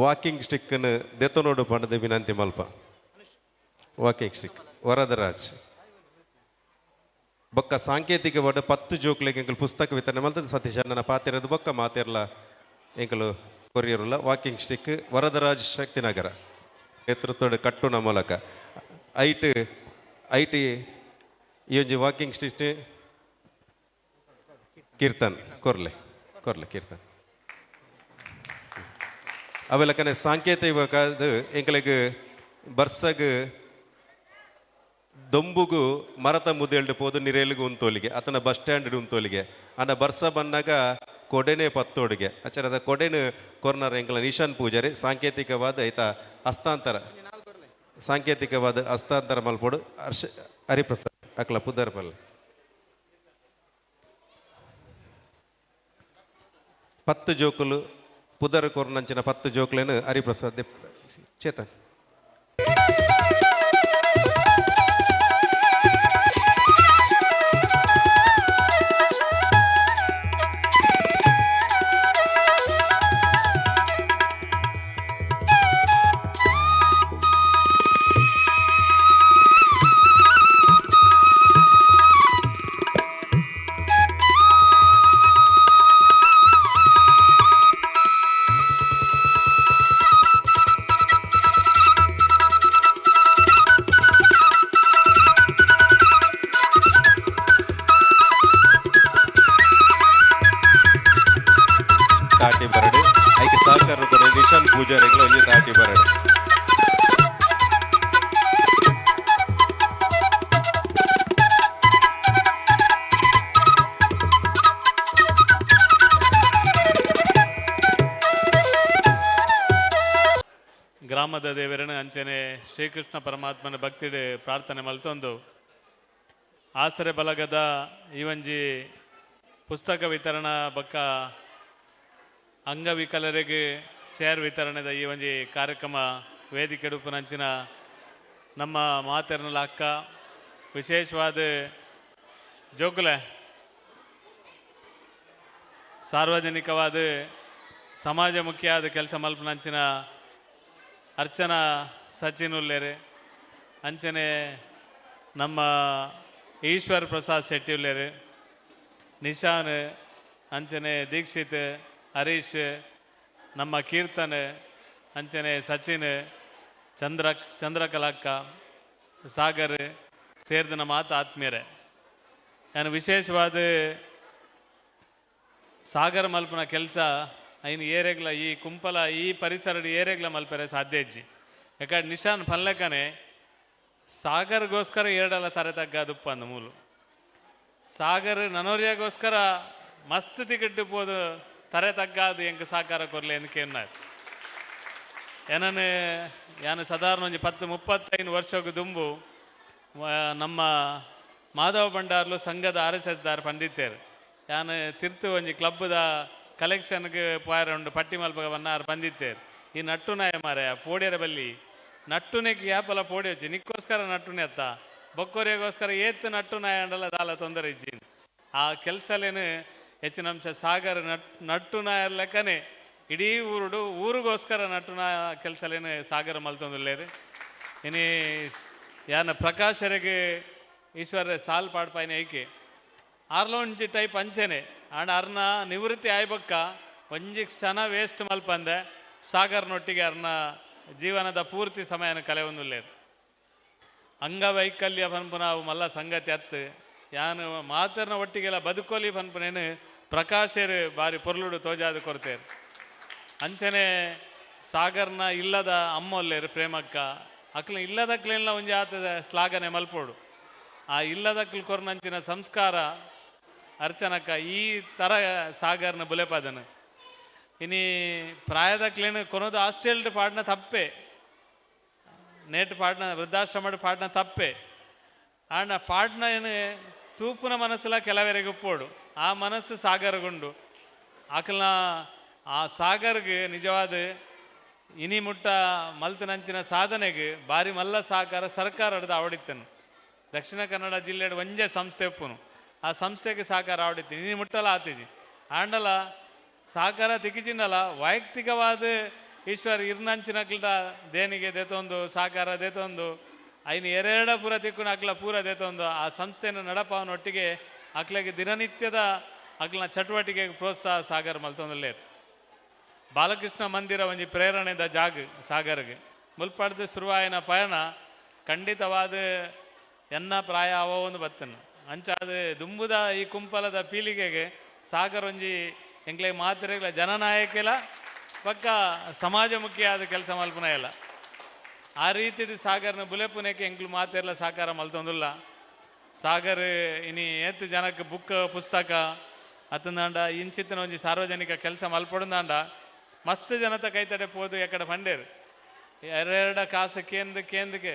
ವಾಕಿಂಗ್ ಸ್ಟಿಕ್ನ ದೆತ್ತನೋಡು ಪಂಡದ ವಿನಂತಿ ಮಲ್ಪ ವಾಕಿಂಗ್ ಸ್ಟಿಕ್ ವರದರಾಜ್ ಬೊಕ್ಕ ಸಾಂಕೇತಿಕವಾದ 10 ಜೋಕ್ಲೆಗೆ ಎಂಕಲು ಪುಸ್ತಕ ವಿತರಣೆ ಮಾಡ್ತದೆ ಸತೀಶ್ ಅಣ್ಣನ ಪಾತಿರದು ಬೊಕ್ಕ ಮಾತಿರಲ್ಲ ಎಂಕಲು ಕೊರಿಯರುಲ್ಲ ವಾಕಿಂಗ್ ಸ್ಟಿಕ್ ವರದರಾಜ್ ಶಕ್ತಿನಗರ ನೇತೃತ್ವದ ಕಟ್ಟುನ ಮೂಲಕ ಐಟ್ ಈ ಒಂಜಿ ವಾಕಿಂಗ್ ಸ್ಟಿಕ್ ಕೀರ್ತನ್ ಕೊರ್ಲೆ ಕೀರ್ತನ್ ಅವೆಲ್ಲಕನೆ ಸಾಂಕೇತಿಕವಾದ ಎಂಕಲಿಗೆ ಬರ್ಸಗ್ ದೊಂಬುಗು ಮರತ ಮುದೆಲ್ಡು ಪೋದು ನಿರೇಲಿಗೆ ಉಂತೋಲಿಗೆ ಆತನ ಬಸ್ ಸ್ಟ್ಯಾಂಡ್ ಉಂತೋಲಿಗೆ ಅನ್ನ ಬರ್ಸ ಬಂದಾಗ ಕೊಡೆನೆ ಪತ್ತೋಡಿಗೆ ಅಚ್ಚರದ ಕೊಡೆನು ಕೊರ್ನರ್ ಎಂಕಲ ನಿಶಾನ್ ಪೂಜಾರಿ ಸಾಂಕೇತಿಕವಾದ ಹಸ್ತಾಂತರ ಮಲ್ಪೋಡು ಹರಿಪ್ರಸಾದ್ ಅಕ್ಲ ಪುದರ್ ಪಲ್ 10 ಜೋಕುಲು ಪುದರ್ ಕೊರ್ನಂಚಿನ 10 ಜೋಕ್ಲೇನು ಹರಿಪ್ರಸಾದ್ ಚೇತನ್. ತಾಟಿ ಬರಡು ಐಕೆ ಸಹಕಾರ ಕೊಡ ನಿಶಾನ್ ಪೂಜಾರಿಗಳು ಒಂಜಿ ತಾಟಿ ಬರಡು ಗ್ರಾಮದ ದೇವರನ್ನು ಅಂಚನೆ ಶ್ರೀಕೃಷ್ಣ ಪರಮಾತ್ಮನ ಭಕ್ತಿಡ್ ಪ್ರಾರ್ಥನೆ ಮಲ್ತೊಂದು ಆಸರೆ ಬಲಗದ ಈ ಒಂಜಿ ಪುಸ್ತಕ ವಿತರಣಾ ಬಕ್ಕ ಅಂಗವಿಕಲರಿಗೆ ಚೇರ್ ವಿತರಣೆದ ಈ ಒಂಜಿ ಕಾರ್ಯಕ್ರಮ ವೇದಿಕೆ ಉಪನಂಚಿನ ನಮ್ಮ ಮಾತೆರ್ನಲ ಅಕ್ಕ ವಿಶೇಷವಾದ ಜೋಕುಲೆ ಸಾರ್ವಜನಿಕವಾದ ಸಮಾಜಮುಖಿಯಾದ ಕೆಲಸ ಮಲ್ಪನಂಚಿನ ಅರ್ಚನಾ ಸಚಿನ್ ಉಲ್ಲೇರೆ ಅಂಚನೆ ನಮ್ಮ ಈಶ್ವರ್ ಪ್ರಸಾದ್ ಶೆಟ್ಟಿ ಉಲ್ಲೇರೆ ನಿಶಾನ್ ಅಂಚನೆ ದೀಕ್ಷಿತ್ ಹರೀಶ್ ನಮ್ಮ ಕೀರ್ತನ್ ಅಂಚನೆ ಸಚಿನ್ ಚಂದ್ರಕಲಕ್ಕ ಸಾಗರ್ ಸೇರಿದ ನಮ್ಮ ಆತ್ಮೀಯರೇ ನಾನು ವಿಶೇಷವಾದ ಸಾಗರ ಮಲ್ಪನ ಕೆಲಸ ಐನು ಏರೆಗ್ಲ ಈ ಕುಂಪಲ ಈ ಪರಿಸರ ಏರೆಗ್ಲ ಮಲ್ಪರೆ ಸಾಧ್ಯ ಇಜ್ಜಿ ಯಾಕಂದ್ರೆ ನಿಶಾನ್ ಪನ್ಲೆಕ್ಕನೆ ಸಾಗರ್ಗೋಸ್ಕರ ಎರಡಲ್ಲ ತರತಗ್ಗದುಪ್ಪ ಅಂದ ಮೂಲು ಸಾಗರ್ ನನೋರಿಯಾಗೋಸ್ಕರ ಮಸ್ತ್ ಟಿಕೆಟ್ ಪೋದು ತರೆ ತಗ್ಗಾದು ಎಂಕ್ ಸಾಕಾರ ಕೊರ್ಲೆ ಎಂದು ಕೇನ್ನಾರು ಏನನ್ನು ಯಾನು ಸಾಧಾರಣ ಒಂಜಿ 10-35 ವರ್ಷಕ್ಕೆ ದುಂಬು ನಮ್ಮ ಮಾಧವ ಭಂಡಾರ್ಲು ಸಂಘದ RSS ದಾರ್ ಬಂದಿತ್ತೇರು ಯಾನು ತಿರ್ತು ಒಂಜಿ ಕ್ಲಬ್ದ ಕಲೆಕ್ಷನ್ಗೆ ಪಾರ ಉಂಡು ಪಟ್ಟಿ ಮಲ್ಪಗ ಬನ್ನಾರು ಬಂದಿತ್ತೇರು ಈ ನಟ್ಟುನಾಯ ಮಾರೆ ಪೋಡಿಯರ ಬಲ್ಲಿ ನಟ್ಟುನೆಗೆ ಯಾಪಲ ಪೋಡಿ వచ్చి ನಿಕ್ಕೋಸ್ಕರ ನಟ್ಟುನೆ ಅತ್ತ ಬೊಕ್ಕೋರಿಗೋಸ್ಕರ ಏತ್ ನಟ್ಟುನಾಯ ಅಂಡಲ್ಲ ದಾಲ ತೊಂದರೆ ಇಜ್ಜಿ ಆ ಕೆಲಸಲೇನು ಹೆಚ್ಚಿನ ಅಂಶ ಸಾಗರ ನಟ್ಟುನಾಯ ಲೆಕ್ಕನೆ ಇಡೀ ಊರಿಗೋಸ್ಕರ ನಟ್ಟುನಾಯ ಕೆಲಸಲೇನು ಸಾಗರ ಮಲ್ತೊಂದುಲ್ಲೇರು ಇನಿ ಯಾನ ಪ್ರಕಾಶರಿಗೆ ಈಶ್ವರ ಸಾಲ್ ಪಾಡ್ಪಾಯಿನ ಐಕೆ ಆರ್ಲೊಂಜಿ ಟೈಪ್ ಅಂಚೆನೆ ಆಂಡ ಅರ್ನ ನಿವೃತ್ತಿ ಆಯ್ಬಕ್ಕ ಒಂಜಿ ಕ್ಷಣ ವೇಸ್ಟ್ ಮಲ್ಪಂದೆ ಸಾಗರ್ನೊಟ್ಟಿಗೆ ಅರ್ನ ಜೀವನದ ಪೂರ್ತಿ ಸಮಯನ ಕಲೆ ಒಂದುಲ್ಲೇರು ಅಂಗವೈಕಲ್ಯ ಪನ್ಪುನ ಅವು ಮಲ್ಲ ಸಂಗತಿ ಅತ್ತು ಯಾನು ಮಾತರ್ನ ಒಟ್ಟಿಗೆಲ್ಲ ಬದುಕೋಲಿ ಪನ್ಪುನೇನು ಪ್ರಕಾಶರು ಬಾರಿ ಪೊರ್ಲುಡು ತೋಜಾದು ಕೊಡ್ತೇರು ಅಂಚನೆ ಸಾಗರ್ನ ಇಲ್ಲದ ಅಮ್ಮೊಲ್ಲೇರು ಪ್ರೇಮಕ್ಕ ಅಕ್ಲ ಇಲ್ಲದಕ್ಲೆಲ್ಲ ಒಂಜಿ ಆತದ ಶ್ಲಾಘನೆ ಮಲ್ಪೋಡು ಆ ಇಲ್ಲದಕ್ಲು ಕೊರ್ನಂಚಿನ ಸಂಸ್ಕಾರ ಅರ್ಚನಕ್ಕ ಈ ಥರ ಸಾಗರ್ನ ಬುಲೆಪಾದನು ಇನಿ ಪ್ರಾಯದಕ್ಲೇನು ಕೊನೋದು ಹಾಸ್ಟೆಲ್ಡ್ ಪಾಡ್ನ ತಪ್ಪೆ ನೇಟ್ ಪಾಡ್ನ ವೃದ್ಧಾಶ್ರಮದ ಪಾಡ್ನ ತಪ್ಪೆ ಆಂಡ ಪಾಡ್ನ ಏನು ತೂಪುನ ಮನಸ್ಸೆಲ್ಲ ಕೆಲವರೆಗೆ ಉಪ್ಪೋಡು ಆ ಮನಸ್ಸು ಸಾಗರಗೊಂಡು ಆಕಲ್ನ ಆ ಸಾಗರ್ಗೆ ನಿಜವಾದ ಇನಿ ಮುಟ್ಟ ಮಲ್ತನಂಚಿನ ಸಾಧನೆಗೆ ಬಾರಿ ಮಲ್ಲ ಸಹಕಾರ ಸರ್ಕಾರದ ಆವಡಿತ್ತನು ದಕ್ಷಿಣ ಕನ್ನಡ ಜಿಲ್ಲೆಯ ಒಂಜೆ ಸಂಸ್ಥೆ ಉಪ್ಪುನು ಆ ಸಂಸ್ಥೆಗೆ ಸಹಕಾರ ಆವಡಿತ್ತು ಇನಿ ಮುಟ್ಟಲ ಆತಿಜಿ ಆಂಡಲ ಸಹಕಾರ ತಿಕ್ಕಿಚಿನಲ್ಲ ವೈಯಕ್ತಿಕವಾದ ಈಶ್ವರ ಇರ್ನಂಚಿನಕ್ಲದ ದೇನಿಗೆ ದೇತೊಂದು ಸಹಕಾರ ದೇತೊಂದು ಐನು ಎರಡ ಪೂರ ತಿಕ್ಕುನ ಅಕ್ಲ ಪೂರ ದೇತೊಂದು ಆ ಸಂಸ್ಥೆನ ನಡಪವನೊಟ್ಟಿಗೆ ಅಕ್ಲೆಗೆ ದಿನನಿತ್ಯದ ಅಕ್ಲನ ಚಟುವಟಿಕೆಗೆ ಪ್ರೋತ್ಸಾಹ ಸಾಗರ ಮಲ್ತೊಂದಲ್ಲೇರು ಬಾಲಕೃಷ್ಣ ಮಂದಿರ ಒಂಜಿ ಪ್ರೇರಣೆದ ಜಾಗ ಸಾಗರ್ಗೆ ಮುಲ್ಪಡ್ದು ಶುರುವಾಯಿನ ಪಯಣ ಖಂಡಿತವಾದ ಎನ್ನ ಪ್ರಾಯ ಅವ ಒಂದು ಬತ್ತನು ಅಂಚಾದ ದುಂಬುದ ಈ ಕುಂಪಲದ ಪೀಳಿಗೆಗೆ ಸಾಗರ್ ಒಂಜಿ ಎಂಕ್ಲೆ ಮಾತ್ರೆಗಳ ಜನನಾಯಕಿಲ್ಲ ಪಕ್ಕ ಸಮಾಜಮುಖಿ ಆದ ಕೆಲಸ ಮಲ್ಪನ ಇಲ್ಲ ಆ ರೀತಿ ಸಾಗರ್ನ ಬುಲೆಪುನಕ್ಕೆ ಎಂಕ್ಲು ಮಾತೆಲ್ಲ ಸಾಕಾರ ಮಲ್ತೊಂದಿಲ್ಲ ಸಾಗರ್ ಇನಿ ಏತ್ ಜನಕ್ಕೆ ಬುಕ್ ಪುಸ್ತಕ ಅತ್ತಂದಾಂಡ ಇಂಚಿತ್ತಿನ ಒಂಜಿ ಸಾರ್ವಜನಿಕ ಕೆಲಸ ಮಲ್ಪೊಡಂದಾಂಡ ಮಸ್ತ್ ಜನತ ಕೈತಡೆ ಪೋದು ಎಕಡೆ ಪಂಡೇರು ಎರಡ ಕಾಸು ಕೇಂದಕ್ಕೆ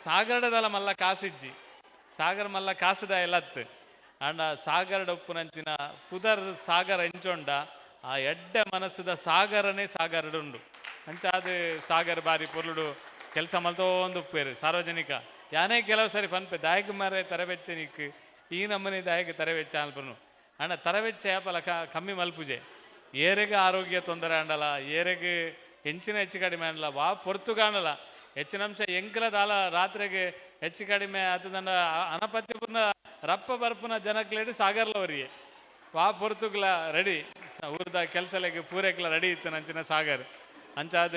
ಸಾಗರಡದಲ್ಲ ಮಲ್ಲ ಕಾಸಿಜ್ಜಿ ಸಾಗರ ಮಲ್ಲ ಕಾಸುದ ಎಲ್ಲತ್ತು ಅಂಡ ಸಾಗರಡ ಉಪ್ಪುನಂಚಿನ ಪುದರ್ ಸಾಗರ ಎಂಚೊಂಡ ಆ ಎಡ್ಡ ಮನಸ್ಸದ ಸಾಗರನೇ ಸಾಗರಡುಂಡು ಅಂಚಾದ ಸಾಗರ ಬಾರಿ ಪೊರ್ಲುಡು ಕೆಲಸ ಮಲ್ತೋಂದು ಉಪ್ಪೇರು ಸಾರ್ವಜನಿಕ ಯಾನೇ ಕೆಲವು ಸರಿ ಪನ್ಪೆ ದಾಯಕ ಮಾರೆ ತರವೆಚ್ಚ ನಿಕ್ ಈ ನಮ್ಮನೆ ದಾಯಕ ತರವೆಚ್ಚ ಅಲ್ಪನು ಅಣ್ಣ ತರವೆಚ್ಚ ಯಾಪಲ ಕಮ್ಮಿ ಮಲ್ಪುಜೆ ಏರೆಗೆ ಆರೋಗ್ಯ ತೊಂದರೆ ಅಂಡಲ್ಲ ಏರೆಗೆ ಹೆಂಚಿನ ಹೆಚ್ಚು ಕಡಿಮೆ ಅಂಡಲ್ಲ ವಾ ಪೊರ್ತುಗಾಂಡಲ್ಲ ಹೆಚ್ಚಿನ ಅಂಶ ಎಂಕಲ ದಾಲ ರಾತ್ರಿಗೆ ಹೆಚ್ಚು ಕಡಿಮೆ ಆತದಂಡ ಅನಪತ್ಯಪುರ್ನ ರಪ್ಪ ಬರ್ಪುನ ಜನಕ್ಲೇಡಿ ಸಾಗರ್ಲವರಿಗೆ ವಾ ಪೊರ್ತುಗ್ಲ ರೆಡಿ ಊರ್ದ ಕೆಲಸಲೆಗೆ ಪೂರೈಕ್ಲ ರೆಡಿ ಇತ್ತು ನಂಚಿನ ಸಾಗರ್ ಅಂಚಾದ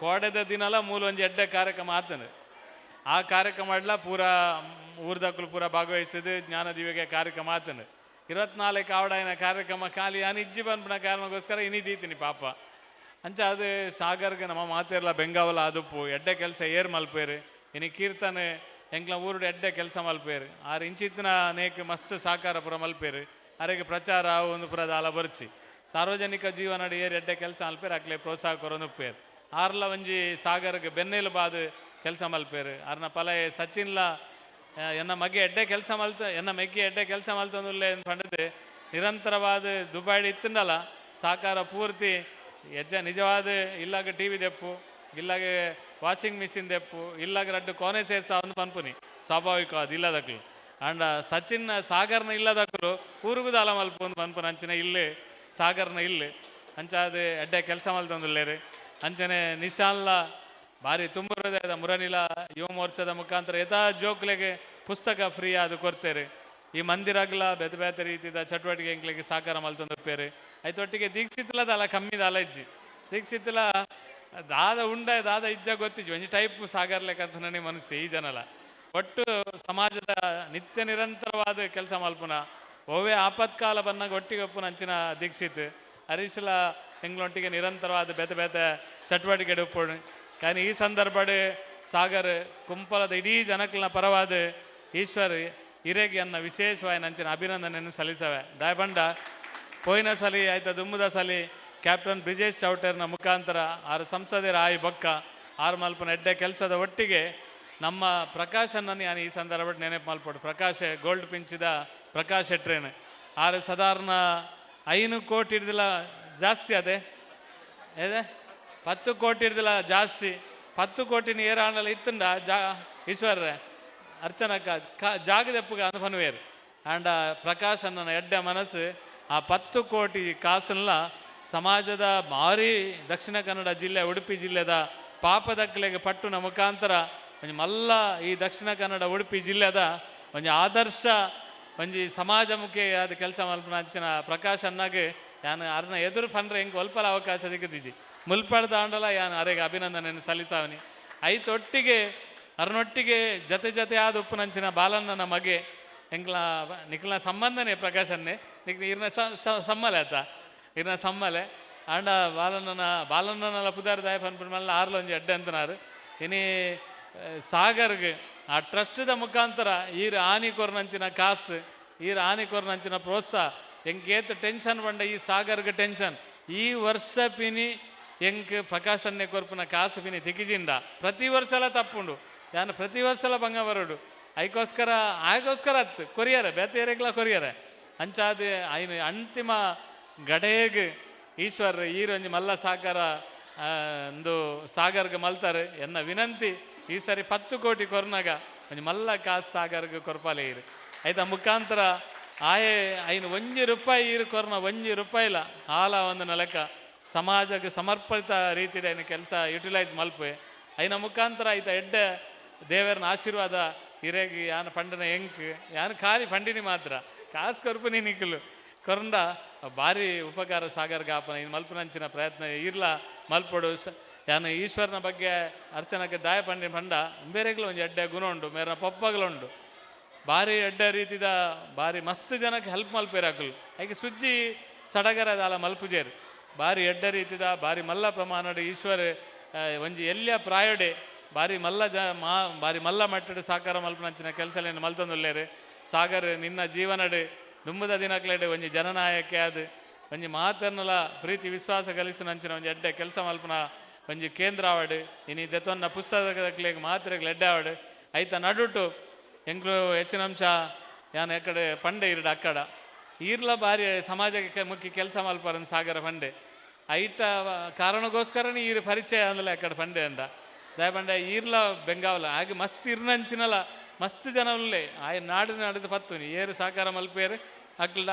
ಕೋಡೆದ ದಿನಲ ಮೂಲ ಒಂಜಿ ಎಡ್ಡೆ ಕಾರ್ಯಕ್ರಮ ಆತನು ಆ ಕಾರ್ಯಕ್ರಮ ಆಡ್ಲ ಪೂರ ಊರ್ದಕ್ಕಲು ಪೂರ ಭಾಗವಹಿಸಿದ ಜ್ಞಾನದೀವಿಗೆ ಕಾರ್ಯಕ್ರಮ ಆತನು 24 ಆವಡಾಯಿನ ಕಾರ್ಯಕ್ರಮ ಖಾಲಿ ನಾನು ಇಜ್ಜಿ ಬಂದ್ಬಿನ ಕಾರಣಕ್ಕೋಸ್ಕರ ಇನಿದೀತೀನಿ ಪಾಪ ಅಂಚ ಅದು ಸಾಗರ್ಗೆ ನಮ್ಮ ಮಾತೆಲ್ಲ ಬೆಂಗಾವಲ ಆದುಪ್ಪು ಎಡ್ಡೆ ಕೆಲಸ ಏರ್ ಮಲ್ಪೇರು ಇನಿ ಕೀರ್ತನೆ ಎಂಕ್ಲ ಊರುಡು ಎಡ್ಡೆ ಕೆಲಸ ಮಲ್ಪೇರು ಆರು ಇಂಚಿತ್ತಿನ ನೇಕ್ ಮಸ್ತ್ ಸಾಕಾರ ಪುರ ಮಲ್ಪೇರು ಅರೆಗೆ ಪ್ರಚಾರ ಒಂದು ಪುರ ದಾಲ ಬರ್ಚಿ ಸಾರ್ವಜನಿಕ ಜೀವನ ಏರ್ ಎಡ್ಡೆ ಕೆಲಸ ಮಲ್ಪೇರು ಅಕ್ಲೆ ಪ್ರೋತ್ಸಾಹ ಕೊರೊಂದುಪ್ಪೇರು ಆರ್ಲ ಒಂಜಿ ಸಾಗರ್ಗೆ ಬೆನ್ನೆಲು ಬಾದು ಕೆಲಸ ಮಲ್ಪೇರು ಅರ್ನ ಪಲಯೆ ಸಚಿನ್ಲ ಎನ್ನ ಮಗೆ ಎಡ್ಡೆ ಕೆಲಸ ಮಲ್ತ ಎನ್ನ ಮೆಗ್ಗೆ ಎಡ್ಡೆ ಕೆಲಸ ಮಲ್ತೊಂದುಲ್ಲೆ ಅಂತ ಪಂಡದು ನಿರಂತರವಾದ ದುಬಾಡಿ ಇತ್ತಂಡಲ್ಲ ಸಾಕಾರ ಪೂರ್ತಿ ನಿಜವಾದ ಇಲ್ಲಾಗ ಟಿ ವಿ ದೆಪ್ಪು ಇಲ್ಲಾಗೆ ವಾಷಿಂಗ್ ಮಿಷಿನ್ ದೆಪ್ಪು ಇಲ್ಲಾಗ ರಡ್ಡು ಕೋನೆ ಸೇರ್ಸ ಒಂದು ಪನ್ಪುನಿ ಸ್ವಾಭಾವಿಕವಾದ ಇಲ್ಲದಕ್ಲು ಅಂಡ ಸಚಿನ್ ಸಾಗರ್ನ ಇಲ್ಲದಕ್ಕಲು ಊರಿಗೂ ದಾಲ ಮಲ್ಪ ಒಂದು ಪನ್ಪುನ ಅಂಚನೆ ಇಲ್ಲಿ ಸಾಗರ್ನ ಇಲ್ಲಿ ಅಂಚಾದ ಎಡ್ಡೆ ಕೆಲಸ ಮಲ್ತೊಂದುಲ್ಲೇರು ಅಂಚನೆ ನಿಶಾನ್ಲ ಭಾರಿ ತುಂಬ ಹೃದಯದ ಮುರನಿಲ ಯುವ ಮೋರ್ಚಾದ ಮುಖಾಂತರ ಯಥಾ ಜೋಕ್ಲೆಗೆ ಪುಸ್ತಕ ಫ್ರೀ ಅದು ಕೊಡ್ತೇವೆ ಈ ಮಂದಿರಾಗ್ಲ ಬೇತೆ ಬೇತೆ ರೀತಿಯ ಚಟುವಟಿಕೆ ಎಂಕ್ಲಿಗೆ ಸಾಕಾರ ಮಲ್ತೊಂದುಪ್ಪೇರು ಐತೊಟ್ಟಿಗೆ ದೀಕ್ಷಿತಲ ದಾಲ ಕಮ್ಮಿ ದಾಲ ಇಜ್ಜಿ ದೀಕ್ಷಿತಲ ದಾದ ಉಂಡ ದಾದ ಇಜ್ಜ ಗೊತ್ತಿಜ್ಜಿ ಒಂಜಿ ಟೈಪ್ ಸಾಗರ್ ಲೆಕ್ಕಂತ ನನಗೆ ಮನಸ್ಸು ಈ ಜನಲ ಒಟ್ಟು ಸಮಾಜದ ನಿತ್ಯ ನಿರಂತರವಾದ ಕೆಲಸ ಮಲ್ಪುನ ಓವೇ ಆಪತ್ಕಾಲ ಬನ್ನಾಗ ಒಟ್ಟಿಗೆ ಒಪ್ಪುನ ಅಂಚಿನ ದೀಕ್ಷಿತ್ ಹರೀಶ್ಲ ಎಂಗ್ಲೊಟ್ಟಿಗೆ ನಿರಂತರವಾದ ಬೇತೆ ಬೇತೆ ಚಟುವಟಿಕೆ ಉಪ್ಪೋಡು కానీ ಈ ಸಂದರ್ಭಡ್ ಸಾಗರ್ ಕುಂಪಲದ ಇಡೀ ಜನಕ್ಲ ಪರವಾದ ಈಶ್ವರ್ ಇರೆಗೆ ಅನ್ನ ವಿಶೇಷವಾಗಿ ನಂಚಿನ ಅಭಿನಂದನೆಯನ್ನು ಸಲ್ಲಿಸವೆ ದಯಪಂಡ ಪೋಯಿನ ಸಲಿ ಆಯ್ತಾ ದುಮ್ಮದ ಸಲಿ ಕ್ಯಾಪ್ಟನ್ ಬ್ರಿಜೇಶ್ ಚೌಟರ್ನ ಮುಖಾಂತರ ಆರು ಸಂಸದರ ಆಯಿ ಬೊಕ್ಕ ಆರು ಮಲ್ಪನ ಎಡ್ಡೆ ಕೆಲಸದ ಒಟ್ಟಿಗೆ ನಮ್ಮ ಪ್ರಕಾಶನನ್ನು ನಾನು ಈ ಸಂದರ್ಭ ನೆನಪು ಮಲ್ಪಡು ಪ್ರಕಾಶ್ ಗೋಲ್ಡ್ ಪಿಂಚಿದ ಪ್ರಕಾಶ್ ಶೆಟ್ರೇನು ಆರು ಸಾಧಾರಣ 5 ಕೋಟಿ ಹಿಡ್ದಿಲ್ಲ ಜಾಸ್ತಿ ಅದೇ 10 ಕೋಟಿ ಹಿಡ್ದಿಲ್ಲ ಜಾಸ್ತಿ 10 ಕೋಟಿನ ಏರಾಣಲ್ಲ ಇತ್ತುಂಡ ಈಶ್ವರ್ರೆ ಅರ್ಚನಕ್ಕ ಜಾಗದೆಪ್ಪಗ ಅನುಭವವೇರು ಆಂಡ ಪ್ರಕಾಶ್ ಅಣ್ಣನ ಎಡ್ಡ ಮನಸ್ಸು ಆ 10 ಕೋಟಿ ಕಾಸನ್ನ ಸಮಾಜದ ಭಾರಿ ದಕ್ಷಿಣ ಕನ್ನಡ ಜಿಲ್ಲೆ ಉಡುಪಿ ಜಿಲ್ಲೆದ ಪಾಪದಕ್ಕಲೆಗೆ ಪಟ್ಟುನ ಮುಖಾಂತರ ಒಂಜಿ ಮಲ್ಲ ಈ ದಕ್ಷಿಣ ಕನ್ನಡ ಉಡುಪಿ ಜಿಲ್ಲೆದ ಒಂಜಿ ಆದರ್ಶ ಒಂಜಿ ಸಮಾಜಮುಖಿ ಅದು ಕೆಲಸ ಮಲ್ಪನ ಅಂಚಿನ ಪ್ರಕಾಶ್ ಅಣ್ಣಗೆ ಯಾನು ಅರ್ನ ಎದುರು ಪಂಡ್ರೆ ಹೆಂಗೆ ಒಲ್ಪಲ ಅವಕಾಶ ದಿಕ್ಕದಿಜಿ ಮುಲ್ಪಡ್ದ ಆಂಡಲ ಯಾನು ಅರೆಗೆ ಅಭಿನಂದನೆ ಸಲ್ಲಿಸಾವನಿ ಐತೊಟ್ಟಿಗೆ ಅರ್ನೊಟ್ಟಿಗೆ ಜೊತೆ ಆದ ಉಪ್ಪುನಂಚಿನ ಬಾಲಣ್ಣನ ಮಗೆ ಎಂಕ್ಲ ನಿಕ್ಲ ಸಂಬಂಧನೇ ಪ್ರಕಾಶನ್ನೇ ನಿಕ್ ಇರ್ನ ಸಮ್ಮಲೆ ಆತ ಇರ್ನ ಸಮ್ಮಲೆ ಆಂಡ ಬಾಲಣ್ಣನ ಪುದಾರ ದಾಯ ಪನ್ಪುಣ್ಮಲ್ಲ ಆರ್ಲೊಂಜಿ ಅಡ್ಡೆ ಅಂತನಾರು ಇನಿ ಸಾಗರ್ಗೆ ಆ ಟ್ರಸ್ಟ್ದ ಮುಖಾಂತರ ಈರು ಆನಿ ಕೊರ್ನಂಚಿನ ಕಾಸು ಈರು ಆನಿ ಕೊರ್ನಂಚಿನ ಪ್ರೋತ್ಸಾಹ ಎಂಗೇತು ಟೆನ್ಷನ್ ಬಂಡ ಈ ಸಾಗರ್ಗೆ ಟೆನ್ಷನ್ ಈ ವರ್ಷ ಪಿನಿ ಎಂಕ್ ಪ್ರಕಾಶನ್ನೇ ಕೊರ್ಪುನ ಕಾಸು ಪಿನಿ ತಿಕ್ಕಿಜಿಂಡ ಪ್ರತಿ ವರ್ಷಲ ತಪ್ಪುಂಡು ಯಾನು ಪ್ರತಿ ವರ್ಷಲ ಬಂಗ ಬರೋಡು ಆಗೋಸ್ಕರ ಹತ್ತು ಕೊರಿಯರೆ ಬೇತೆಯರೆಗ್ಲ ಕೊರಿಯರೆ ಅಂಚಾದ ಐನು ಅಂತಿಮ ಗಡೇಗ್ ಈಶ್ವರ್ ಈರೊಂಜಿ ಮಲ್ಲ ಸಾಕಾರ ಒಂದು ಸಾಗರ್ಗೆ ಮಲ್ತಾರೆ ಎನ್ನ ವಿನಂತಿ ಈ ಸರಿ 10 ಕೋಟಿ ಕೊರ್ನಾಗ ಒಂಜಿ ಮಲ್ಲ ಕಾಸು ಸಾಗರ್ಗೆ ಕೊರ್ಪಾಲೆ ಇರು ಆಯ್ತಾ ಮುಖಾಂತರ ಆಯೆ ಐನು ₹1 ಈರು ಕೊರ್ನ ₹1 ಆಲ ಒಂದು ಲೆಕ್ಕ ಸಮಾಜಕ್ಕೆ ಸಮರ್ಪಿತ ರೀತಿಯ ಐನು ಕೆಲಸ ಯುಟಿಲೈಸ್ ಮಲ್ಪೆ ಐನ ಮುಖಾಂತರ ಆಯ್ತಾ ಎಡ್ಡೆ ದೇವರನ ಆಶೀರ್ವಾದ ಹಿರೇಗಿ ಯಾನು ಪಂಡನ ಎಂಕ್ ಯಾನು ಖಾಲಿ ಪಂಡಿನಿ ಮಾತ್ರ ಕಾಸು ಕೊರ್ಪನಿ ನಿಕ್ಕಲು ಕೊರಂಡ ಭಾರಿ ಉಪಕಾರ ಸಾಗರ್ಗೆ ಆಪನ ಇನ್ನು ಮಲ್ಪನಂಚಿನ ಪ್ರಯತ್ನ ಇರ್ಲ ಮಲ್ಪಡು ಯಾನು ಈಶ್ವರನ ಬಗ್ಗೆ ಅರ್ಚನಕ್ಕೆ ದಾಯ ಪಂಡ ಬೇರೆಗಳು ಒಂದು ಎಡ್ಡೆ ಗುಣ ಉಂಟು ಮೇರ ಪಪ್ಪಗಳುಂಟು ಭಾರಿ ಎಡ್ಡೆ ರೀತಿದ ಭಾರಿ ಮಸ್ತ್ ಜನಕ್ಕೆ ಹೆಲ್ಪ್ ಮಲ್ಪೇರಾಕಲು ಹಾಗೆ ಸುದ್ದಿ ಸಡಗರದ ಅಲ್ಲ ಮಲ್ಪುಜೇರು ಭಾರಿ ಎಡ್ಡೆ ರೀತಿದ ಭಾರಿ ಮಲ್ಲ ಪ್ರಮಾಣದ ಈಶ್ವರ ಒಂಜಿ ಎಲ್ಲಿಯ ಪ್ರಾಯೋಡೆ ಭಾರಿ ಮಲ್ಲ ಭಾರಿ ಮಲ್ಲ ಮಟ್ಟದ ಸಾಕಾರ ಮಲ್ಪನಂಚಿನ ಕೆಲಸಲೇನು ಮಲ್ತೊಂದುಲ್ಲೇರು ಸಾಗರ್ ನಿನ್ನ ಜೀವನಡೆ ದುಂಬದ ದಿನಕ್ಲೆಡೆ ಒಂಜಿ ಜನನಾಯಕ ಅದು ಒಂಜಿ ಮಾತರ್ನಲ ಪ್ರೀತಿ ವಿಶ್ವಾಸ ಕಲಿಸಿನಂಚಿನ ಒಂಜಿ ಎಡ್ಡೆ ಕೆಲಸ ಮಲ್ಪನ ಒಂಜಿ ಕೇಂದ್ರ ಆವಡು ಇನಿ ದೆತೊನ್ನ ಪುಸ್ತಕಗಳಿಗೆ ಮಾತ್ರೆಗಳು ಎಡ್ಡೆ ಆವಡು ಐತ ನಡುಟು ಎಂಕ್ಲು ಹೆಚ್ಚಿನ ಅಂಶ ಯಾನು ಎಕಡೆ ಪಂಡೆ ಇರಡು ಅಕ್ಕಡ ಈರ್ಲ ಬಾರಿ ಸಮಾಜಕ್ಕೆ ಮುಖ್ಯ ಕೆಲಸ ಮಲ್ಪರನ್ ಸಾಗರ ಪಂಡೆ ಐಟ ಕಾರಣಗೋಸ್ಕರನೇ ಈರು ಪರಿಚಯ ಅಂದಲ್ಲ ಎಕಡೆ ಪಂಡೆ ಅಂಡ ದಯ ಪಂಡೆ ಈರ್ಲ ಬೆಂಗಾವಲ ಹಾಗೆ ಮಸ್ತ್ ಇರ್ನಂಚಿನಲ್ಲ ಮಸ್ತ್ ಜನ ಉಳ್ಳೇ ಆಯ ನಾಡಿದ ಪತ್ತು ಏರು ಸಾಕಾರ ಮಲ್ಪೇರು ಅಕ್ಲ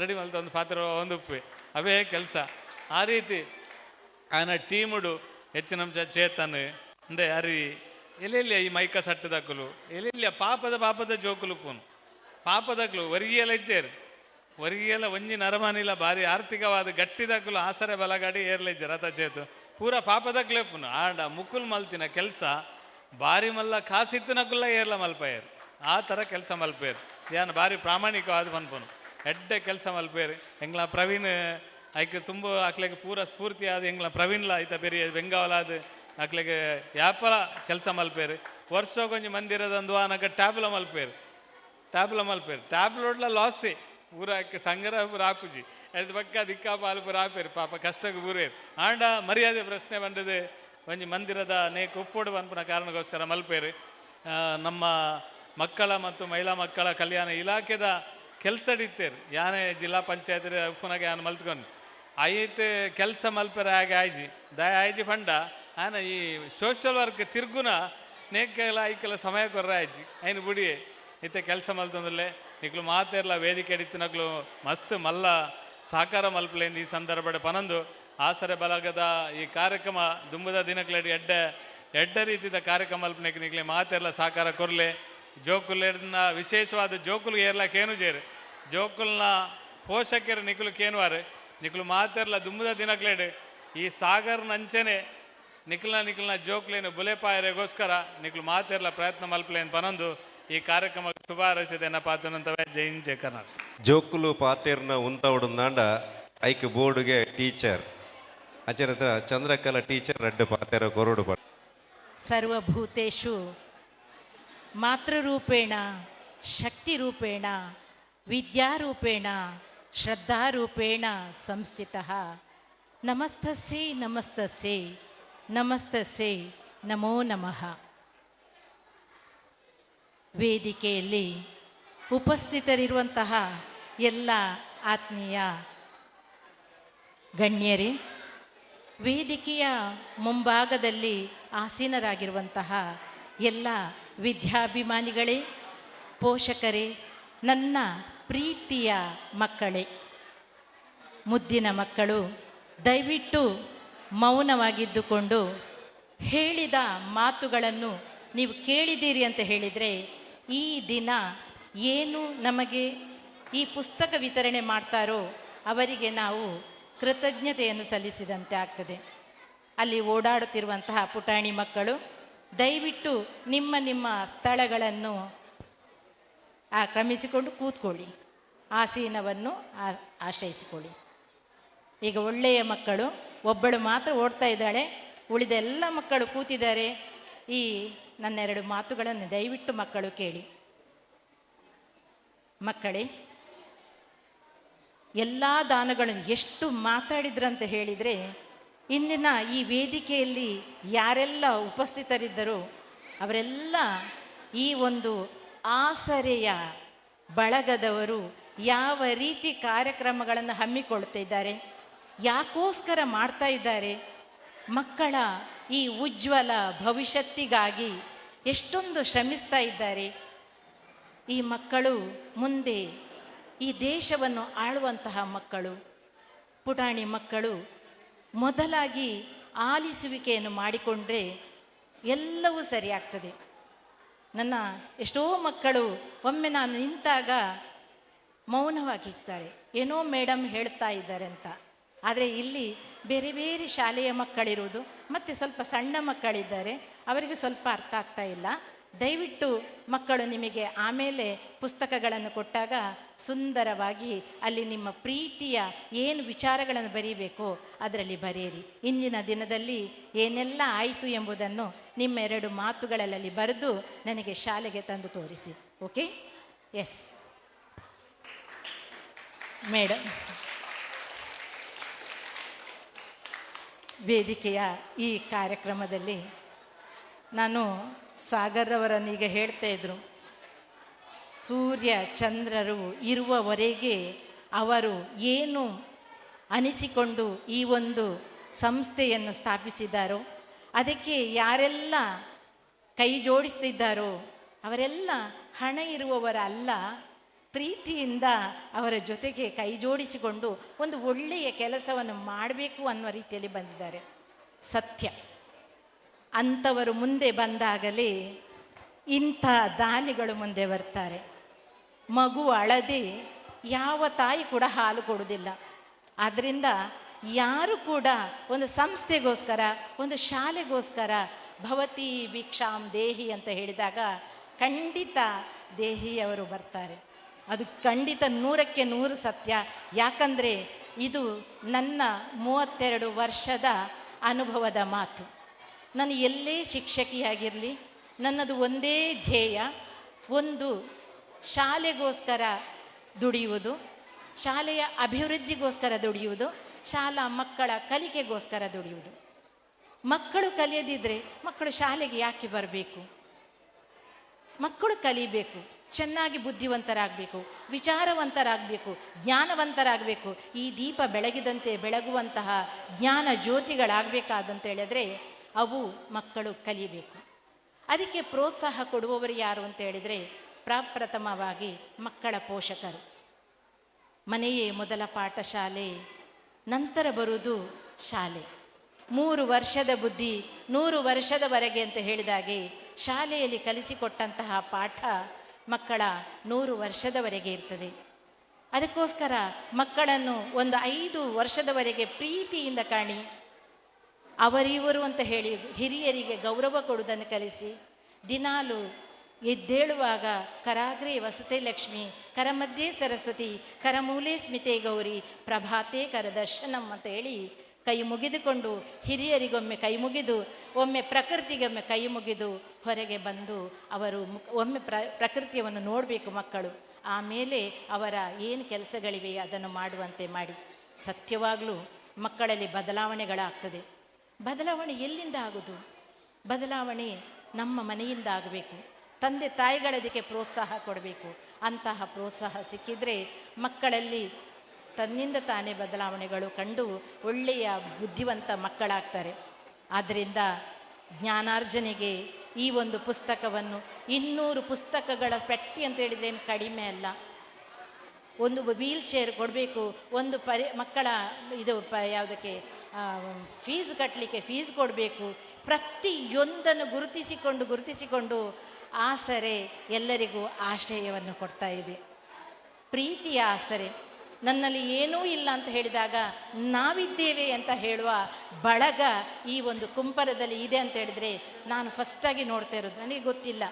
ರೆಡಿ ಮಲ್ತ ಒಂದು ಪಾತ್ರ ಒಂದು ಉಪ್ಪೆ ಅವೇ ಕೆಲಸ ಆ ರೀತಿ ಆಯನ ಟೀಮುಡು ಹೆಚ್ಚಿನ ಅಂಶ ಚೇತನ್ ಅಂದೆ ಅರಿ ಎಲ್ಲೆಲ್ಲಿ ಈ ಮೈಕ ಸಟ್ಟದಕ್ಕಲು ಎಲ್ಲೆಲ್ಲಿ ಪಾಪದ ಜೋಕುಲು ಪೋನು ಪಾಪದಕ್ಲು ಒರಿಗೆಲ್ಲ ಇಜ್ಜೇರು ಒರಿಗೆಲ್ಲ ಒಂಜಿ ನರಮಾನಿಲ್ಲ ಭಾರಿ ಆರ್ಥಿಕವಾದ ಗಟ್ಟಿದಕ್ಕಲು ಆಸರೆ ಬಲಗಾಡಿ ಏರ್ಲಿಜ್ಜೆ ರಥ ಚೇತು ಪೂರ ಪಾಪದಕ್ಲೇ ಪುನು ಆಂಡ ಮುಕ್ಕುಲ್ ಮಲ್ತಿನ ಕೆಲಸ ಭಾರಿ ಮಲ್ಲ ಕಾಸಿತ್ತಿನಕ್ಕುಲ್ಲ ಏರ್ಲ ಮಲ್ಪೇರು ಆ ಥರ ಕೆಲಸ ಮಲ್ಪೇರು ಯಾನು ಭಾರಿ ಪ್ರಾಮಾಣಿಕವಾದ ಪನ್ಪನು ಎಡ್ಡೆ ಕೆಲಸ ಮಲ್ಪೇರು ಎಂಗ್ಲ ಪ್ರವೀಣ್ ಐಕೆ ತುಂಬ ಅಕ್ಲೆಗೆ ಪೂರ ಸ್ಫೂರ್ತಿ ಆದ ಎಂಗ್ಲ ಪ್ರವೀಣ್ಲ ಆಯ್ತಾ ಬೇರೆ ಬೆಂಗಾವಲಾದ ಅಕ್ಲೆಗೆ ಯಾಪಲ ಕೆಲಸ ಮಲ್ಪೇರು ವರ್ಷಕ್ಕೊಂಜಿ ಮಂದಿರದಂದು ಆನಕ ಟ್ಯಾಬ್ಲ ಮಲ್ಪೇರು ಟ್ಯಾಬ್ಲೋಡ್ಲ ಲಾಸೆ ಊರಕ್ಕೆ ಸಂಗ್ರಹ ಪೂರ ಆಪುಜಿ ಎಡ್ದು ಪಕ್ಕ ದಿಕ್ಕಾ ಪಾಲು ಪೂರ ಆಪೇರು ಪಾಪ ಕಷ್ಟಕ್ಕೆ ಬೂರೇರು ಆಂಡ ಮರ್ಯಾದೆ ಪ್ರಶ್ನೆ ಬಂದದೆ ಒಂಜಿ ಮಂದಿರದ ನೇಕು ಉಪ್ಪೋಡು ಪನ್ಪುನ ಕಾರಣಕ್ಕೋಸ್ಕರ ಮಲ್ಪೇರು ನಮ್ಮ ಮಕ್ಕಳ ಮತ್ತು ಮಹಿಳಾ ಮಕ್ಕಳ ಕಲ್ಯಾಣ ಇಲಾಖೆದ ಕೆಲಸ ಹಿಡಿತೇರು ಯಾನೇ ಜಿಲ್ಲಾ ಪಂಚಾಯತ್ ಉಪ್ಪುನಾಗೆ ಯಾನು ಮಲ್ತ್ಕೊಂಡು ಐಟ್ ಕೆಲಸ ಮಲ್ಪೇರ ಹಾಗೆ ಆಯ್ಜಿ ದಯ ಆಯ್ಜಿ ಪಂಡ ಆನ ಈ ಸೋಷಲ್ ವರ್ಕ್ ತಿರ್ಗುನ ನೇಕೆಲ್ಲ ಐಕೆಲ್ಲ ಸಮಯ ಕೊರ್ರ ಆಯ್ಜಿ ಐನು ಬುಡಿಯೇ ಇತ್ತೆ ಕೆಲಸ ಮಲ್ತಂದಲ್ಲೇ ನಿಕ್ಲು ಮಾತೆರ್ಲ ವೇದಿಕೆ ಹಿಡಿತಿನಕ್ಲು ಮಸ್ತ್ ಮಲ್ಲ ಸಾಕಾರ ಮಲ್ಪಲೇಂದು ಈ ಸಂದರ್ಭ ಪನಂದು ಆಸರೆ ಬಲಗದ ಈ ಕಾರ್ಯಕ್ರಮ ದುಂಬದ ದಿನಕ್ಲೆಡಿ ಎಡ್ಡೆ ರೀತಿಯ ಕಾರ್ಯಕ್ರಮ ಮಲ್ಪನೆಗೆ ನಿಕ್ಲೆ ಮಾತೆರ್ಲ ಸಾಕಾರ ಕೊರ್ಲೆ ಜೋಕುಲ್ನ ವಿಶೇಷವಾದ ಜೋಕುಲು ಏರ್ಲಕ್ಕೇನು ಜೇರು ಜೋಕುಲ್ನ ಪೋಷಕರು ನಿಕ್ಲು ಕೇನುವಾರು ನಿಕ್ಲು ಮಾತೆರ್ಲ ದುಂಬದ ದಿನಕ್ಲೆಡು ಈ ಸಾಗರ್ ನಂಚನೆ ನಿಕ್ಲನ ಜೋಕ್ಲೇನು ಬುಲೆಪಾಯರೆಗೋಸ್ಕರ ನಿಕ್ಲು ಮಾತೆರ್ಲ ಪ್ರಯತ್ನ ಮಲ್ಪಲೇನು ಪನಂದು ಈ ಕಾರ್ಯಕ್ರಮ ಶುಭ ಹಾರೈಸಿದೆ ಪಾತ್ರನಂತವೇ ಜೈ ಹಿಂದ್ ಜೈ ಕರ್ನಾಟಕ ಜೋಕುಲು ಪಾತೆರ್ನ ಉಂತವಡುಂದಾಂಡ ಐಕ್ ಬೋರ್ಡುಗೆ ಟೀಚರ್ ಅಚರತ್ರ ಚಂದ್ರಕಲ ಟೀಚರ್ ರಡ್ಡು ಪಾತೆರ ಕೊರಡು ಪಡ ಸರ್ವಭೂತೇಷು ಮಾತೃರೂಪೇಣ ಶಕ್ತಿರೂಪೇಣ ವಿದ್ಯಾರೂಪೇಣ ಶ್ರದ್ಧಾರೂಪೇಣ ಸಂಸ್ಥಿತಃ ನಮಸ್ತಸ್ಸೇ ನಮಸ್ತಸ್ಸೇ ನಮಸ್ತಸ್ಸೇ ನಮೋ ನಮಃ. ವೇದಿಕೆಯಲ್ಲಿ ಉಪಸ್ಥಿತರಿರುವಂತಹ ಎಲ್ಲ ಆತ್ಮೀಯ ಗಣ್ಯರೇ, ವೇದಿಕೆಯ ಮುಂಭಾಗದಲ್ಲಿ ಆಸೀನರಾಗಿರುವಂತಹ ಎಲ್ಲ ವಿದ್ಯಾಭಿಮಾನಿಗಳೇ, ಪೋಷಕರೇ, ನನ್ನ ಪ್ರೀತಿಯ ಮಕ್ಕಳೇ, ಮುದ್ದಿನ ಮಕ್ಕಳು, ದಯವಿಟ್ಟು ಮೌನವಾಗಿದ್ದುಕೊಂಡು ಹೇಳಿದ ಮಾತುಗಳನ್ನು ನೀವು ಕೇಳಿದ್ದೀರಿ ಅಂತ ಹೇಳಿದರೆ, ಈ ದಿನ ಏನು ನಮಗೆ ಈ ಪುಸ್ತಕ ವಿತರಣೆ ಮಾಡ್ತಾರೋ ಅವರಿಗೆ ನಾವು ಕೃತಜ್ಞತೆಯನ್ನು ಸಲ್ಲಿಸಿದಂತೆ ಆಗ್ತದೆ. ಅಲ್ಲಿ ಓಡಾಡುತ್ತಿರುವಂತಹ ಪುಟಾಣಿ ಮಕ್ಕಳು, ದಯವಿಟ್ಟು ನಿಮ್ಮ ನಿಮ್ಮ ಸ್ಥಳಗಳನ್ನು ಕ್ರಮಿಸಿಕೊಂಡು ಕೂತ್ಕೊಳ್ಳಿ, ಆಸೀನವನ್ನು ಆಶ್ರಯಿಸಿಕೊಳ್ಳಿ. ಈಗ ಒಳ್ಳೆಯ ಮಕ್ಕಳು, ಒಬ್ಬಳು ಮಾತ್ರ ಓಡ್ತಾ ಇದ್ದಾಳೆ, ಉಳಿದ ಎಲ್ಲ ಮಕ್ಕಳು ಕೂತಿದ್ದಾರೆ. ಈ ನನ್ನೆರಡು ಮಾತುಗಳನ್ನು ದಯವಿಟ್ಟು ಮಕ್ಕಳು ಕೇಳಿ. ಮಕ್ಕಳೇ, ಎಲ್ಲ ದಾನಗಳನ್ನು ಎಷ್ಟು ಮಾತಾಡಿದ್ರಂತ ಹೇಳಿದರೆ, ಇಂದಿನ ಈ ವೇದಿಕೆಯಲ್ಲಿ ಯಾರೆಲ್ಲ ಉಪಸ್ಥಿತರಿದ್ದರೂ ಅವರೆಲ್ಲ ಈ ಒಂದು ಆಸರೆಯ ಬಳಗದವರು ಯಾವ ರೀತಿ ಕಾರ್ಯಕ್ರಮಗಳನ್ನು ಹಮ್ಮಿಕೊಳ್ತಿದ್ದಾರೆ, ಯಾಕೋಸ್ಕರ ಮಾಡ್ತಾ ಇದ್ದಾರೆ, ಮಕ್ಕಳ ಈ ಉಜ್ವಲ ಭವಿಷ್ಯತ್ತಿಗಾಗಿ ಎಷ್ಟೊಂದು ಶ್ರಮಿಸ್ತಾ ಇದ್ದಾರೆ. ಈ ಮಕ್ಕಳು ಮುಂದೆ ಈ ದೇಶವನ್ನು ಆಳುವಂತಹ ಮಕ್ಕಳು, ಪುಟಾಣಿ ಮಕ್ಕಳು. ಮೊದಲಾಗಿ ಆಲಿಸುವಿಕೆಯನ್ನು ಮಾಡಿಕೊಂಡ್ರೆ ಎಲ್ಲವೂ ಸರಿಯಾಗ್ತದೆ. ನನ್ನ ಎಷ್ಟೋ ಮಕ್ಕಳು ಒಮ್ಮೆ ನಾನು ನಿಂತಾಗ ಮೌನವಾಗಿರ್ತಾರೆ, ಏನೋ ಮೇಡಮ್ ಹೇಳ್ತಾ ಇದ್ದಾರೆ ಅಂತ. ಆದರೆ ಇಲ್ಲಿ ಬೇರೆ ಬೇರೆ ಶಾಲೆಯ ಮಕ್ಕಳಿರುವುದು, ಮತ್ತು ಸ್ವಲ್ಪ ಸಣ್ಣ ಮಕ್ಕಳಿದ್ದಾರೆ, ಅವರಿಗೆ ಸ್ವಲ್ಪ ಅರ್ಥ ಆಗ್ತಾ ಇಲ್ಲ. ದಯವಿಟ್ಟು ಮಕ್ಕಳು ನಿಮಗೆ ಆಮೇಲೆ ಪುಸ್ತಕಗಳನ್ನು ಕೊಟ್ಟಾಗ ಸುಂದರವಾಗಿ ಅಲ್ಲಿ ನಿಮ್ಮ ಪ್ರೀತಿಯ ಏನು ವಿಚಾರಗಳನ್ನು ಬರೀಬೇಕೋ ಅದರಲ್ಲಿ ಬರೆಯಿರಿ. ಇಂದಿನ ದಿನದಲ್ಲಿ ಏನೆಲ್ಲ ಆಯಿತು ಎಂಬುದನ್ನು ನಿಮ್ಮೆರಡು ಮಾತುಗಳಲ್ಲಿ ಬರೆದು ನನಗೆ ಶಾಲೆಗೆ ತಂದು ತೋರಿಸಿ. ಓಕೆ? Yes madam. ವೇದಿಕೆಯ ಈ ಕಾರ್ಯಕ್ರಮದಲ್ಲಿ ನಾನು ಸಾಗರ್ ಅವರನ್ನು ಈಗ ಹೇಳ್ತಾ ಇದ್ರು, ಸೂರ್ಯ ಚಂದ್ರರು ಇರುವವರೆಗೆ ಅವರು ಏನು ಅನಿಸಿಕೊಂಡು ಈ ಒಂದು ಸಂಸ್ಥೆಯನ್ನು ಸ್ಥಾಪಿಸಿದ್ದಾರೋ, ಅದಕ್ಕೆ ಯಾರೆಲ್ಲ ಕೈ ಜೋಡಿಸ್ತಿದ್ದಾರೋ ಅವರೆಲ್ಲ ಹಣ ಇರುವವರ ಅಲ್ಲ, ಪ್ರೀತಿಯಿಂದ ಅವರ ಜೊತೆಗೆ ಕೈ ಜೋಡಿಸಿಕೊಂಡು ಒಂದು ಒಳ್ಳೆಯ ಕೆಲಸವನ್ನು ಮಾಡಬೇಕು ಅನ್ನುವ ರೀತಿಯಲ್ಲಿ ಬಂದಿದ್ದಾರೆ. ಸತ್ಯ. ಅಂಥವರು ಮುಂದೆ ಬಂದಾಗಲೇ ಇಂಥ ದಾನಿಗಳು ಮುಂದೆ ಬರ್ತಾರೆ. ಮಗು ಅಳದೆ ಯಾವ ತಾಯಿ ಕೂಡ ಹಾಲು ಕೊಡುವುದಿಲ್ಲ. ಆದ್ದರಿಂದ ಯಾರು ಕೂಡ ಒಂದು ಸಂಸ್ಥೆಗೋಸ್ಕರ, ಒಂದು ಶಾಲೆಗೋಸ್ಕರ ಭವತಿ ಭಿಕ್ಷಾಂ ದೇಹಿ ಅಂತ ಹೇಳಿದಾಗ ಖಂಡಿತ ದೇಹಿಯವರು ಬರ್ತಾರೆ. ಅದು ಖಂಡಿತ 100ಕ್ಕೆ 100 ಸತ್ಯ. ಯಾಕಂದರೆ ಇದು ನನ್ನ 32 ವರ್ಷದ ಅನುಭವದ ಮಾತು. ನಾನು ಎಲ್ಲೇ ಶಿಕ್ಷಕಿಯಾಗಿರಲಿ, ನನ್ನದು ಒಂದೇ ಧ್ಯೇಯ, ಒಂದು ಶಾಲೆಗೋಸ್ಕರ ದುಡಿಯುವುದು, ಶಾಲೆಯ ಅಭಿವೃದ್ಧಿಗೋಸ್ಕರ ದುಡಿಯುವುದು, ಶಾಲಾ ಮಕ್ಕಳ ಕಲಿಕೆಗೋಸ್ಕರ ದುಡಿಯುವುದು. ಮಕ್ಕಳು ಕಲಿಯದಿದ್ದರೆ ಮಕ್ಕಳು ಶಾಲೆಗೆ ಯಾಕೆ ಬರಬೇಕು? ಮಕ್ಕಳು ಕಲಿಬೇಕು, ಚೆನ್ನಾಗಿ ಬುದ್ಧಿವಂತರಾಗಬೇಕು, ವಿಚಾರವಂತರಾಗಬೇಕು, ಜ್ಞಾನವಂತರಾಗಬೇಕು. ಈ ದೀಪ ಬೆಳಗಿದಂತೆ ಬೆಳಗುವಂತಹ ಜ್ಞಾನ ಜ್ಯೋತಿಗಳಾಗಬೇಕಾದಂತ ಹೇಳಿದರೆ ಅವು ಮಕ್ಕಳು ಕಲಿಬೇಕು. ಅದಕ್ಕೆ ಪ್ರೋತ್ಸಾಹ ಕೊಡುವವರು ಯಾರು ಅಂತ ಹೇಳಿದರೆ ಪ್ರಪ್ರಥಮವಾಗಿ ಮಕ್ಕಳ ಪೋಷಕರು. ಮನೆಯೇ ಮೊದಲ ಪಾಠಶಾಲೆ, ನಂತರ ಬರುವುದು ಶಾಲೆ. 3 ವರ್ಷದ ಬುದ್ಧಿ 100 ವರ್ಷದವರೆಗೆ ಅಂತ ಹೇಳಿದಾಗೆ ಶಾಲೆಯಲ್ಲಿ ಕಲಿಸಿಕೊಟ್ಟಂತಹ ಪಾಠ ಮಕ್ಕಳ 100 ವರ್ಷದವರೆಗೆ ಇರ್ತದೆ. ಅದಕ್ಕೋಸ್ಕರ ಮಕ್ಕಳನ್ನು ಒಂದು 5 ವರ್ಷದವರೆಗೆ ಪ್ರೀತಿಯಿಂದ ಕಾಣಿ, ಅವರಿವರು ಅಂತ ಹೇಳಿ ಹಿರಿಯರಿಗೆ ಗೌರವ ಕೊಡುವುದನ್ನು ಕಲಿಸಿ, ದಿನಾಲು ಎದ್ದೇಳುವಾಗ ಕರಾಗ್ರೆ ವಸತೆ ಲಕ್ಷ್ಮಿ, ಕರಮಧ್ಯೆ ಸರಸ್ವತಿ, ಕರಮೂಲೆ ಸ್ಮಿತೆ ಗೌರಿ, ಪ್ರಭಾತೆ ಕರದರ್ಶನಂ ಅಂತ ಹೇಳಿ ಕೈ ಮುಗಿದುಕೊಂಡು ಹಿರಿಯರಿಗೊಮ್ಮೆ ಕೈ ಮುಗಿದು, ಒಮ್ಮೆ ಪ್ರಕೃತಿಗೊಮ್ಮೆ ಕೈ ಮುಗಿದು ಹೊರಗೆ ಬಂದು ಅವರು ಒಮ್ಮೆ ಪ್ರಕೃತಿಯನ್ನು ನೋಡಬೇಕು ಮಕ್ಕಳು. ಆಮೇಲೆ ಅವರ ಏನು ಕೆಲಸಗಳಿವೆ ಅದನ್ನು ಮಾಡುವಂತೆ ಮಾಡಿ. ಸತ್ಯವಾಗಲೂ ಮಕ್ಕಳಲ್ಲಿ ಬದಲಾವಣೆಗಳಾಗ್ತದೆ. ಬದಲಾವಣೆ ಎಲ್ಲಿಂದ ಆಗೋದು? ಬದಲಾವಣೆ ನಮ್ಮ ಮನೆಯಿಂದ ಆಗಬೇಕು. ತಂದೆ ತಾಯಿಗಳದಕ್ಕೆ ಪ್ರೋತ್ಸಾಹ ಕೊಡಬೇಕು. ಅಂತಹ ಪ್ರೋತ್ಸಾಹ ಸಿಕ್ಕಿದರೆ ಮಕ್ಕಳಲ್ಲಿ ತನ್ನಿಂದ ತಾನೇ ಬದಲಾವಣೆಗಳು ಕಂಡು ಒಳ್ಳೆಯ ಬುದ್ಧಿವಂತ ಮಕ್ಕಳಾಗ್ತಾರೆ. ಆದ್ದರಿಂದ ಜ್ಞಾನಾರ್ಜನೆಗೆ ಈ ಒಂದು ಪುಸ್ತಕವನ್ನು 200 ಪುಸ್ತಕಗಳ ಪೆಟ್ಟಿ ಅಂತ ಹೇಳಿದರೆ ಏನು ಕಡಿಮೆ ಅಲ್ಲ. ಒಂದು ವೀಲ್ ಚೇರ್ ಕೊಡಬೇಕು, ಒಂದು ಮಕ್ಕಳ ಇದು ಯಾವುದಕ್ಕೆ ಫೀಸ್ ಕಟ್ಟಲಿಕ್ಕೆ ಫೀಸ್ ಕೊಡಬೇಕು. ಪ್ರತಿಯೊಂದನ್ನು ಗುರುತಿಸಿಕೊಂಡು ಆಸರೆ ಎಲ್ಲರಿಗೂ ಆಶ್ರಯವನ್ನು ಕೊಡ್ತಾ ಇದೆ. ಪ್ರೀತಿಯ ಆಸರೆ. ನನ್ನಲ್ಲಿ ಏನೂ ಇಲ್ಲ ಅಂತ ಹೇಳಿದಾಗ ನಾವಿದ್ದೇವೆ ಅಂತ ಹೇಳುವ ಬಳಗ ಈ ಒಂದು ಕುಂಪಲದಲ್ಲಿ ಇದೆ ಅಂತ ಹೇಳಿದರೆ ನಾನು ಫಸ್ಟಾಗಿ ನೋಡ್ತಾ ಇರೋದು. ನನಗೆ ಗೊತ್ತಿಲ್ಲ,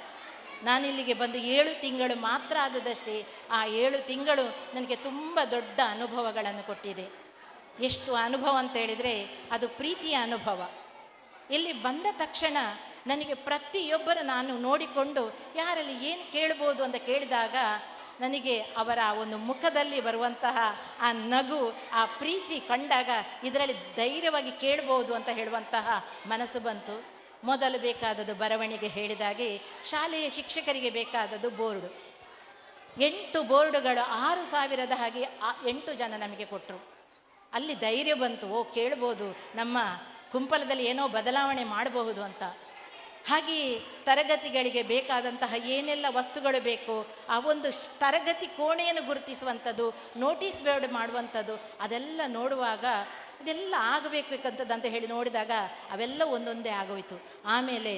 ನಾನಿಲ್ಲಿಗೆ ಬಂದು 7 ತಿಂಗಳು ಮಾತ್ರ ಆದದಷ್ಟೇ. ಆ 7 ತಿಂಗಳು ನನಗೆ ತುಂಬ ದೊಡ್ಡ ಅನುಭವಗಳನ್ನು ಕೊಟ್ಟಿದೆ. ಎಷ್ಟು ಅನುಭವ ಅಂತ ಹೇಳಿದರೆ ಅದು ಪ್ರೀತಿಯ ಅನುಭವ. ಇಲ್ಲಿ ಬಂದ ತಕ್ಷಣ ನನಗೆ ಪ್ರತಿಯೊಬ್ಬರು ನಾನು ನೋಡಿಕೊಂಡು ಯಾರಲ್ಲಿ ಏನು ಕೇಳ್ಬೋದು ಅಂತ ಕೇಳಿದಾಗ ನನಗೆ ಅವರ ಒಂದು ಮುಖದಲ್ಲಿ ಬರುವಂತಹ ಆ ನಗು, ಆ ಪ್ರೀತಿ ಕಂಡಾಗ ಇದರಲ್ಲಿ ಧೈರ್ಯವಾಗಿ ಕೇಳ್ಬೋದು ಅಂತ ಹೇಳುವಂತಹ ಮನಸ್ಸು ಬಂತು. ಮೊದಲು ಬೇಕಾದದ್ದು ಬರವಣಿಗೆ ಹೇಳಿದಾಗೆ ಶಾಲೆಯ ಶಿಕ್ಷಕರಿಗೆ ಬೇಕಾದದ್ದು ಬೋರ್ಡು. 8 ಬೋರ್ಡುಗಳು 6,000 ಹಾಗೆ 8 ಜನ ನಮಗೆ ಕೊಟ್ಟರು. ಅಲ್ಲಿ ಧೈರ್ಯ ಬಂತು, ಕೇಳ್ಬೋದು, ನಮ್ಮ ಕುಂಪಲದಲ್ಲಿ ಏನೋ ಬದಲಾವಣೆ ಮಾಡಬಹುದು ಅಂತ. ಹಾಗೆಯೇ ತರಗತಿಗಳಿಗೆ ಬೇಕಾದಂತಹ ಏನೆಲ್ಲ ವಸ್ತುಗಳು ಬೇಕು, ಆ ಒಂದು ತರಗತಿ ಕೋಣೆಯನ್ನು ಗುರುತಿಸುವಂಥದ್ದು, ನೋಟಿಸ್ ಬೋರ್ಡ್ ಮಾಡುವಂಥದ್ದು, ಅದೆಲ್ಲ ನೋಡುವಾಗ ಇದೆಲ್ಲ ಆಗಬೇಕಂತದ್ದು ಅಂತ ಹೇಳಿ ನೋಡಿದಾಗ ಅವೆಲ್ಲ ಒಂದೊಂದೇ ಆಗೋಯಿತು. ಆಮೇಲೆ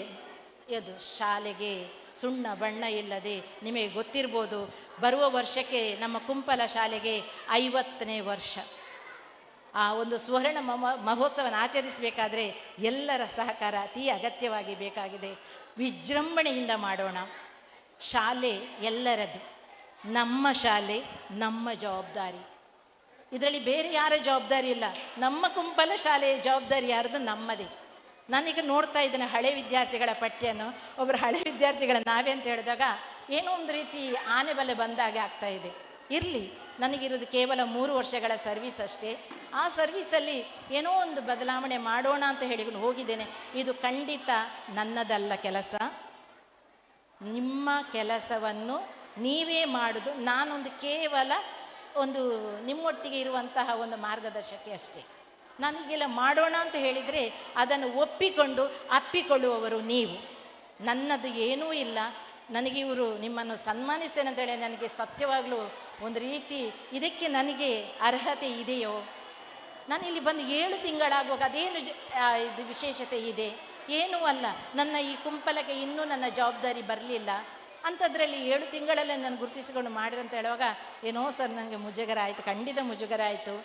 ಅದು ಶಾಲೆಗೆ ಸುಣ್ಣ ಬಣ್ಣ ಇಲ್ಲದೆ ನಿಮಗೆ ಗೊತ್ತಿರ್ಬೋದು, ಬರುವ ವರ್ಷಕ್ಕೆ ನಮ್ಮ ಕುಂಪಲ ಶಾಲೆಗೆ 50ನೇ ವರ್ಷ. ಆ ಒಂದು ಸುವರ್ಣ ಮಹೋತ್ಸವನ ಆಚರಿಸಬೇಕಾದ್ರೆ ಎಲ್ಲರ ಸಹಕಾರ ಅತಿ ಅಗತ್ಯವಾಗಿ ಬೇಕಾಗಿದೆ. ವಿಜೃಂಭಣೆಯಿಂದ ಮಾಡೋಣ. ಶಾಲೆ ಎಲ್ಲರದು, ನಮ್ಮ ಶಾಲೆ ನಮ್ಮ ಜವಾಬ್ದಾರಿ. ಇದರಲ್ಲಿ ಬೇರೆ ಯಾರ ಜವಾಬ್ದಾರಿ ಇಲ್ಲ. ನಮ್ಮ ಕುಂಪಲ ಶಾಲೆಯ ಜವಾಬ್ದಾರಿ ಯಾರದು? ನಮ್ಮದೇ. ನಾನೀಗ ನೋಡ್ತಾ ಇದ್ದೇನೆ ಹಳೆ ವಿದ್ಯಾರ್ಥಿಗಳ ಪಠ್ಯನ್ನು. ಒಬ್ಬರು ಹಳೆ ವಿದ್ಯಾರ್ಥಿಗಳ ನಾವೇ ಅಂತ ಹೇಳಿದಾಗ ಏನೋ ಒಂದು ರೀತಿ ಆನೆ ಬಲೆ ಬಂದಾಗೆ ಆಗ್ತಾ ಇದೆ. ಇರಲಿ, ನನಗಿರೋದು ಕೇವಲ 3 ವರ್ಷಗಳ ಸರ್ವಿಸ್ ಅಷ್ಟೇ. ಆ ಸರ್ವಿಸಲ್ಲಿ ಏನೋ ಒಂದು ಬದಲಾವಣೆ ಮಾಡೋಣ ಅಂತ ಹೇಳಿಕೊಂಡು ಹೋಗಿದ್ದೇನೆ. ಇದು ಖಂಡಿತ ನನ್ನದಲ್ಲ ಕೆಲಸ, ನಿಮ್ಮ ಕೆಲಸವನ್ನು ನೀವೇ ಮಾಡೋದು. ನಾನೊಂದು ಕೇವಲ ಒಂದು ನಿಮ್ಮೊಟ್ಟಿಗೆ ಇರುವಂತಹ ಒಂದು ಮಾರ್ಗದರ್ಶಕಿ ಅಷ್ಟೇ. ನನಗೆಲ್ಲ ಮಾಡೋಣ ಅಂತ ಹೇಳಿದರೆ ಅದನ್ನು ಒಪ್ಪಿಕೊಂಡು ಅಪ್ಪಿಕೊಳ್ಳುವವರು ನೀವು. ನನ್ನದು ಏನೂ ಇಲ್ಲ. ನನಗೆ ಇವರು ನಿಮ್ಮನ್ನು ಸನ್ಮಾನಿಸ್ತೇನೆ ಅಂತೇಳಿ ನನಗೆ ಸತ್ಯವಾಗಲೂ ಒಂದು ರೀತಿ ಇದಕ್ಕೆ ನನಗೆ ಅರ್ಹತೆ ಇದೆಯೋ? ನಾನಿಲ್ಲಿ ಬಂದು 7 ತಿಂಗಳಾಗುವಾಗ ಅದೇನು ಇದು ವಿಶೇಷತೆ ಇದೆ? ಏನೂ ಅಲ್ಲ. ನನ್ನ ಈ ಕುಂಪಲಕ್ಕೆ ಇನ್ನೂ ನನ್ನ ಜವಾಬ್ದಾರಿ ಬರಲಿಲ್ಲ. ಅಂಥದ್ರಲ್ಲಿ 7 ತಿಂಗಳಲ್ಲೇ ನಾನು ಗುರುತಿಸಿಕೊಂಡು ಮಾಡಿರಿ ಅಂತ ಹೇಳುವಾಗ ಏನೋ ಸರ್ ನನಗೆ ಮುಜುಗರ ಆಯಿತು, ಖಂಡಿತ ಮುಜುಗರ ಆಯಿತು.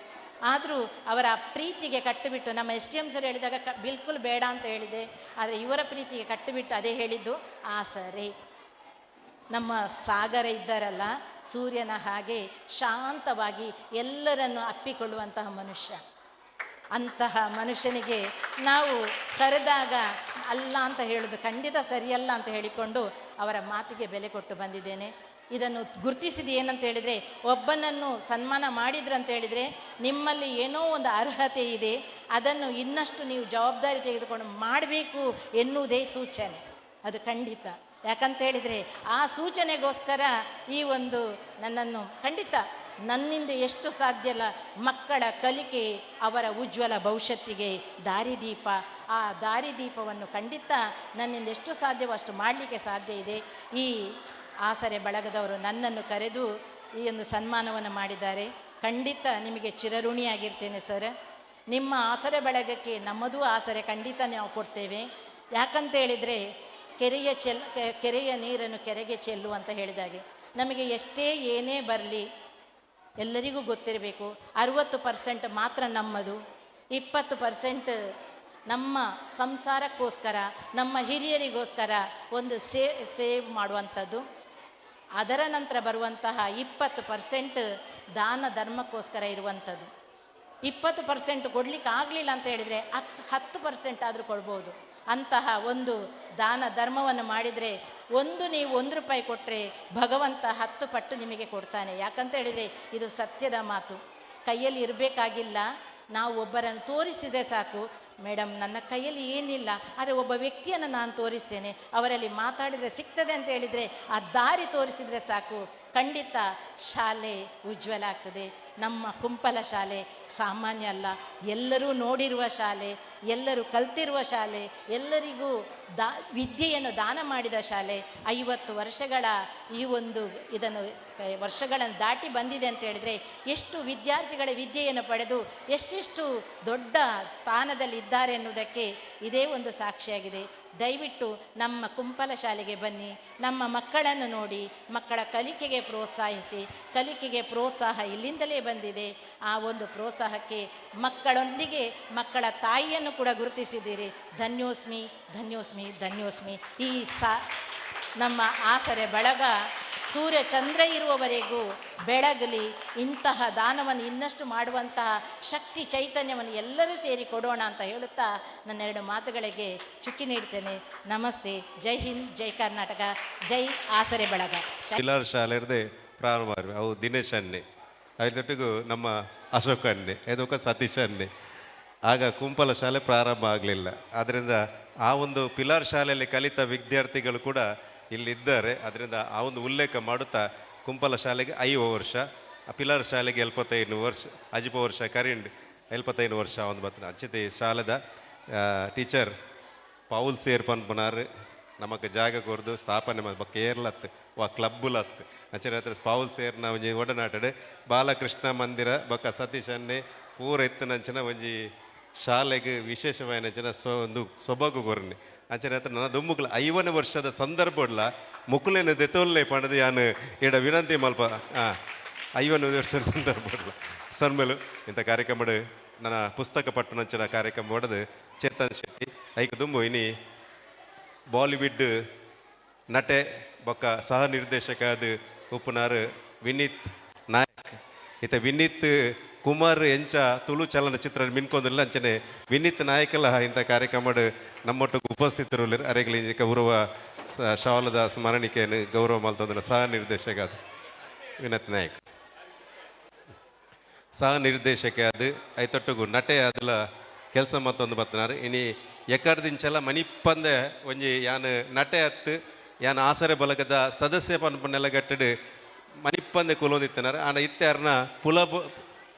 ಆದರೂ ಅವರ ಪ್ರೀತಿಗೆ ಕಟ್ಟುಬಿಟ್ಟು, ನಮ್ಮ STM ಸರ್ ಹೇಳಿದಾಗ ಬಿಲ್ಕುಲ್ ಬೇಡ ಅಂತ ಹೇಳಿದೆ. ಆದರೆ ಇವರ ಪ್ರೀತಿಗೆ ಕಟ್ಟುಬಿಟ್ಟು ಅದೇ ಹೇಳಿದ್ದು, ಸರಿ. ನಮ್ಮ ಸಾಗರ ಇದ್ದಾರಲ್ಲ, ಸೂರ್ಯನ ಹಾಗೆ ಶಾಂತವಾಗಿ ಎಲ್ಲರನ್ನು ಅಪ್ಪಿಕೊಳ್ಳುವಂತಹ ಮನುಷ್ಯ. ಅಂತಹ ಮನುಷ್ಯನಿಗೆ ನಾವು ಕರೆದಾಗ ಅಲ್ಲ ಅಂತ ಹೇಳೋದು ಖಂಡಿತ ಸರಿಯಲ್ಲ ಅಂತ ಹೇಳಿಕೊಂಡು ಅವರ ಮಾತಿಗೆ ಬೆಲೆ ಕೊಟ್ಟು ಬಂದಿದ್ದೇನೆ. ಇದನ್ನು ಗುರುತಿಸಿದ ಏನಂತ ಹೇಳಿದರೆ, ಒಬ್ಬನನ್ನು ಸನ್ಮಾನ ಮಾಡಿದ್ರಂತ ಹೇಳಿದರೆ ನಿಮ್ಮಲ್ಲಿ ಏನೋ ಒಂದು ಅರ್ಹತೆ ಇದೆ, ಅದನ್ನು ಇನ್ನಷ್ಟು ನೀವು ಜವಾಬ್ದಾರಿ ತೆಗೆದುಕೊಂಡು ಮಾಡಬೇಕು ಎನ್ನುವುದೇ ಸೂಚನೆ. ಅದು ಖಂಡಿತ. ಯಾಕಂತ ಹೇಳಿದರೆ ಆ ಸೂಚನೆಗೋಸ್ಕರ ಈ ಒಂದು ನನ್ನನ್ನು ಖಂಡಿತ ನನ್ನಿಂದ ಎಷ್ಟು ಸಾಧ್ಯ ಅಲ್ಲ, ಮಕ್ಕಳ ಕಲಿಕೆ, ಅವರ ಉಜ್ವಲ ಭವಿಷ್ಯತ್ತಿಗೆ ದಾರಿದೀಪ. ಆ ದಾರಿದೀಪವನ್ನು ಖಂಡಿತ ನನ್ನಿಂದ ಎಷ್ಟು ಸಾಧ್ಯವೋ ಅಷ್ಟು ಮಾಡಲಿಕ್ಕೆ ಸಾಧ್ಯ ಇದೆ. ಈ ಆಸರೆ ಬಳಗದವರು ನನ್ನನ್ನು ಕರೆದು ಈ ಒಂದು ಸನ್ಮಾನವನ್ನು ಮಾಡಿದ್ದಾರೆ. ಖಂಡಿತ ನಿಮಗೆ ಚಿರಋಣಿಯಾಗಿರ್ತೇನೆ ಸರ್. ನಿಮ್ಮ ಆಸರೆ ಬಳಗಕ್ಕೆ ನಮ್ಮದೂ ಆಸರೆ ಖಂಡಿತ ನಾವು ಕೊಡ್ತೇವೆ. ಯಾಕಂತ ಹೇಳಿದರೆ ಕೆರೆಯ ನೀರನ್ನು ಕೆರೆಗೆ ಚೆಲ್ಲು ಅಂತ ಹೇಳಿದಾಗೆ ನಮಗೆ ಎಷ್ಟೇ ಏನೇ ಬರಲಿ ಎಲ್ಲರಿಗೂ ಗೊತ್ತಿರಬೇಕು, 60% ಮಾತ್ರ ನಮ್ಮದು, 20% ನಮ್ಮ ಸಂಸಾರಕ್ಕೋಸ್ಕರ, ನಮ್ಮ ಹಿರಿಯರಿಗೋಸ್ಕರ ಒಂದು ಸೇವ್ ಮಾಡುವಂಥದ್ದು. ಅದರ ನಂತರ ಬರುವಂತಹ 20% ದಾನ ಧರ್ಮಕ್ಕೋಸ್ಕರ ಇರುವಂಥದ್ದು. 20% ಕೊಡಲಿಕ್ಕೆ ಆಗಲಿಲ್ಲ ಅಂತ ಹೇಳಿದರೆ 10% ಆದರೂ ಕೊಡ್ಬೋದು. ಅಂತಹ ಒಂದು ದಾನ ಧರ್ಮವನ್ನು ಮಾಡಿದರೆ ನೀವು 1 ರೂಪಾಯಿ ಕೊಟ್ಟರೆ ಭಗವಂತ 10 ಪಟ್ಟು ನಿಮಗೆ ಕೊಡ್ತಾನೆ. ಯಾಕಂತ ಹೇಳಿದರೆ ಇದು ಸತ್ಯದ ಮಾತು. ಕೈಯಲ್ಲಿ ಇರಬೇಕಾಗಿಲ್ಲ, ನಾವು ಒಬ್ಬರನ್ನು ತೋರಿಸಿದರೆ ಸಾಕು. ಮೇಡಮ್, ನನ್ನ ಕೈಯಲ್ಲಿ ಏನಿಲ್ಲ, ಆದರೆ ಒಬ್ಬ ವ್ಯಕ್ತಿಯನ್ನು ನಾನು ತೋರಿಸ್ತೇನೆ, ಅವರಲ್ಲಿ ಮಾತಾಡಿದರೆ ಸಿಗ್ತದೆ ಅಂತ ಹೇಳಿದರೆ ಆ ದಾರಿ ತೋರಿಸಿದರೆ ಸಾಕು, ಖಂಡಿತ ಶಾಲೆ ಉಜ್ವಲ ಆಗ್ತದೆ. ನಮ್ಮ ಕುಂಪಲ ಶಾಲೆ ಸಾಮಾನ್ಯ ಅಲ್ಲ, ಎಲ್ಲರೂ ನೋಡಿರುವ ಶಾಲೆ, ಎಲ್ಲರೂ ಕಲ್ತಿರುವ ಶಾಲೆ, ಎಲ್ಲರಿಗೂ ವಿದ್ಯೆಯನ್ನು ದಾನ ಮಾಡಿದ ಶಾಲೆ. 50 ವರ್ಷಗಳ ಈ ಒಂದು ಇದನ್ನು ವರ್ಷಗಳನ್ನು ದಾಟಿ ಬಂದಿದೆ ಅಂತ ಹೇಳಿದರೆ ಎಷ್ಟು ವಿದ್ಯಾರ್ಥಿಗಳ ವಿದ್ಯೆಯನ್ನು ಪಡೆದು ಎಷ್ಟೆಷ್ಟು ದೊಡ್ಡ ಸ್ಥಾನದಲ್ಲಿ ಇದ್ದಾರೆ ಎನ್ನುವುದಕ್ಕೆ ಇದೇ ಒಂದು ಸಾಕ್ಷಿಯಾಗಿದೆ. ದಯವಿಟ್ಟು ನಮ್ಮ ಕುಂಪಲ ಶಾಲೆಗೆ ಬನ್ನಿ, ನಮ್ಮ ಮಕ್ಕಳನ್ನು ನೋಡಿ, ಮಕ್ಕಳ ಕಲಿಕೆಗೆ ಪ್ರೋತ್ಸಾಹಿಸಿ. ಕಲಿಕೆಗೆ ಪ್ರೋತ್ಸಾಹ ಇಲ್ಲಿಂದಲೇ ಬಂದಿದೆ. ಆ ಒಂದು ಪ್ರೋತ್ಸಾಹಕ್ಕೆ ಮಕ್ಕಳೊಂದಿಗೆ ಮಕ್ಕಳ ತಾಯಿಯನ್ನು ಕೂಡ ಗುರುತಿಸಿದ್ದೀರಿ. ಧನ್ಯೋಸ್ಮಿ, ಧನ್ಯೋಸ್ಮಿ, ಧನ್ಯೋಸ್ಮಿ. ಈ ನಮ್ಮ ಆಸರೆ ಬಳಗ ಸೂರ್ಯ ಚಂದ್ರ ಇರುವವರೆಗೂ ಬೆಳಗಲಿ. ಇಂತಹ ದಾನವನ್ನು ಇನ್ನಷ್ಟು ಮಾಡುವಂತಹ ಶಕ್ತಿ ಚೈತನ್ಯವನ್ನು ಎಲ್ಲರೂ ಸೇರಿ ಕೊಡೋಣ ಅಂತ ಹೇಳುತ್ತಾ ನನ್ನ 2 ಮಾತುಗಳಿಗೆ ಚುಕ್ಕಿ ನೀಡ್ತೇನೆ. ನಮಸ್ತೆ. ಜೈ ಹಿಂದ್, ಜೈ ಕರ್ನಾಟಕ, ಜೈ ಆಸರೆ ಬಳಗ. ಪಿಲಾರ್ ಶಾಲೆ ಪ್ರಾರಂಭ ಅವು ದಿನೇಶ್ ಅನ್ನೆ ಅದರೊಟ್ಟಿಗೂ ನಮ್ಮ ಅಶೋಕ್ ಅನ್ನೆ ಇದೊಕ್ಕ ಸತೀಶ್ ಅನ್ನೆ. ಆಗ ಕುಂಪಲ ಶಾಲೆ ಪ್ರಾರಂಭ ಆಗಲಿಲ್ಲ. ಆದ್ದರಿಂದ ಆ ಒಂದು ಪಿಲಾರ್ ಶಾಲೆಯಲ್ಲಿ ಕಲಿತ ವಿದ್ಯಾರ್ಥಿಗಳು ಕೂಡ ಇಲ್ಲಿದ್ದಾರೆ. ಅದರಿಂದ ಆ ಒಂದು ಉಲ್ಲೇಖ ಮಾಡುತ್ತಾ ಕುಂಪಲ ಶಾಲೆಗೆ 5 ವರ್ಷ, ಪಿಲಾರ್ ಶಾಲೆಗೆ 75 ವರ್ಷ, ಅಜಿಪ ವರ್ಷ ಕರಿಂಡ್ 75 ವರ್ಷ ಒಂದು ಬರ್ತದೆ. ಅಂಚಿತೆ ಶಾಲೆದ ಟೀಚರ್ ಪೌಲ್ ಸೇರ್ ಪನ್ಪನಾರ್ ನಮಗೆ ಜಾಗ ಕೊರ್ದು ಸ್ಥಾಪನೆ ಮಾಡಿ ಕೇರ್ಲತ್ ವಾ ಕ್ಲಬ್ಬುಲತ್ ಅಂಚೆ ಹತ್ರ ಪೌಲ್ ಸೇರ್ ನಾವು ಒಡನಾಟಡೆ ಬಾಲಕೃಷ್ಣ ಮಂದಿರ ಬೊಕ್ಕ ಸತೀಶ್ ಅನ್ನೆ ಪೂರ ಎತ್ತನಂಚಿನ ಒಂಜಿ ಶಾಲೆಗೆ ವಿಶೇಷವಾದ ಒಂದು ಸೊಬಗು ಕೊರ್ನಿ ಅಂಚನೆ ಹತ್ರ ನನ್ನ ದುಮ್ಮುಕ್ಲ 50 ವರ್ಷದ ಸಂದರ್ಭಡ್ಲ ಮುಕ್ಲೇನ ದೆತೋಲ್ಲೆ ಪಣದು ಯಾನು ಇಡ ವಿನಂತಿ ಮಲ್ಪ 50 ವರ್ಷದ ಸಂದರ್ಭಡ್ಲ ಸನ್ಮೇಲು ಇಂಥ ಕಾರ್ಯಕ್ರಮ ನನ್ನ ಪುಸ್ತಕ ಪಟ್ಟಣಂಚಿನ ಕಾರ್ಯಕ್ರಮ ಹೊಡೆದು ಚೇತನ್ ಶೆಟ್ಟಿ ಐಕ ದುಂಬು ಇನಿ ಬಾಲಿವುಡ್ ನಟೆ ಬೊಕ್ಕ ಸಹ ನಿರ್ದೇಶಕ ಅದು ಉಪ್ಪುನಾರು ವಿನೀತ್ ನಾಯಕ್. ಇತ ವಿನೀತ್ ಕುಮಾರ್ ಎಂಚ ತುಳು ಚಲನಚಿತ್ರ ಮಿನ್ಕೊಂದಿಲ್ಲ ಅಂಚನೆ ವಿನೀತ್ ನಾಯಕಲ್ಲ ಇಂಥ ಕಾರ್ಯಕ್ರಮ ನಮ್ಮೊಟ್ಟಿಗೆ ಉಪಸ್ಥಿತರು ಅರೆಗಲಿ ಗೌರವ ಶಾವಲದ ಸ್ಮರಣಿಕೆಯನ್ನು ಗೌರವ ಮಲ್ತಂದಿಲ್ಲ ಸಹ ನಿರ್ದೇಶಕ ಅದು ವಿನೀತ್ ನಾಯಕ್. ಸಹ ನಿರ್ದೇಶಕ ಅದು ಐತೊಟ್ಟಿಗೂ ನಟೆ ಅದಲ್ಲ ಕೆಲಸ ಮತ್ತೊಂದು ಬತ್ತನಾರು ಇನಿ ಎಕ್ಕಡ್ದಿಂಚೆಲ್ಲ ಮನಿಪ್ಪಂದೆ ಒಂಜಿ ಯಾನು ನಟೆ ಹತ್ತು ಯಾನು ಆಸರೆ ಬಲಗದ ಸದಸ್ಯ ಪನ್ಪನ್ನೆಲ್ಲ ಗಟ್ಟಡು ಮನಿಪ್ಪಂದೆ ಕುಲೋದಿತ್ತನಾರ ಆನ ಇತ್ತೆ ಅರ್ನ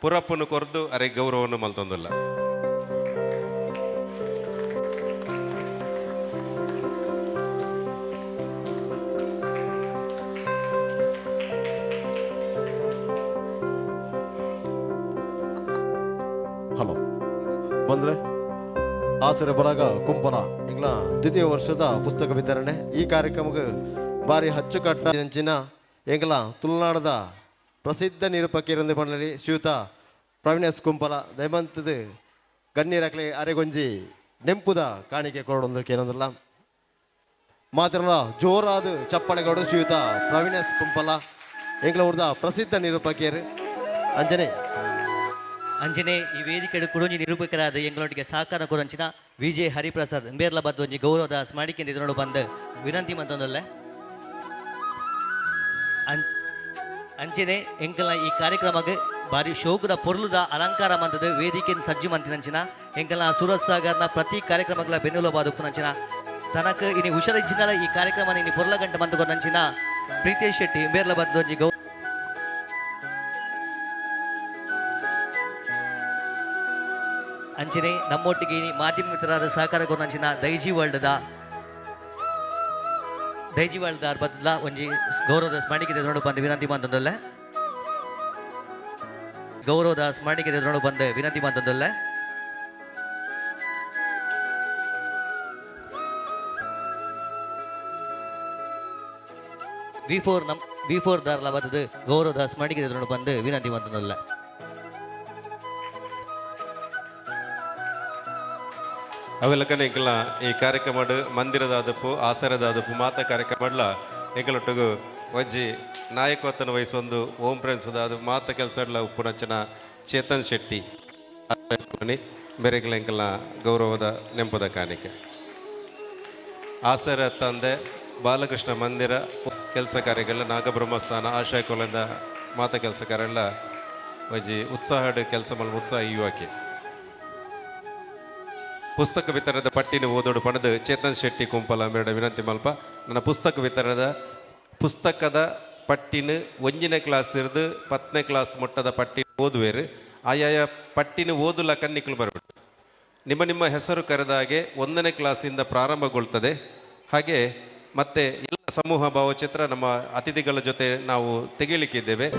ಪುರಪ್ಪನ್ನು ಕೊರ್ದು ಅರೆ ಗೌರವವನ್ನು ಮಲ್ತೊಂದಿಲ್ಲ. ಹಲೋ ಬಂದ್ರೆ ಆಸರೆ ಬಳಗ ಕುಂಪಲ ಈಗಲ ದ್ವಿತೀಯ ವರ್ಷದ ಪುಸ್ತಕ ವಿತರಣೆ ಈ ಕಾರ್ಯಕ್ರಮಕ್ಕೆ ಭಾರಿ ಅಚ್ಚುಕಟ್ಟಿನ ಎಂಗ್ಲ ತುಳುನಾಡದ ಪ್ರಸಿದ್ಧ ನಿರೂಪಕಿಯರೊಂದು ಪಂಡಲಿ ಶ್ರೀಯುತ ಪ್ರವೀಣೇಶ್ ಕುಂಪಲ ದಯಮಂತದ ಗಣ್ಯರಕ್ಲೆ ಅರೆಗೊಂಜಿ ನೆಂಪುದ ಕಾಣಿಕೆ ಕೊಡೋದಕ್ಕೆ ಏನಂದಿಲ್ಲ ಮಾತ್ರ ಜೋರಾದ ಚಪ್ಪಳೆಗೌಡ ಶ್ರೀಯುತ ಪ್ರವೀಣೇಶ್ ಕುಂಪಲ ಎಂಗ್ಲ ಊರ್ದ ಪ್ರಸಿದ್ಧ ನಿರೂಪಕಿಯರು ಅಂಜನೆ ಈ ವೇದಿಕೆ ಕುಡೊಂಜಿ ನಿರೂಪಕರಾದ ಎಂಗಳೊಟ್ಟಿಗೆ ಸಹಕಾರ ಕೊರಂಚಿನ ವಿಜಯ್ ಹರಿಪ್ರಸಾದ್ ಬೇರ್ಲ ಬದ್ದು ಒಂಜಿ ಗೌರವದ ಸ್ಮರಣಿಕೆ ಇದರೊಡು ಬಂದು ವಿನಂತಿ ಮಂತೊಂದಲ್ಲ ಅಂಚನೆ ಎಂಕಲ ಈ ಕಾರ್ಯಕ್ರಮಕ್ಕೆ ಬಾರಿ ಶೋಕದ ಪೊರ್ಲುದ ಅಲಂಕಾರ ಮಂತದ ವೇದಿಕೆಯನ್ನು ಸಜ್ಜು ಮಂತಿನಂಚಿನ ಎಂಕಲ ಸೂರತ್ ಸಾಗರ್ನ ಪ್ರತಿ ಕಾರ್ಯಕ್ರಮಗಳ ಬೆನ್ನುಲ ಬಾದುಪ್ಪುನಂಚಿನ ತನಕ ಇನಿ ಹುಷಾರಿಜ್ಜಿನಲ್ಲ ಈ ಕಾರ್ಯಕ್ರಮ ಇನಿ ಪೊರ್ಲ ಗಂಟೆ ಮಂತುಕೊಂಡಂಚಿನ ಪ್ರೀತೇಶ್ ಶೆಟ್ಟಿ ಬೇರ್ಲ ಬದ್ದು ಒಂಜಿ ಅಂಚನೆ ನಮ್ಮೊಟ್ಟಿಗೆ ಮಾಧ್ಯಮ ಮಿತ್ರರಾದ ಸಹಕಾರ ಕೊರಂಚಿನ ದೈಜಿ ವರ್ಲ್ಡ್ ಬದಲ ಒಂಜಿ ಗೌರವದ ಸ್ಮರಣಿಕೆ ನೋಡು ಬಂದು ವಿನಂತಿ ಮಂತೊಂದಲ್ಲ ಗೌರವದ ಸ್ಮರಣಿಕೆ ನೋಡು ಬಂದು ವಿನಂತಿ ಮಂತೊಂದಲ್ಲ ವಿ4 ದಾರ್ಲ ಬದದು ಗೌರವದ ಸ್ಮರಣಿಕೆ ನೋಡು ಬಂದು ವಿನಂತಿ ಮಂತೊಂದಲ್ಲ ಅವೆಲ್ಲಕನ ಎಂಕಲ ಈ ಕಾರ್ಯಕ್ರಮ ಮಂದಿರದ ಆದಪ್ಪು ಆಸರದ ಆದಪ್ಪು ಮಾತ ಕಾರ್ಯಕ್ರಮ ಎಂಕಲೊಟ್ಟಿಗೂ ವಜ್ಜಿ ನಾಯಕತ್ವನ ವಹಿಸೊಂದು ಓಂ ಫ್ರೆಂಡ್ಸ್ದ ಅದು ಮಾತ ಕೆಲಸ ಉಪ್ಪುನಂಚನ ಚೇತನ್ ಶೆಟ್ಟಿ ಬೇರೆಗಳ ಎಂಕಲ ಗೌರವದ ನೆಂಪದ ಕಾಣಿಕೆ ಆಸರ ತಂದೆ ಬಾಲಕೃಷ್ಣ ಮಂದಿರ ಕೆಲಸ ಕಾರ್ಯಗಳ ನಾಗಬ್ರಹ್ಮಸ್ಥಾನ ಆಶಯ ಕೊಲದ ಮಾತ ಕೆಲಸ ಕಾರ್ಯಗಳ ಒಂಜಿ ಉತ್ಸಾಹದ ಕೆಲಸ ಮಲ್ಲ ಉತ್ಸಾಹ ಯುವಕೆ ಪುಸ್ತಕ ವಿತರಣದ ಪಟ್ಟಿನ ಓದೋಡು ಪಣದು ಚೇತನ್ ಶೆಟ್ಟಿ ಕುಂಪಲ ಮೇಡ ವಿನಂತಿ ಮಲ್ಪ ನನ್ನ ಪುಸ್ತಕದ ಪಟ್ಟಿನ 1ನೇ ಕ್ಲಾಸ್ ಇರ್ದು 10ನೇ ಕ್ಲಾಸ್ ಮೊಟ್ಟದ ಪಟ್ಟಿ ಓದುವೇರು ಆಯಾಯ ಪಟ್ಟಿನ ಓದುಲ ಕನ್ನಿಕಲು ಬರಬೇಕು. ನಿಮ್ಮ ಹೆಸರು ಕರೆದಾಗೆ 1ನೇ ಕ್ಲಾಸಿಂದ ಪ್ರಾರಂಭಗೊಳ್ತದೆ. ಹಾಗೆ ಮತ್ತೆ ಎಲ್ಲ ಸಮೂಹ ಭಾವಚಿತ್ರ ನಮ್ಮ ಅತಿಥಿಗಳ ಜೊತೆ ನಾವು ತೆಗೆಯಲಿಕ್ಕಿದ್ದೇವೆ.